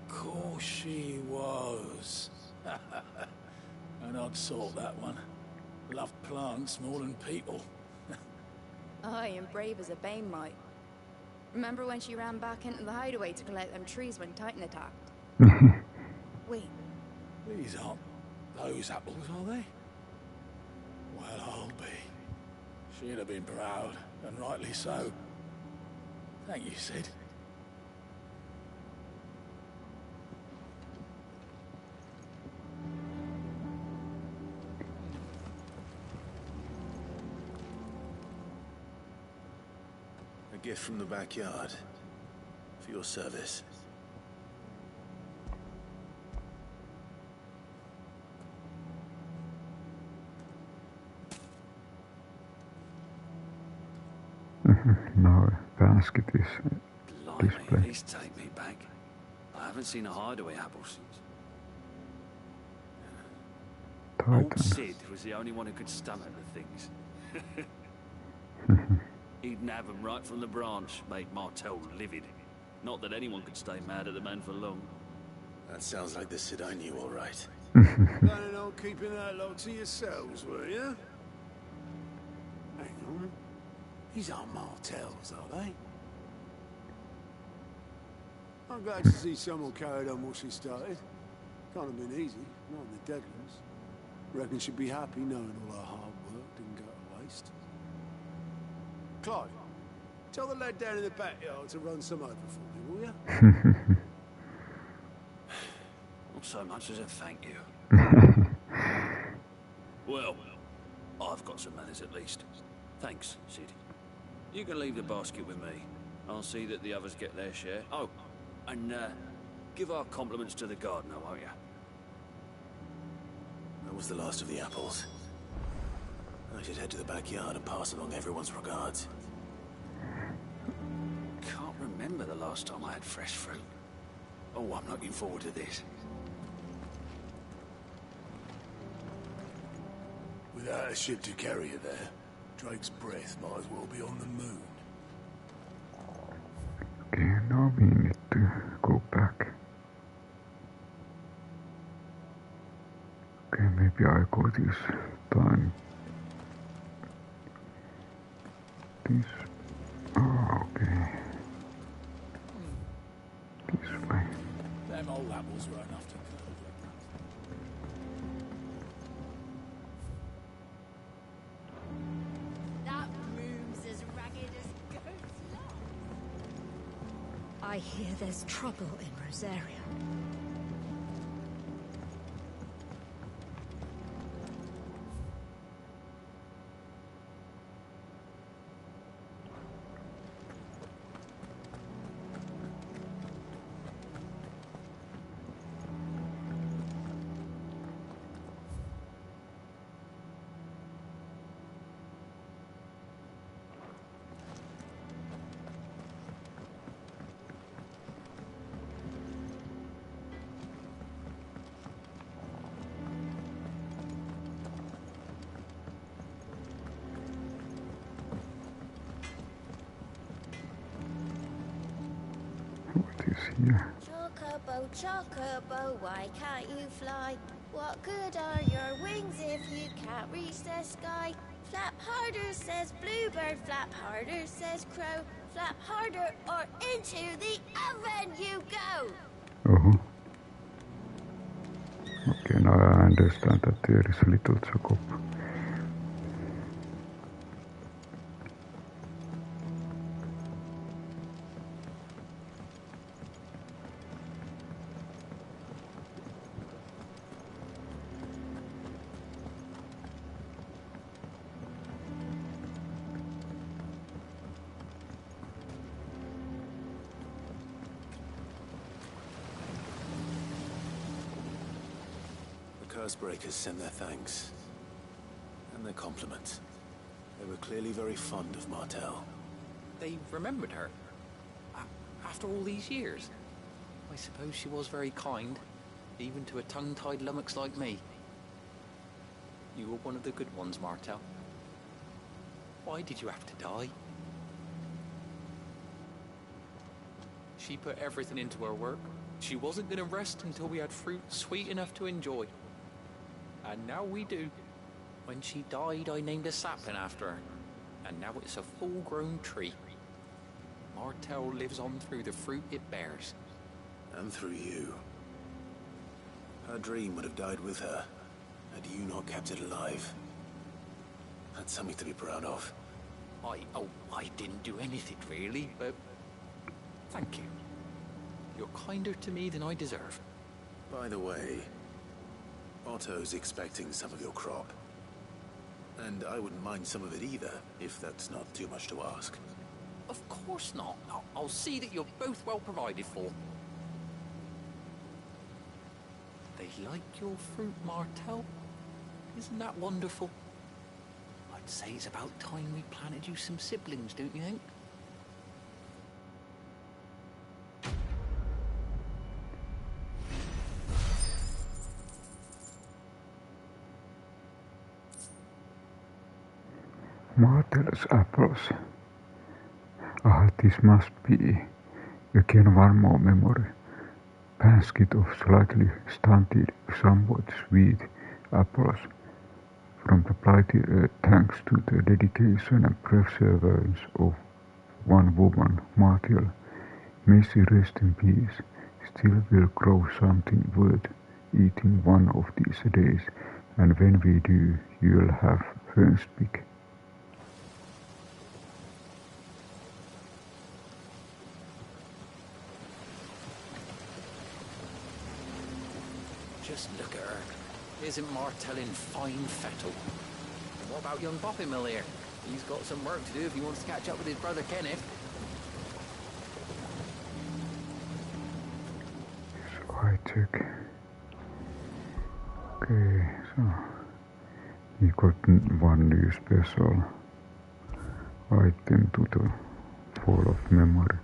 Course she was. An odd sort, that one. Loved plants more than people. Aye, and brave as a bane might. Remember when she ran back into the hideaway to collect them trees when Titan attacked? Wait. These aren't those apples, are they? Well, I'll be. She'd have been proud, and rightly so. Thank you, Sid. A gift from the backyard. For your service. Now basket is displayed. These take me back. I haven't seen a hideaway apple since. Old Sid was the only one who could stomach the things. He'd nab them right from the branch, made Martel livid. Not that anyone could stay mad at the man for long. That sounds like the Sid I knew, all right. Planning on keeping that lot to yourselves, were you? Hang on. These aren't Martels, are they? I'm glad to see someone carried on what she started. Can't have been easy, not in the Deadlands. Reckon she'd be happy knowing all her hard work didn't go to waste. Clive, tell the lad down in the backyard to run some over for me, will you? Not so much as a thank you. Well, I've got some manners at least. Thanks, Sid. You can leave the basket with me. I'll see that the others get their share. Oh, and give our compliments to the gardener, won't you? That was the last of the apples. I should head to the backyard and pass along everyone's regards. Can't remember the last time I had fresh fruit. Oh, I'm looking forward to this. Without a ship to carry her there, Drake's breath might as well be on the moon. Okay, now we need to go back. Okay, maybe I go this time. This. Oh, okay. This way. Them old apples were enough to curve. That room's as ragged as goat's lot. I hear there's trouble in Rosaria. Here. Chocobo, Chocobo, why can't you fly? What good are your wings if you can't reach the sky? Flap harder, says Bluebird, flap harder, says Crow. Flap harder or into the oven you go! Oh. Okay, now I understand that there is a little Chocobo. Cursebreakers send their thanks. And their compliments. They were clearly very fond of Martel. They remembered her? After all these years? I suppose she was very kind, even to a tongue-tied lummox like me. You were one of the good ones, Martel. Why did you have to die? She put everything into her work. She wasn't going to rest until we had fruit sweet enough to enjoy. And now we do. When she died, I named a sapling after her. And now it's a full-grown tree. Martell lives on through the fruit it bears. And through you. Her dream would have died with her, had you not kept it alive. That's something to be proud of. I didn't do anything really, but thank you. You're kinder to me than I deserve. By the way, Otto's expecting some of your crop. And I wouldn't mind some of it either, if that's not too much to ask. Of course not. I'll see that you're both well provided for. They like your fruit, Martell. Isn't that wonderful? I'd say it's about time we planted you some siblings, don't you think? Martell's apples. Ah, this must be again one more memory. Basket of slightly stunted, somewhat sweet apples from the blighted earth, thanks to the dedication and perseverance of one woman, Martell. May she rest in peace. Still will grow something worth eating one of these days, and when we do, you'll have first pick. Just look at her. Isn't Martell in fine fettle? And what about young Boppymill here? He's got some work to do if he wants to catch up with his brother Kenneth. So I check. Okay, so we got one new special item to the Fall of Memory.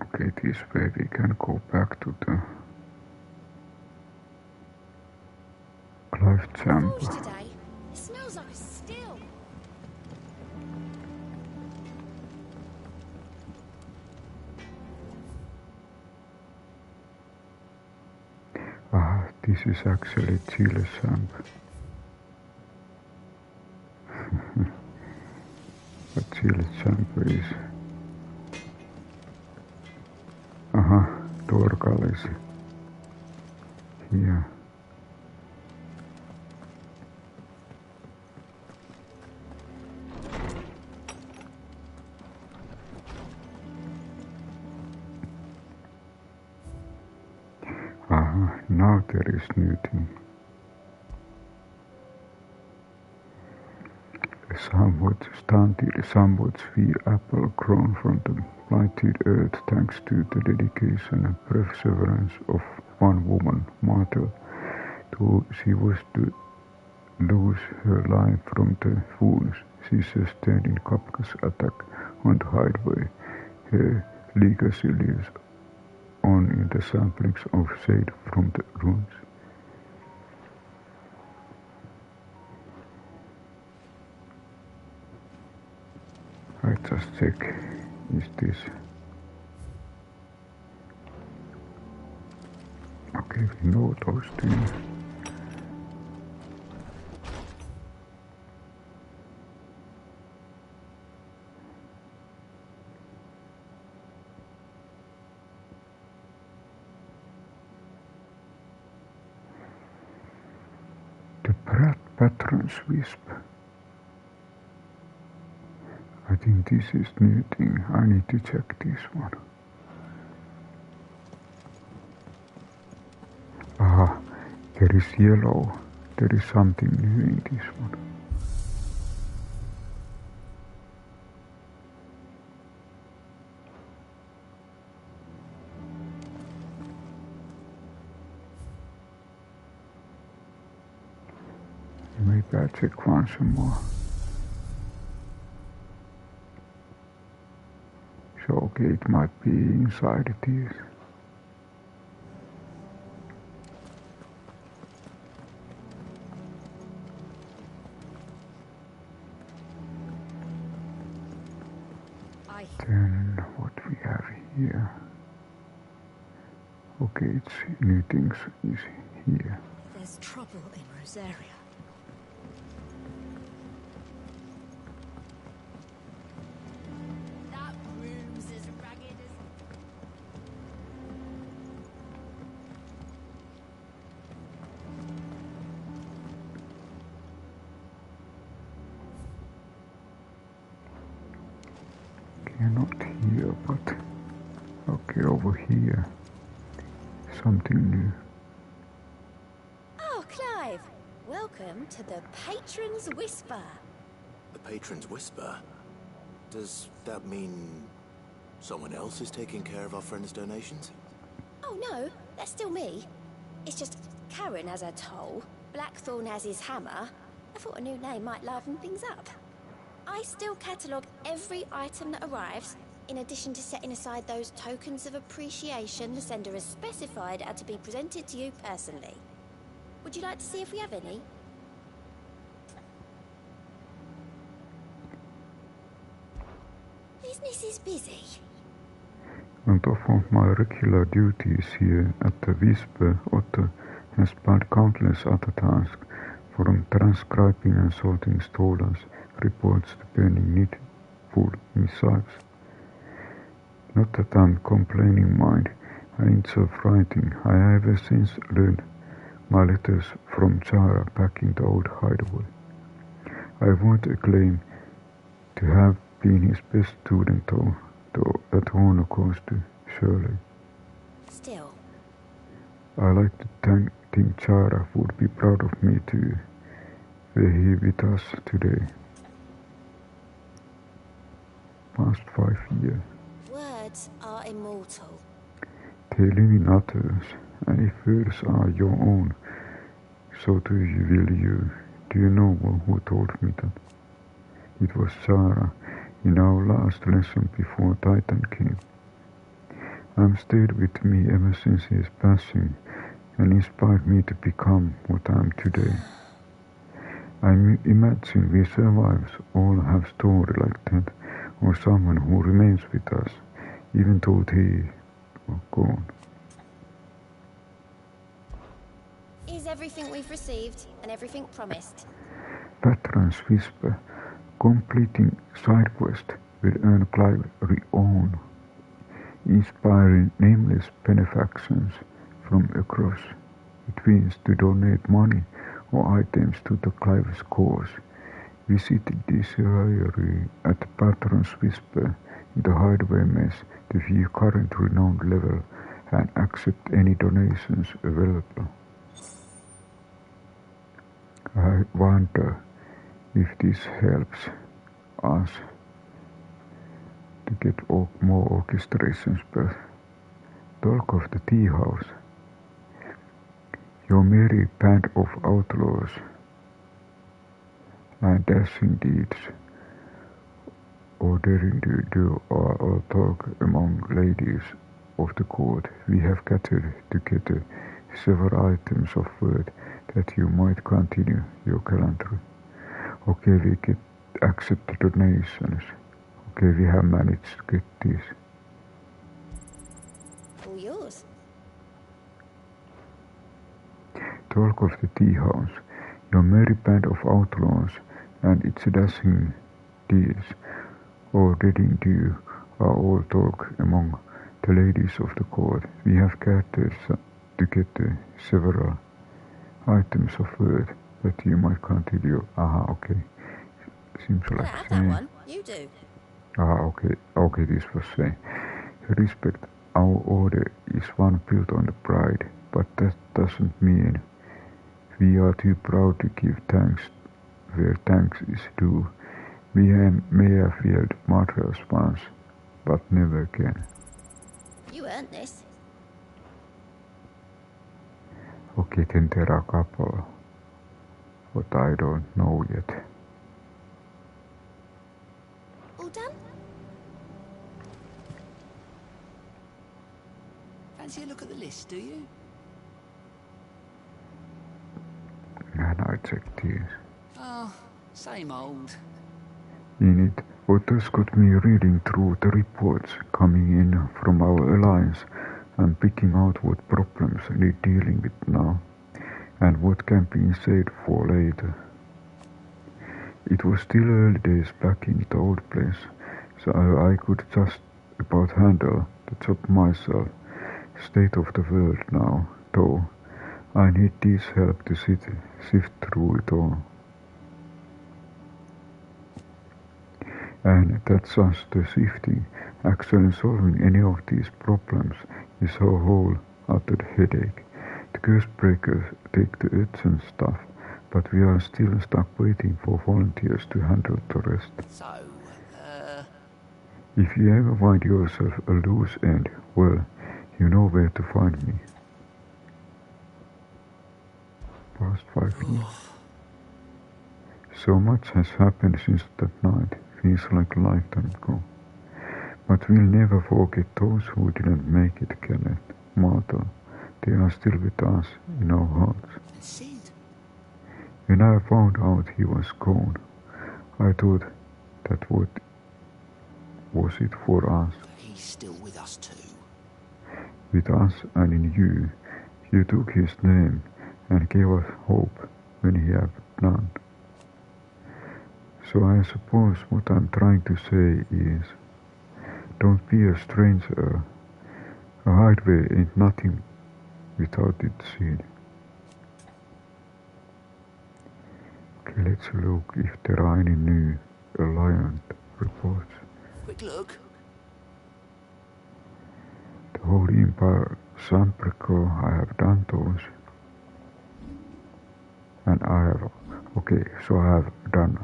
Okay, this way we can go back to the Clive Chamber. Today, it smells like a still. Ah, this is actually Chile Champ. But Chile Champ is Torgal is here. Now there is new thing. A somewhat stunted, somewhat sweet apple grown from the blighted earth thanks to the dedication and perseverance of one woman, Martell. Though she was to lose her life from the wounds she sustained in Kafka's attack on the Hideaway, her legacy lives on in the samplings of shade from the ruins. I just check, is this... Okay, we know those things. The Patron's Wisp. I think this is new thing. I need to check this one. Ah, there is yellow. There is something new in this one. Maybe I check once more. So okay, it might be inside it is. Then what we have here? Okay, it's new things is here. There's trouble in Rosaria. That room's as ragged as... Okay, not here, but okay, over here. Something new. Oh, Clive! Welcome to the Patron's Whisper. The Patron's Whisper? Does that mean someone else is taking care of our friend's donations? Oh no, that's still me. It's just Karen has her toll, Blackthorn has his hammer. I thought a new name might liven things up. I still catalogue every item that arrives, in addition to setting aside those tokens of appreciation the sender has specified are to be presented to you personally. Would you like to see if we have any? Business is busy. On top of my regular duties here at the Whisper, Otto has spent countless other tasks, from transcribing and sorting stolen reports to penning needful missives. Not that I'm complaining, mind. I enjoy writing. I have ever since learned my letters from Chara back in the old Hideaway. I won't claim to have been his best student, though that honor goes to Shirley. Still. I like to think Chara would be proud of me too. Were he with us today. Past 5 years. Words are immortal. They live in others, and if words are your own, so too will you. Do you know who told me that? It was Sarah, in our last lesson before Titan came. I'm stayed with me ever since his passing, and inspired me to become what I am today. I imagine we survivors all have story like that, or someone who remains with us, even though they are gone. Is everything we've received and everything promised? Patron's Whisper. Completing side quest will earn Clive Rion, inspiring nameless benefactions from across. It means to donate money or items to the Clive's cause. Visit this diary at Patron's Whisper in the Hideaway mess to view current renowned level and accept any donations available. I wonder if this helps us to get more orchestrations, but talk of the tea house. Your merry band of outlaws and dashing deeds, or daring to do or talk among ladies of the court. We have gathered together several items of worth that you might continue your gallantry. Okay, we get accept the donations. Okay, we have managed to get this. All yours. Talk of the tea house. Your merry band of outlaws and its dashing deeds, or daring to you, are all talk among the ladies of the court. We have gathered together several items of worth that you might continue. Okay. Seems like I have that one. You do. Okay, this was saying. Respect, our order is one built on the pride, but that doesn't mean we are too proud to give thanks where thanks is due. We may have failed martyrs once, but never again. You earned this. Okay, then there are a couple. What I don't know yet. All done? Fancy a look at the list, do you? And I checked these. Oh, same old. In it, Otto's got me reading through the reports coming in from our alliance and picking out what problems need dealing with now and what can be saved for later. It was still early days back in the old place, so I could just about handle the job myself. State of the world now, though, I need this help to sift through it all. And that's just the sifting. Actually solving any of these problems is a whole other headache. The Cursebreakers take the urgent stuff, but we are still stuck waiting for volunteers to handle the rest. So, If you ever find yourself a loose end, well, you know where to find me. Past 5 years. So much has happened since that night. Feels like a lifetime ago. But we'll never forget those who didn't make it, Kenneth, Martha. They are still with us in our hearts. And Sid? When I found out he was gone, I thought that what was it for us. He's still with us too. With us and in you. You took his name and gave us hope when he had none. So I suppose what I'm trying to say is, don't be a stranger. A hideaway ain't nothing without its seed. Okay, let's look if there are any new Alliant reports. Quick look. The whole Empire Sampreco, I have done those. And I have, okay, so I have done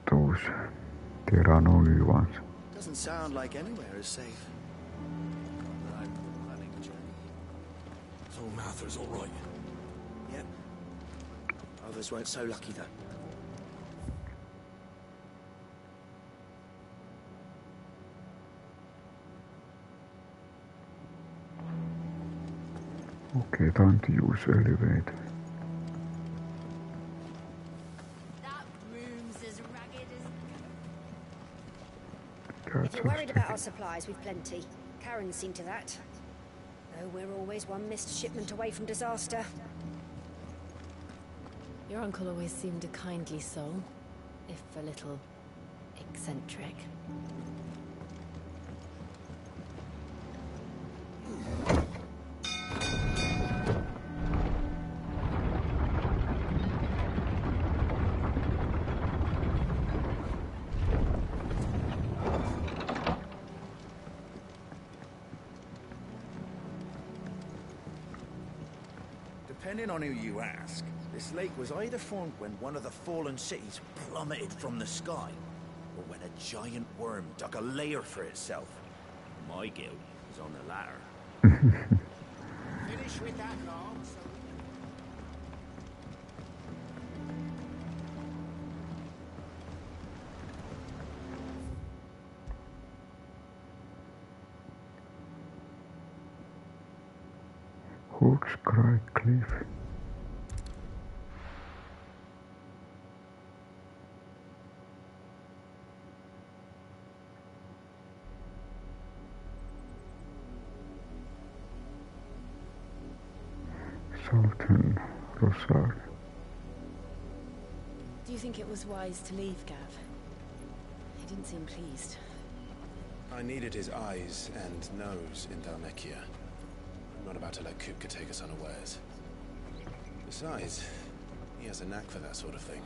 those. There are no new ones. Doesn't sound like anywhere is safe. So Martha's all right. Yep. Others weren't so lucky though. Okay, time to use elevator. That room's as ragged as... That's If you're worried about our supplies, we've plenty. Karen's seen to that. Though we're always one missed shipment away from disaster. Your uncle always seemed a kindly soul, if a little eccentric. Depending on who you ask, this lake was either formed when one of the fallen cities plummeted from the sky, or when a giant worm dug a lair for itself. My guilt is on the latter. Finish with that now, so Hawk's Cry Cliff. Sultan Rosar. Do you think it was wise to leave, Gav? He didn't seem pleased. I needed his eyes and nose in Dhalmekia. I'm not about to let Kupka take us unawares. Besides, he has a knack for that sort of thing.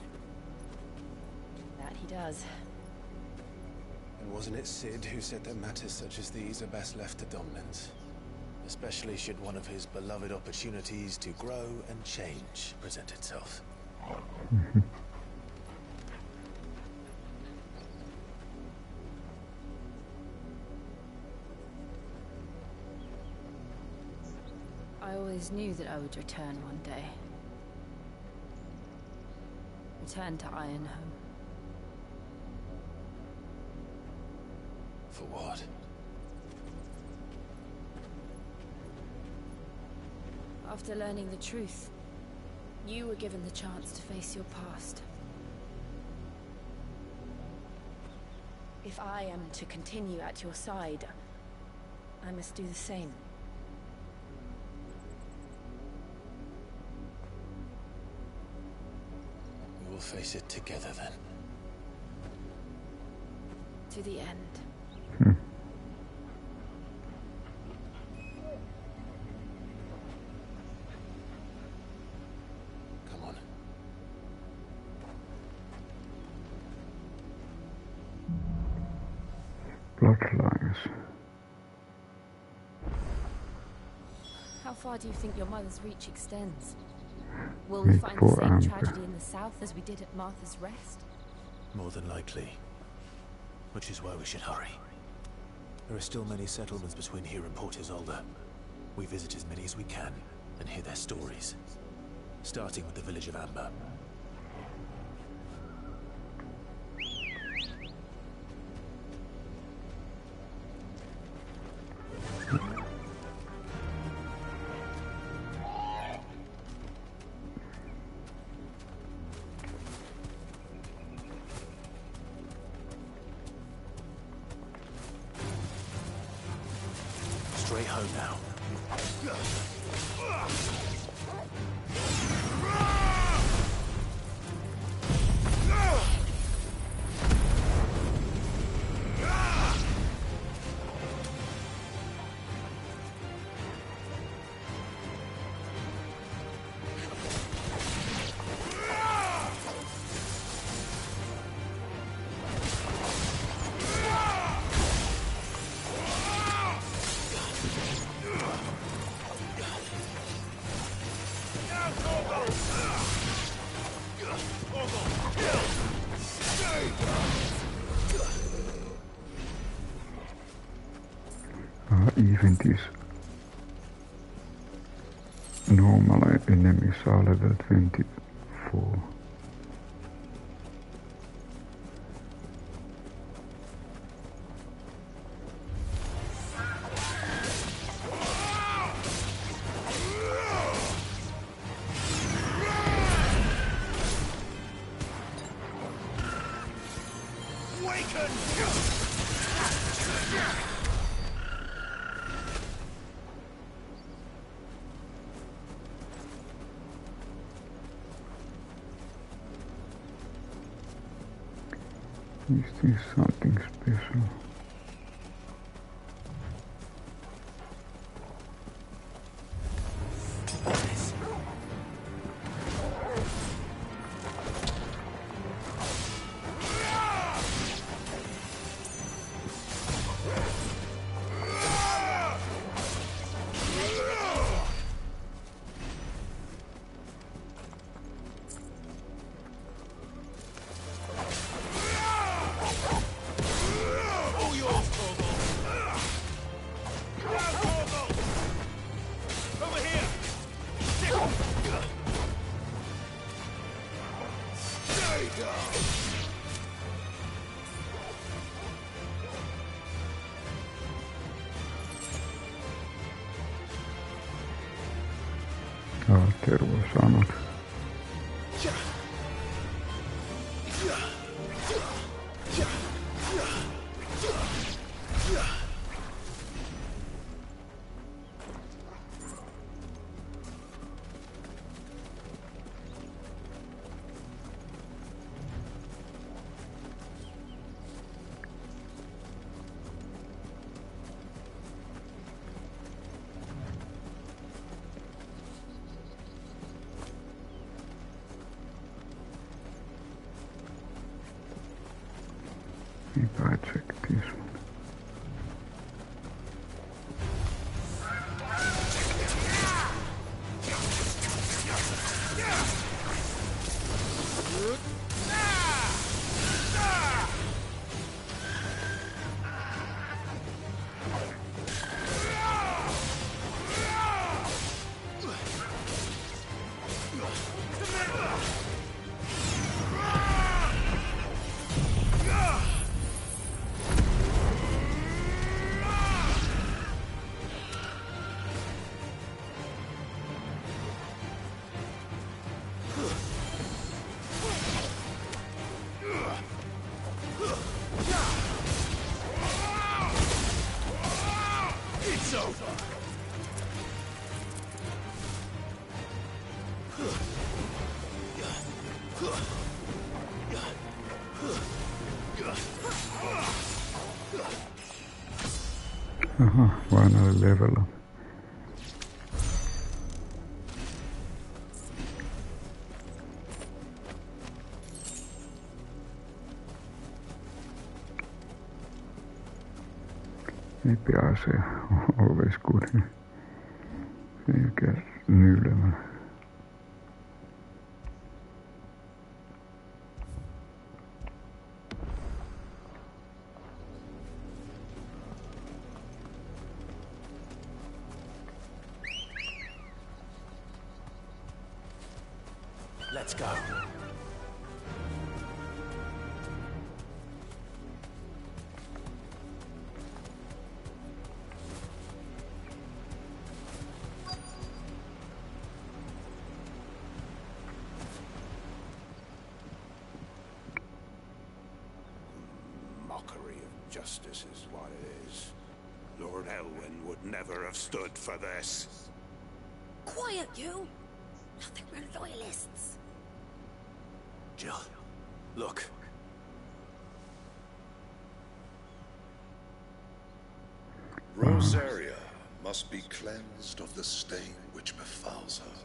That he does. And wasn't it Sid who said that matters such as these are best left to dominance? Especially should one of his beloved opportunities to grow and change present itself. I always knew that I would return one day. Return to Ironhome. For what? After learning the truth, you were given the chance to face your past. If I am to continue at your side, I must do the same. We will face it together then. To the end. Come on. Bloodlines. How far do you think your mother's reach extends? Will we find the same tragedy in the south as we did at Martha's Rest? More than likely. Which is why we should hurry. There are still many settlements between here and Port Isolde. We visit as many as we can and hear their stories. Starting with the village of Amber. Straight home now. Even these normal enemies are level 24. Is this something special? Terveyssanat. If I check this one. Aha, final level up. Maybe I say always good. You get new level. Let's go. Mockery of justice is what it is. Lord Elwyn would never have stood for this. Quiet, you! Nothing, we're loyalists. Jill, look. Rosaria must be cleansed of the stain which befouls her,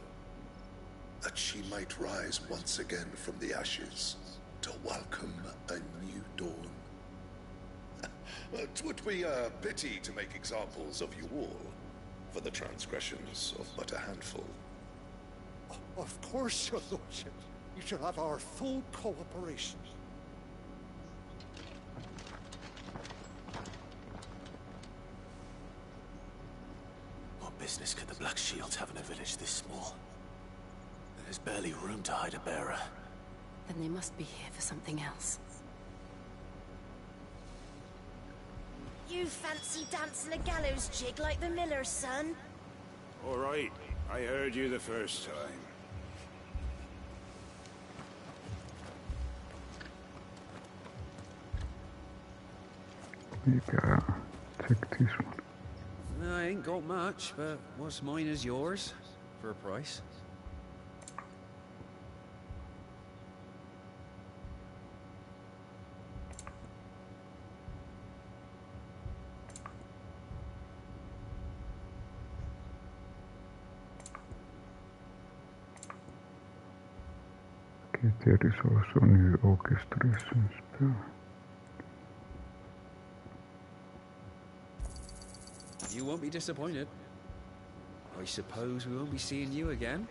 that she might rise once again from the ashes to welcome a new dawn. 'Twould be a pity to make examples of you all for the transgressions of but a handful. Of course, your lordship. You shall have our full cooperation. What business could the Black Shields have in a village this small? There's barely room to hide a bearer. Then they must be here for something else. You fancy dancing a gallows jig like the miller's son? All right, I heard you the first time. Maybe I'll take this one. I ain't got much, but what's mine is yours, for a price. Okay, there is also new orchestration spell. You won't be disappointed. I suppose we won't be seeing you again.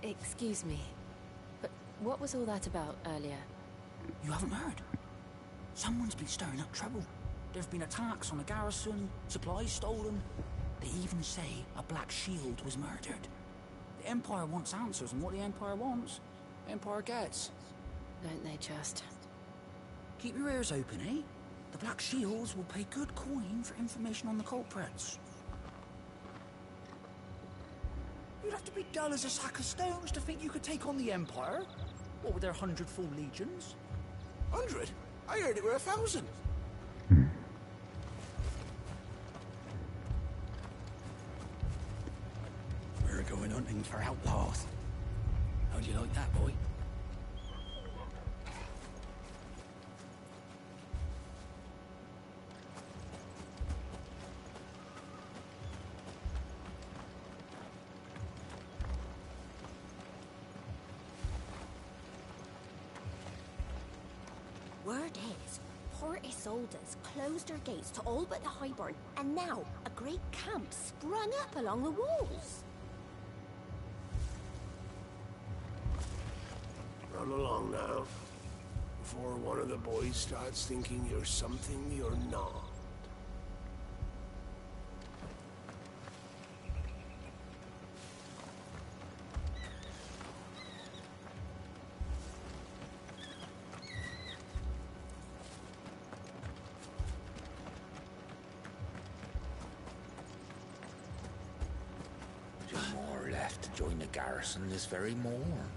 Excuse me, but what was all that about earlier? You haven't heard? Someone's been stirring up trouble. There've been attacks on the garrison, supplies stolen. They even say a Black Shield was murdered. The Empire wants answers, and what the Empire wants, the Empire gets. Don't they just? Keep your ears open, eh? The Black Shields will pay good coin for information on the culprits. You'd have to be dull as a sack of stones to think you could take on the Empire. What with their 100 full legions? 100? I heard it were 1,000. We're going hunting for outlaws. How'd you like that, boy? Word is, poor Isolde's closed her gates to all but the Highborn, and now a great camp sprung up along the walls. Run along now, before one of the boys starts thinking you're something you're not. More left to join the garrison this very morn.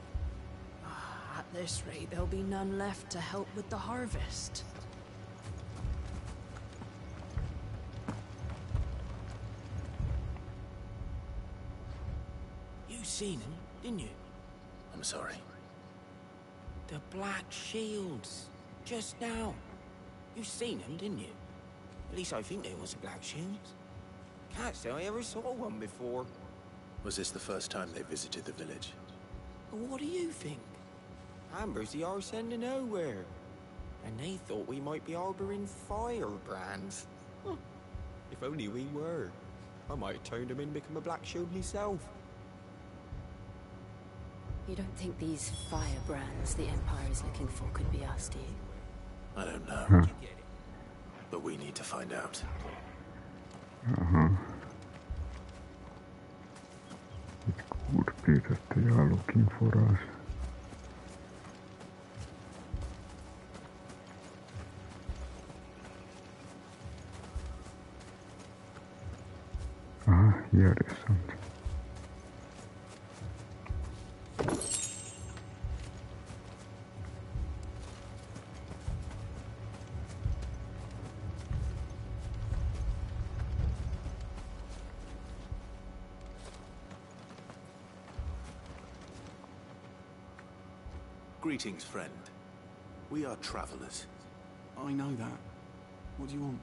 At this rate, there'll be none left to help with the harvest. seen him, didn't you? I'm sorry. The Black Shields. Just now. You seen them, didn't you? At least I think they was the Black Shields. Can't say I ever saw one before. Was this the first time they visited the village? What do you think? Amber's the arse end of nowhere. And they thought we might be harboring firebrands. Huh. If only we were. I might have turned them in and become a Black Shield myself. You don't think these firebrands the Empire is looking for could be us, do you? I don't know. But we need to find out. It could be that they are looking for us. Here is something. Greetings, friend. We are travelers. I know that. What do you want?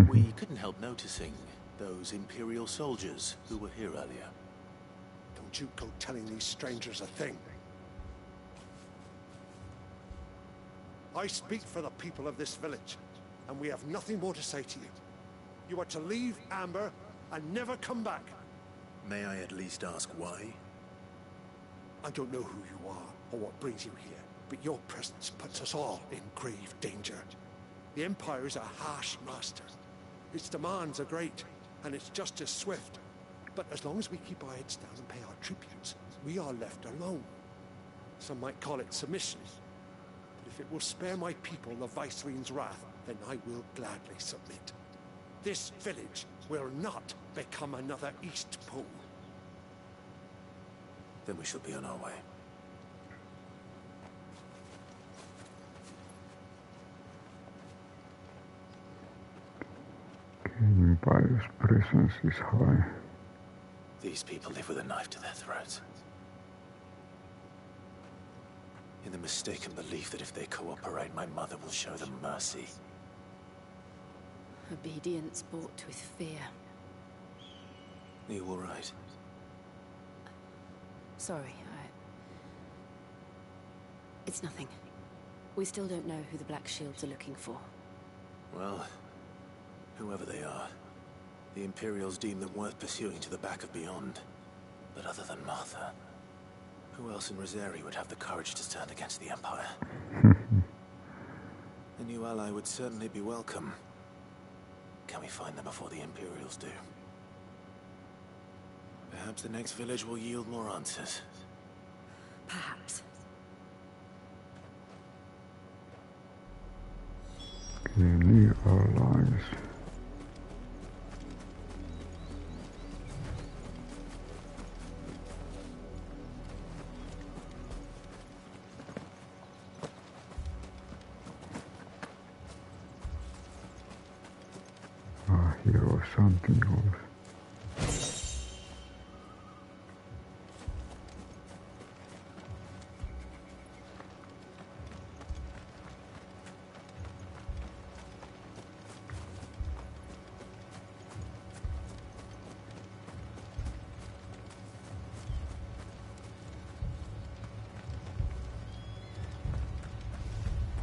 We couldn't help noticing those Imperial soldiers who were here earlier. Don't you go telling these strangers a thing. I speak for the people of this village, and we have nothing more to say to you. You are to leave Amber and never come back. May I at least ask why? I don't know who you are or what brings you here, but your presence puts us all in grave danger. The Empire is a harsh master. Its demands are great, and its justice swift. But as long as we keep our heads down and pay our tributes, we are left alone. Some might call it submission. But if it will spare my people the Viceroy's wrath, then I will gladly submit. This village will not become another East Pole. Then we shall be on our way. Empire's presence is high. These people live with a knife to their throats. In the mistaken belief that if they cooperate, my mother will show them mercy. Obedience bought with fear. Are you all right? Sorry, It's nothing. We still don't know who the Black Shields are looking for. Well, whoever they are, the Imperials deem them worth pursuing to the back of beyond. But other than Martha, who else in Rosaria would have the courage to stand against the Empire? A new ally would certainly be welcome. Can we find them before the Imperials do? Perhaps the next village will yield more answers. Perhaps. Near our lines. Here was something else.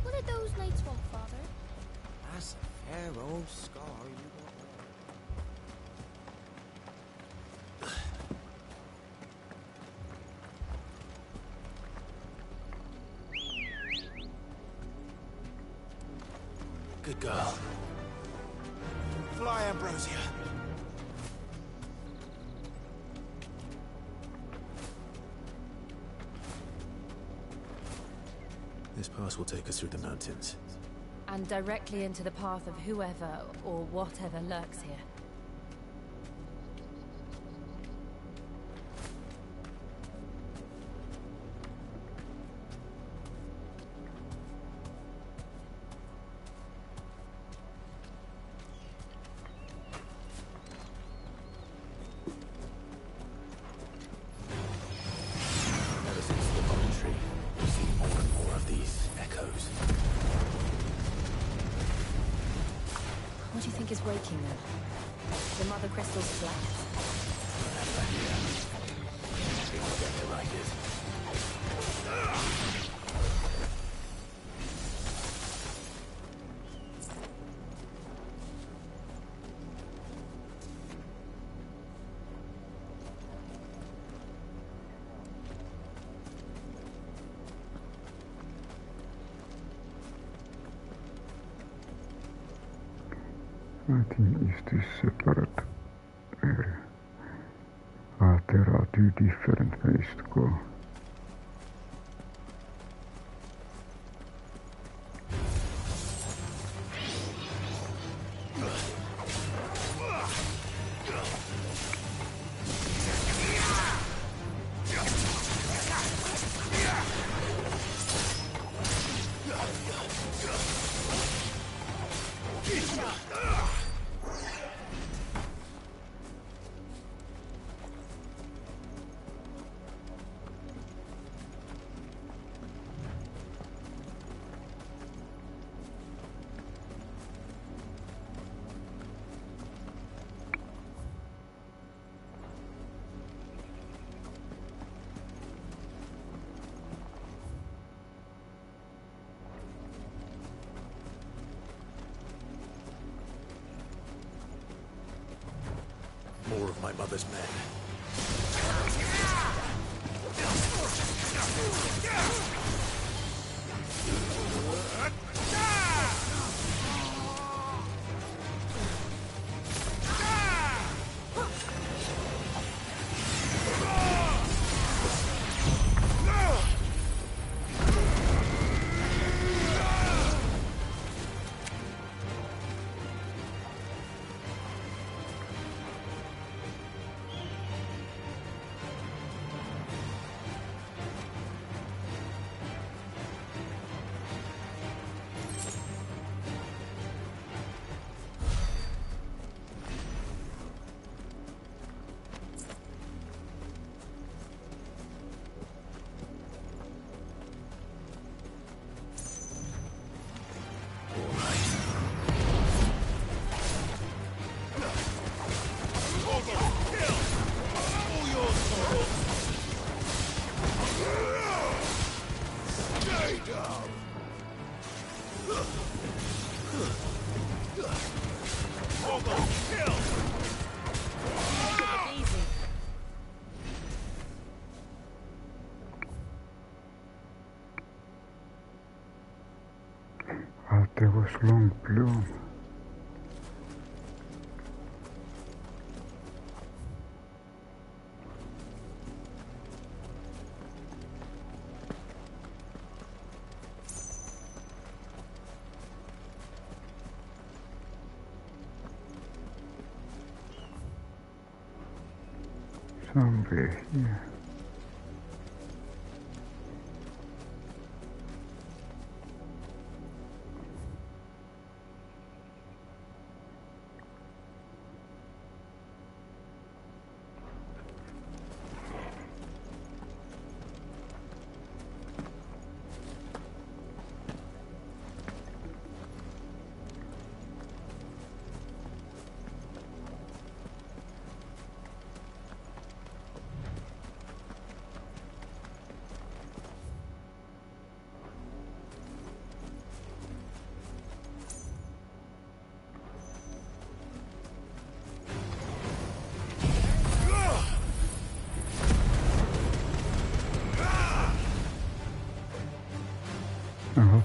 What did those knights want, Father? That's a fair old scar you got. Good girl. Fly, Ambrosia. This pass will take us through the mountains. And directly into the path of whoever or whatever lurks here. is waking then. The mother crystal's flat. I think is this separate area. There are two different ways to go. More of my mother's men. There was long bloom. Somewhere here.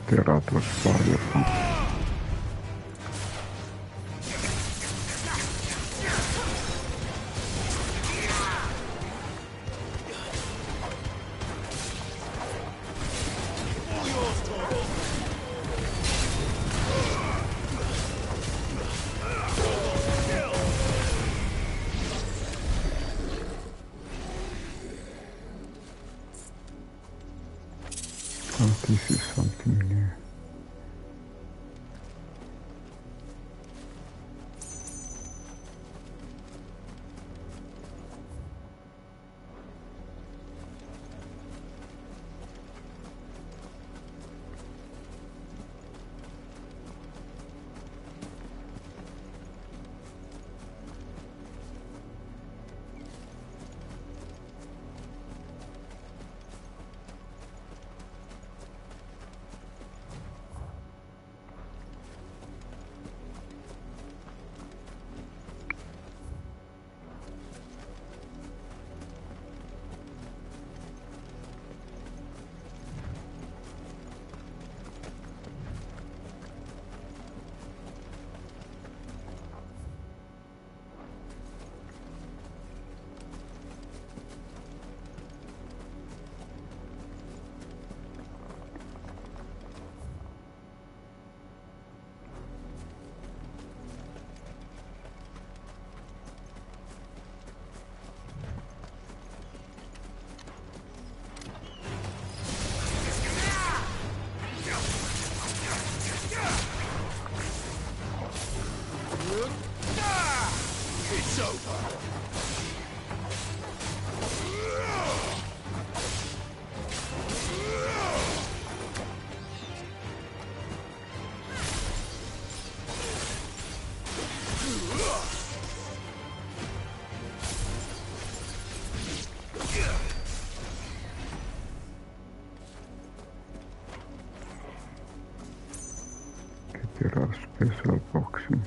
That was powerful. Oh, this is something new. There are special boxing.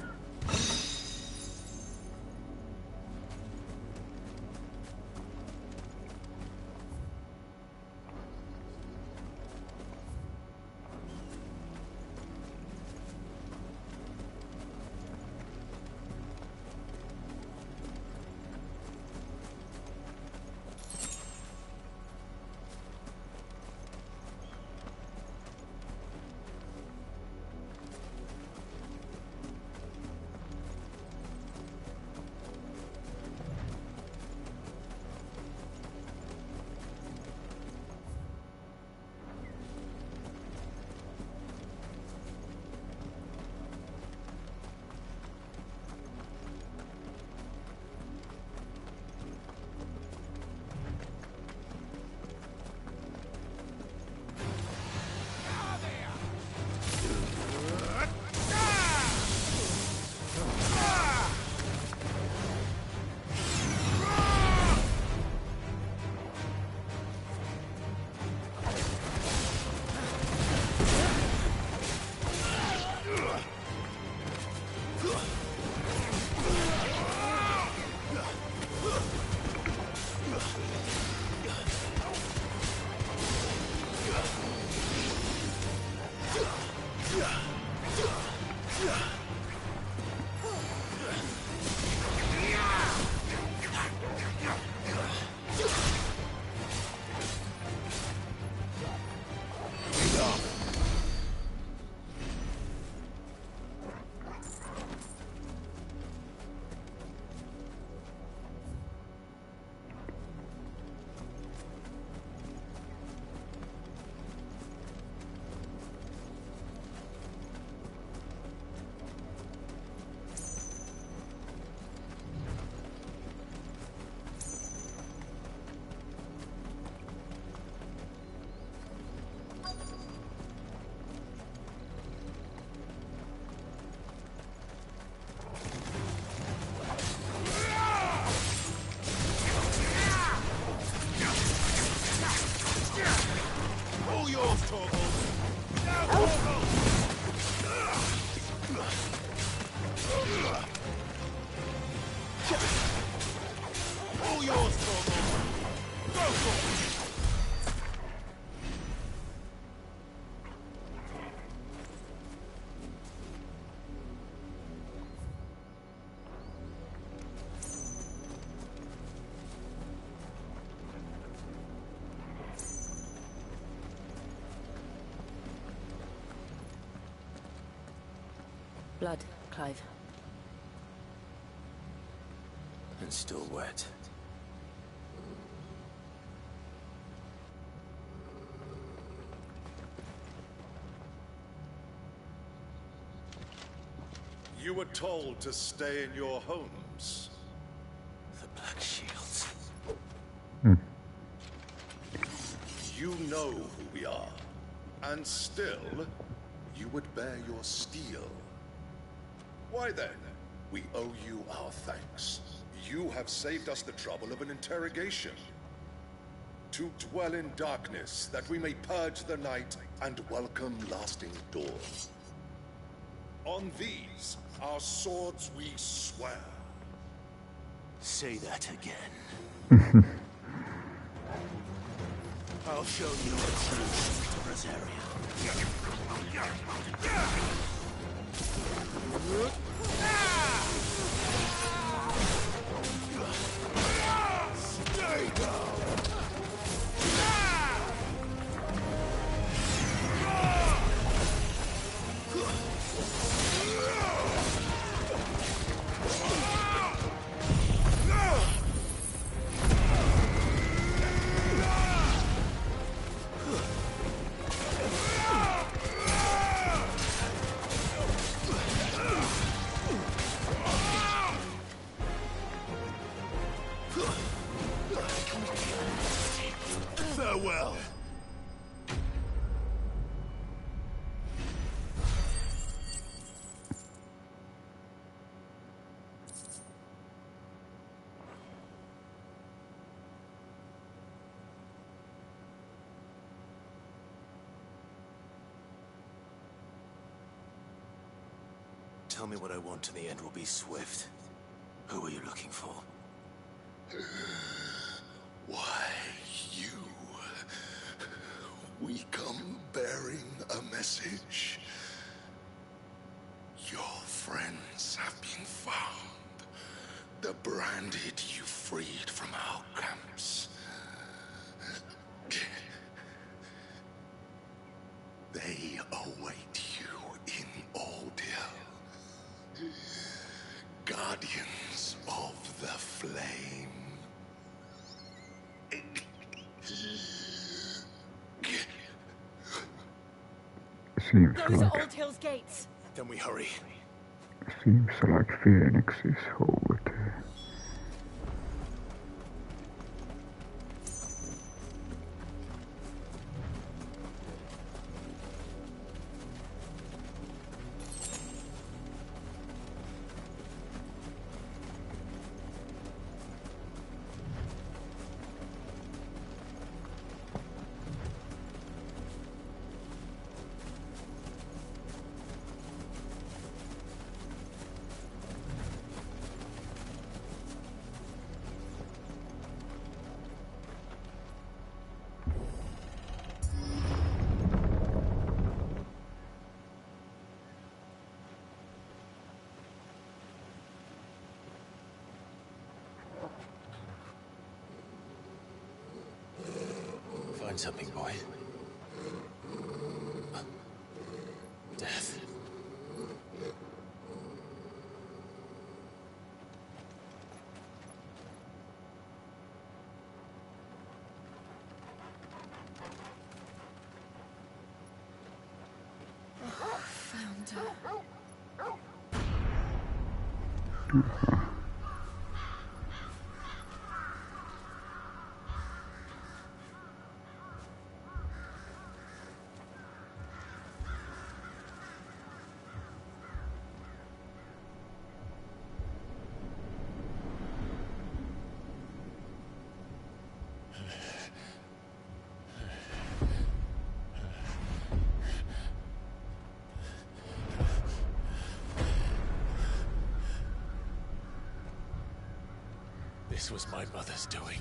Blood, Clive. And still wet. You were told to stay in your homes. The Black Shields. You know who we are. And still, you would bear your steel. Why then, we owe you our thanks. You have saved us the trouble of an interrogation. To dwell in darkness, that we may purge the night and welcome lasting dawn. On these, our swords we swear. Say that again. I'll show you the truth to Rosaria. Stay down. Farewell. Tell me what I want and the end will be swift. Who are you looking for? Why, you... We come bearing a message. Your friends have been found. The branded you freed from our camps. They await you in Auldhyl. Guardians of the Flame. Seems Those are like Auldhyl's gates. Then we hurry. seems like Phoenix is over there. Find something, boy. Death. Found her. This was my mother's doing.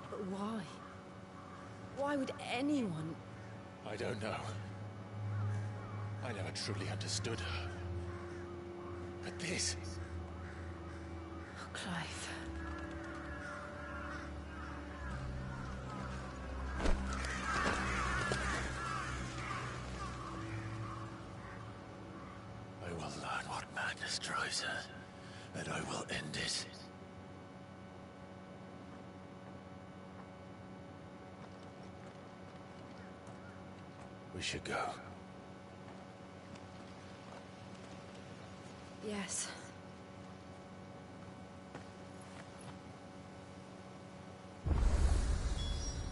But why? Why would anyone... I don't know. I never truly understood her. But this... Oh, Clive. I will learn what madness drives her, and I will end it. We should go. Yes.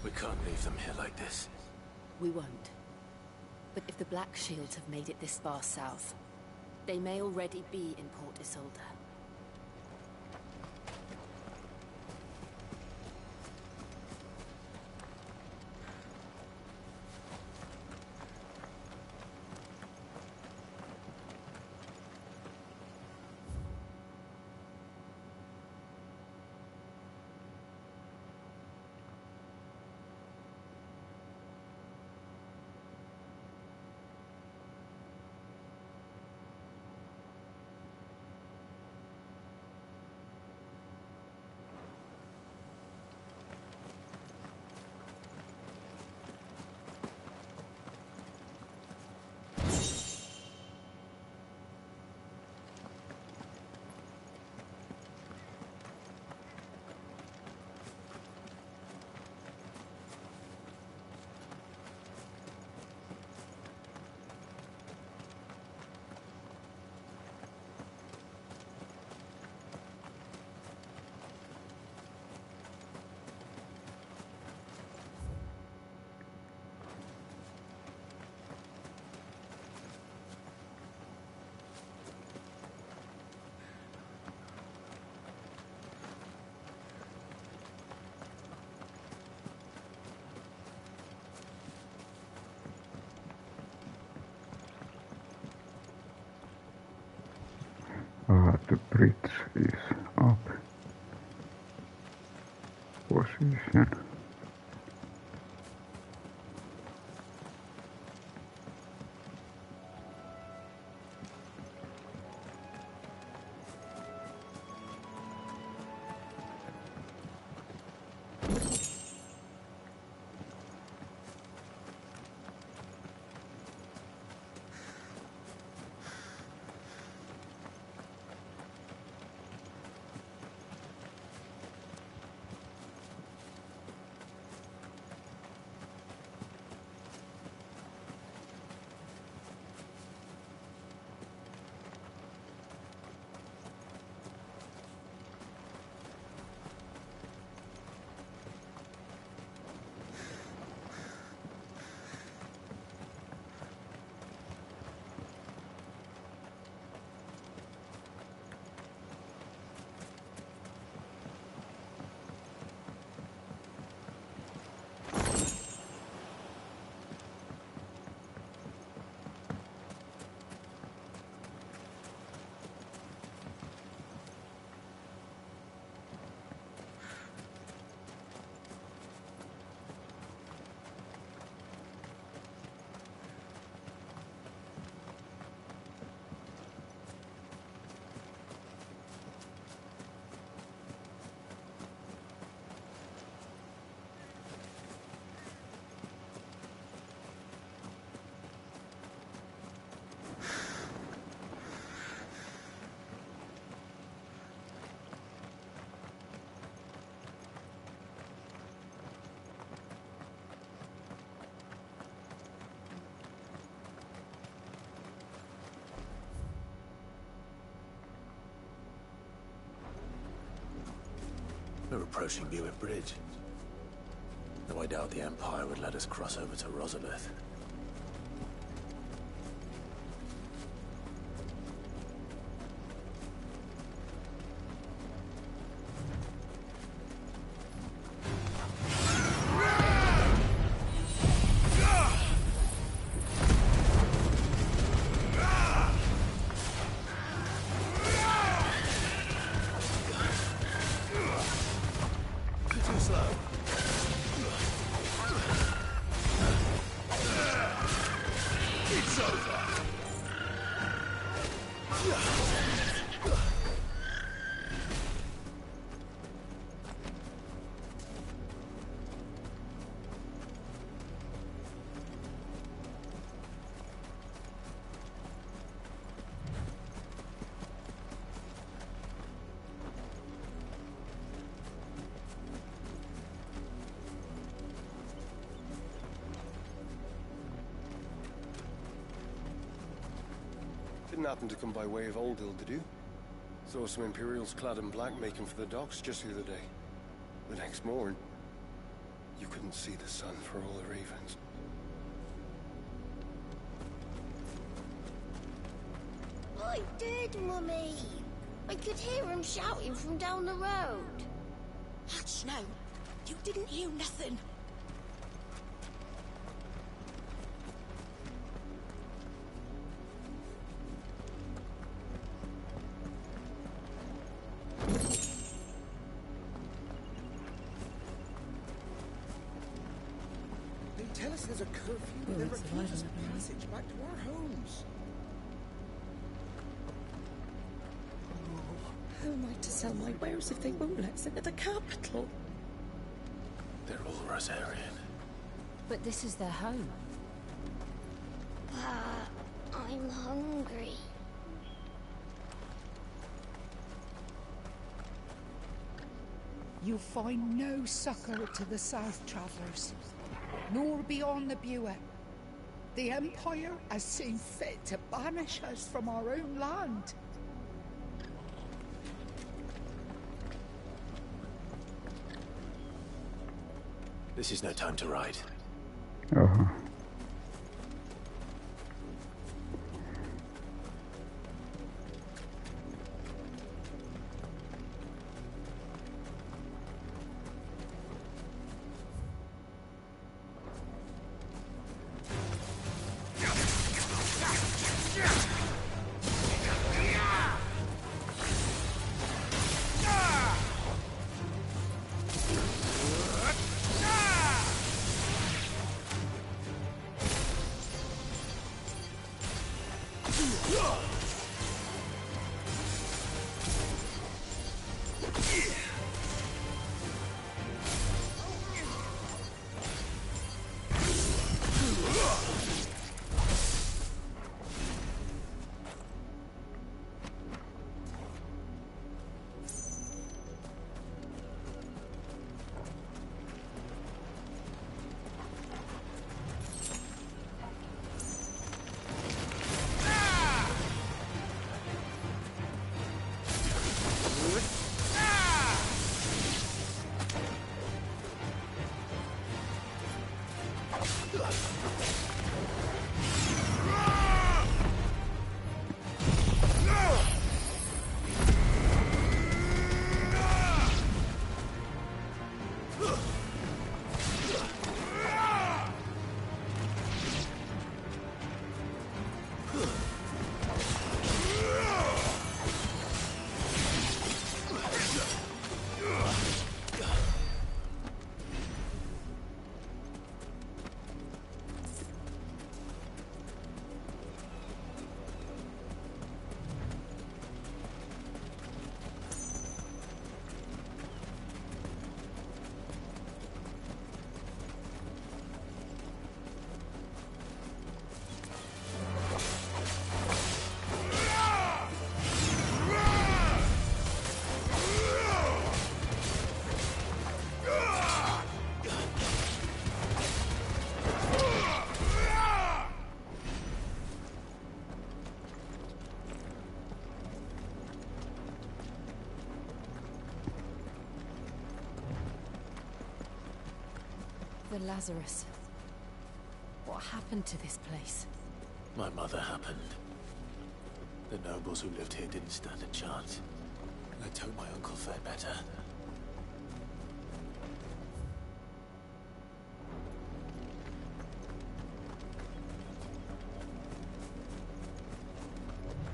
We can't leave them here like this. We won't. But if the Black Shields have made it this far south, they may already be in Port Isolde. the bridge is up. Position. We're approaching Buick Bridge. Though I doubt the Empire would let us cross over to Rosalith. Didn't happen to come by way of Auldhyl, did you? Saw some Imperials clad in black making for the docks just the other day. The next morn, you couldn't see the sun for all the ravens. I did, Mummy. I could hear him shouting from down the road. Hush now. You didn't hear nothing. Tell us there's a curfew that never keeps us passage back to our homes. How am I to sell my wares if they won't let us into the capital? They're all Rosarian. But this is their home. I'm hungry. You'll find no succor to the South Travellers, nor beyond the Buick. The Empire has seen fit to banish us from our own land. This is no time to ride. Father Lazarus. What happened to this place? My mother happened. The nobles who lived here didn't stand a chance. Let's hope my uncle fared better.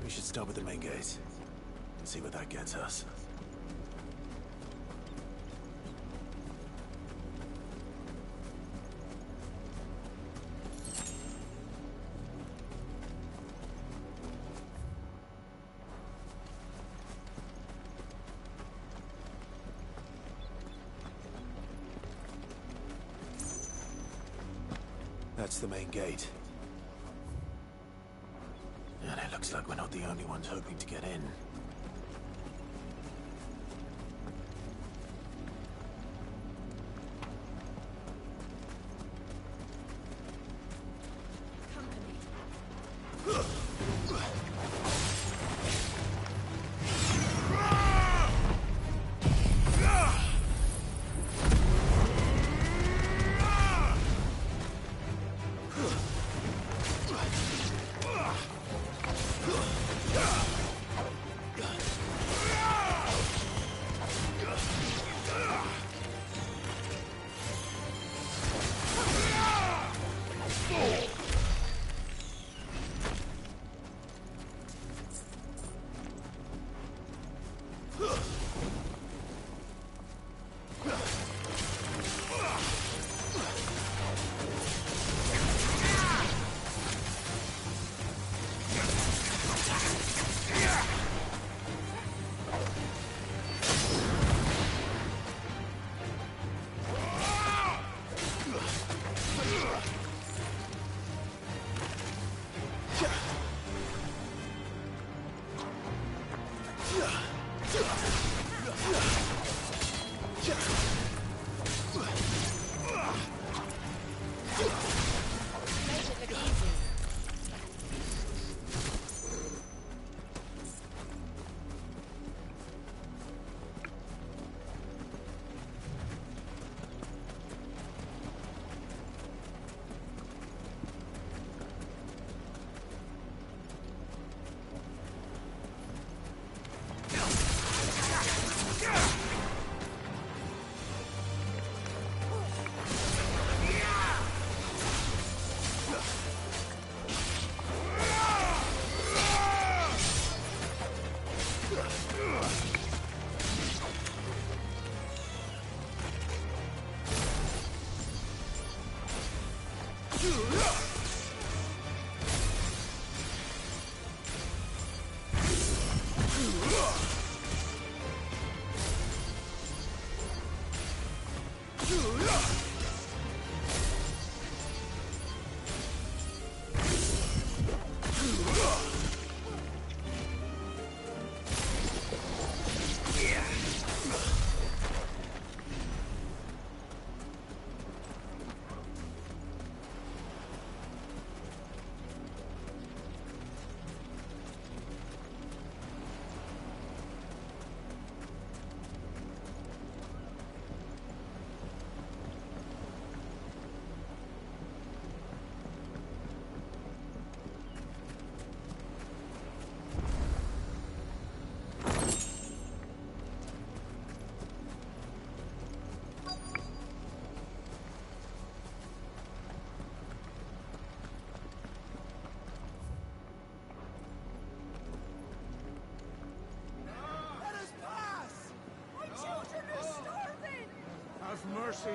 We should start with the main gate and see where that gets us. That's the main gate. And it looks like we're not the only ones hoping to get in. Mercy.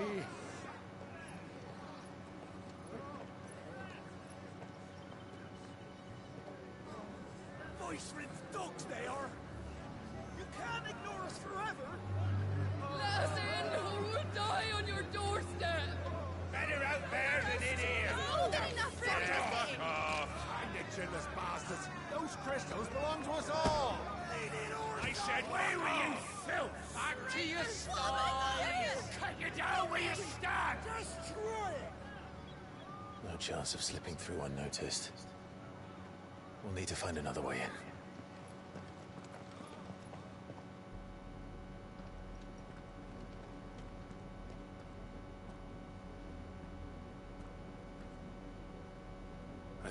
Voice-ripped dogs they are! You can't ignore us forever! Let us in or we'll die on your doorstep! Better out there than in here! Oh, good enough for Fuck off! Hang the chinless bastards! Those crystals belong to us all! I said, away with you, filth! Back to your sties! Cut you down where you stand! Destroy it! No chance of slipping through unnoticed. We'll need to find another way in.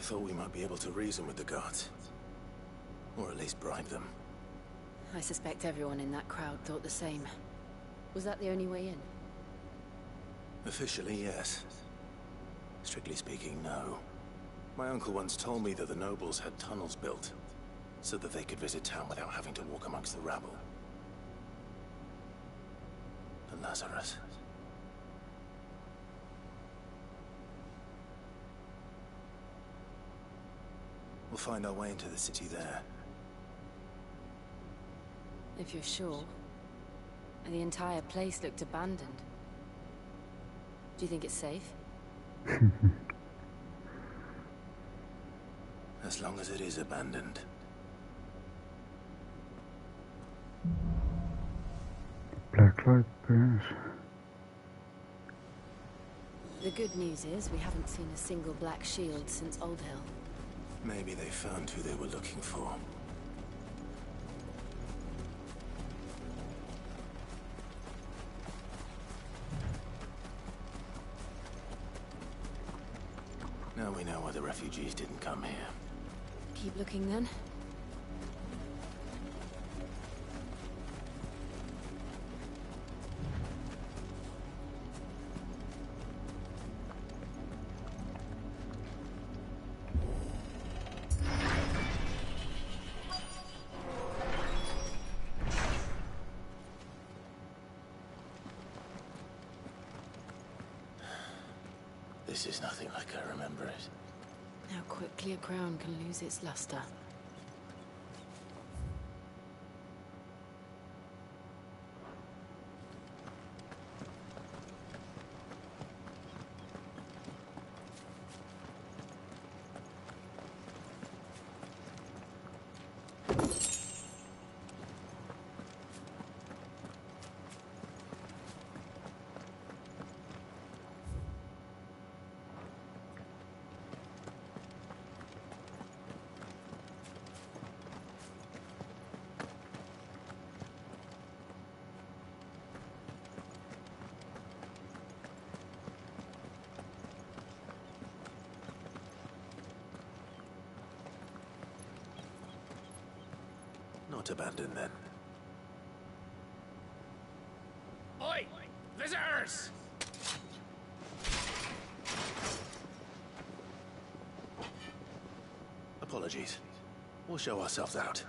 thought we might be able to reason with the guards. Or at least bribe them. I suspect everyone in that crowd thought the same. Was that the only way in? Officially, yes. Strictly speaking, no. My uncle once told me that the nobles had tunnels built, so that they could visit town without having to walk amongst the rabble. The Lazarus. We'll find our way into the city there. If you're sure. The entire place looked abandoned. Do you think it's safe? As long as it is abandoned. Black light burns. The good news is we haven't seen a single black shield since Auldhyl. Maybe they found who they were looking for. Now we know why the refugees didn't come here. Keep looking then. This is nothing like I remember it. How quickly a crown can lose its luster. Not abandoned then. Oi! Visitors! Apologies. We'll show ourselves out.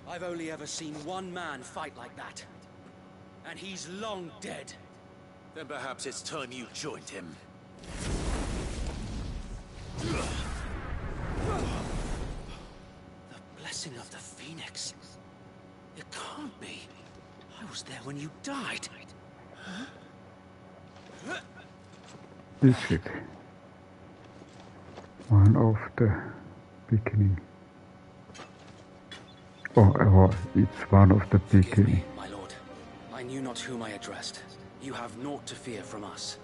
I've only ever seen one man fight like that. And he's long dead. Then perhaps it's time you joined him. The blessing of the Phoenix. It can't be. I was there when you died. Is it one of the beginning? Or it's one of the beginning. My lord, I knew not whom I addressed. You have naught to fear from us.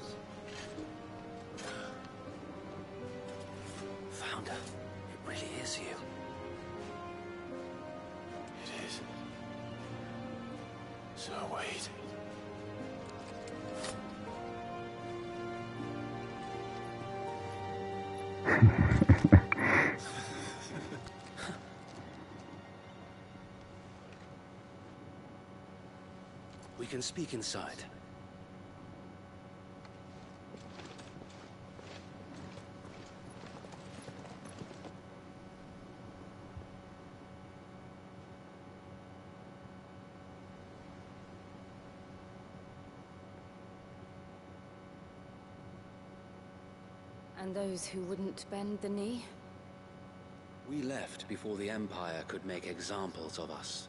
Founder, it really is you. It is. So wait. We can speak inside. And those who wouldn't bend the knee? We left before the Empire could make examples of us,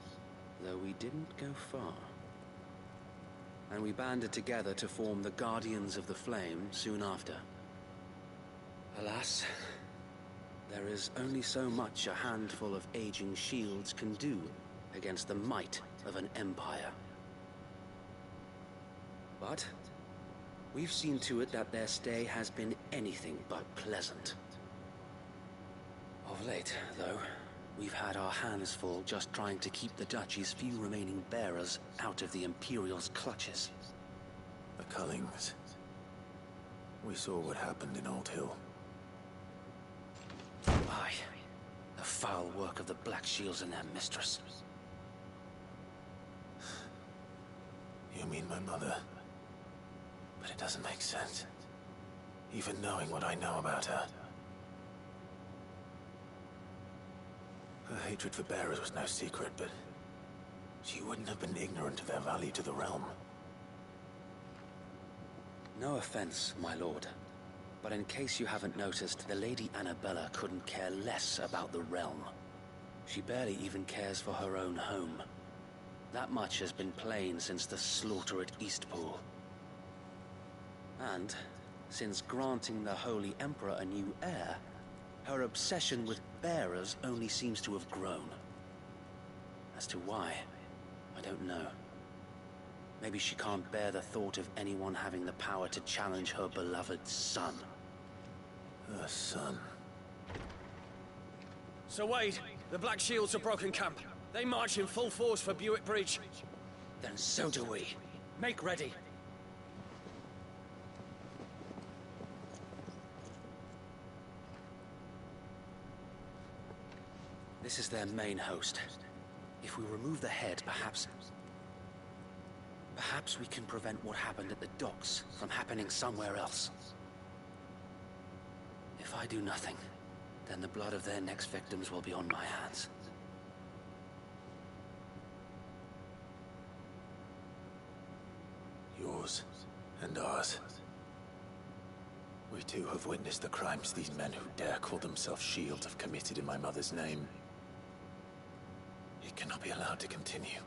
though we didn't go far. And we banded together to form the Guardians of the Flame soon after. Alas, there is only so much a handful of aging shields can do against the might of an empire. But we've seen to it that their stay has been anything but pleasant. Of late, though, we've had our hands full just trying to keep the Duchy's few remaining bearers out of the Imperial's clutches. The Cullings. We saw what happened in Auldhyl. Aye. The foul work of the Black Shields and their mistress. You mean my mother? But it doesn't make sense. Even knowing what I know about her. Her hatred for bearers was no secret, but she wouldn't have been ignorant of their value to the realm. No offense, my lord. But in case you haven't noticed, the Lady Annabella couldn't care less about the realm. She barely even cares for her own home. That much has been plain since the slaughter at Eastpool. And, since granting the Holy Emperor a new heir, her obsession with bearers only seems to have grown. As to why, I don't know. Maybe she can't bear the thought of anyone having the power to challenge her beloved son. Her son. Sir Wade, the Black Shields have broken camp. They march in full force for Buick Bridge. Then so do we. Make ready. This is their main host. If we remove the head, perhaps we can prevent what happened at the docks from happening somewhere else. If I do nothing, then the blood of their next victims will be on my hands. Yours and ours. We too have witnessed the crimes these men who dare call themselves Shield have committed in my mother's name. It cannot be allowed to continue.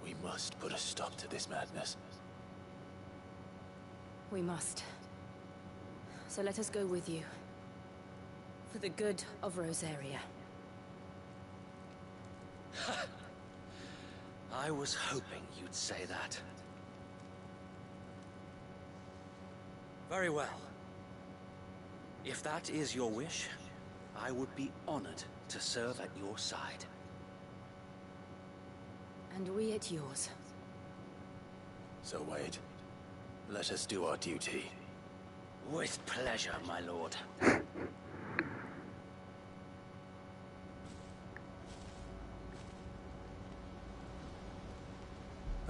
We must put a stop to this madness. We must. So let us go with you. For the good of Rosaria. I was hoping you'd say that. Very well. If that is your wish, I would be honored to serve at your side. And we at yours. So Wade, let us do our duty. With pleasure, my lord.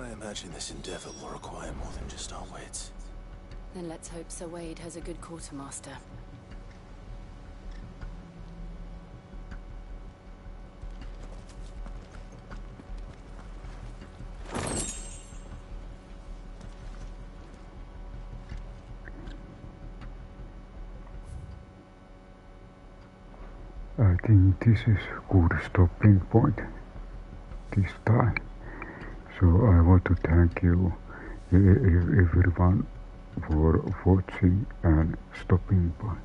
I imagine this endeavor will require more than just our wits. Then let's hope Sir Wade has a good quartermaster. I think this is a good stopping point this time. So I want to thank you everyone for watching and stopping by.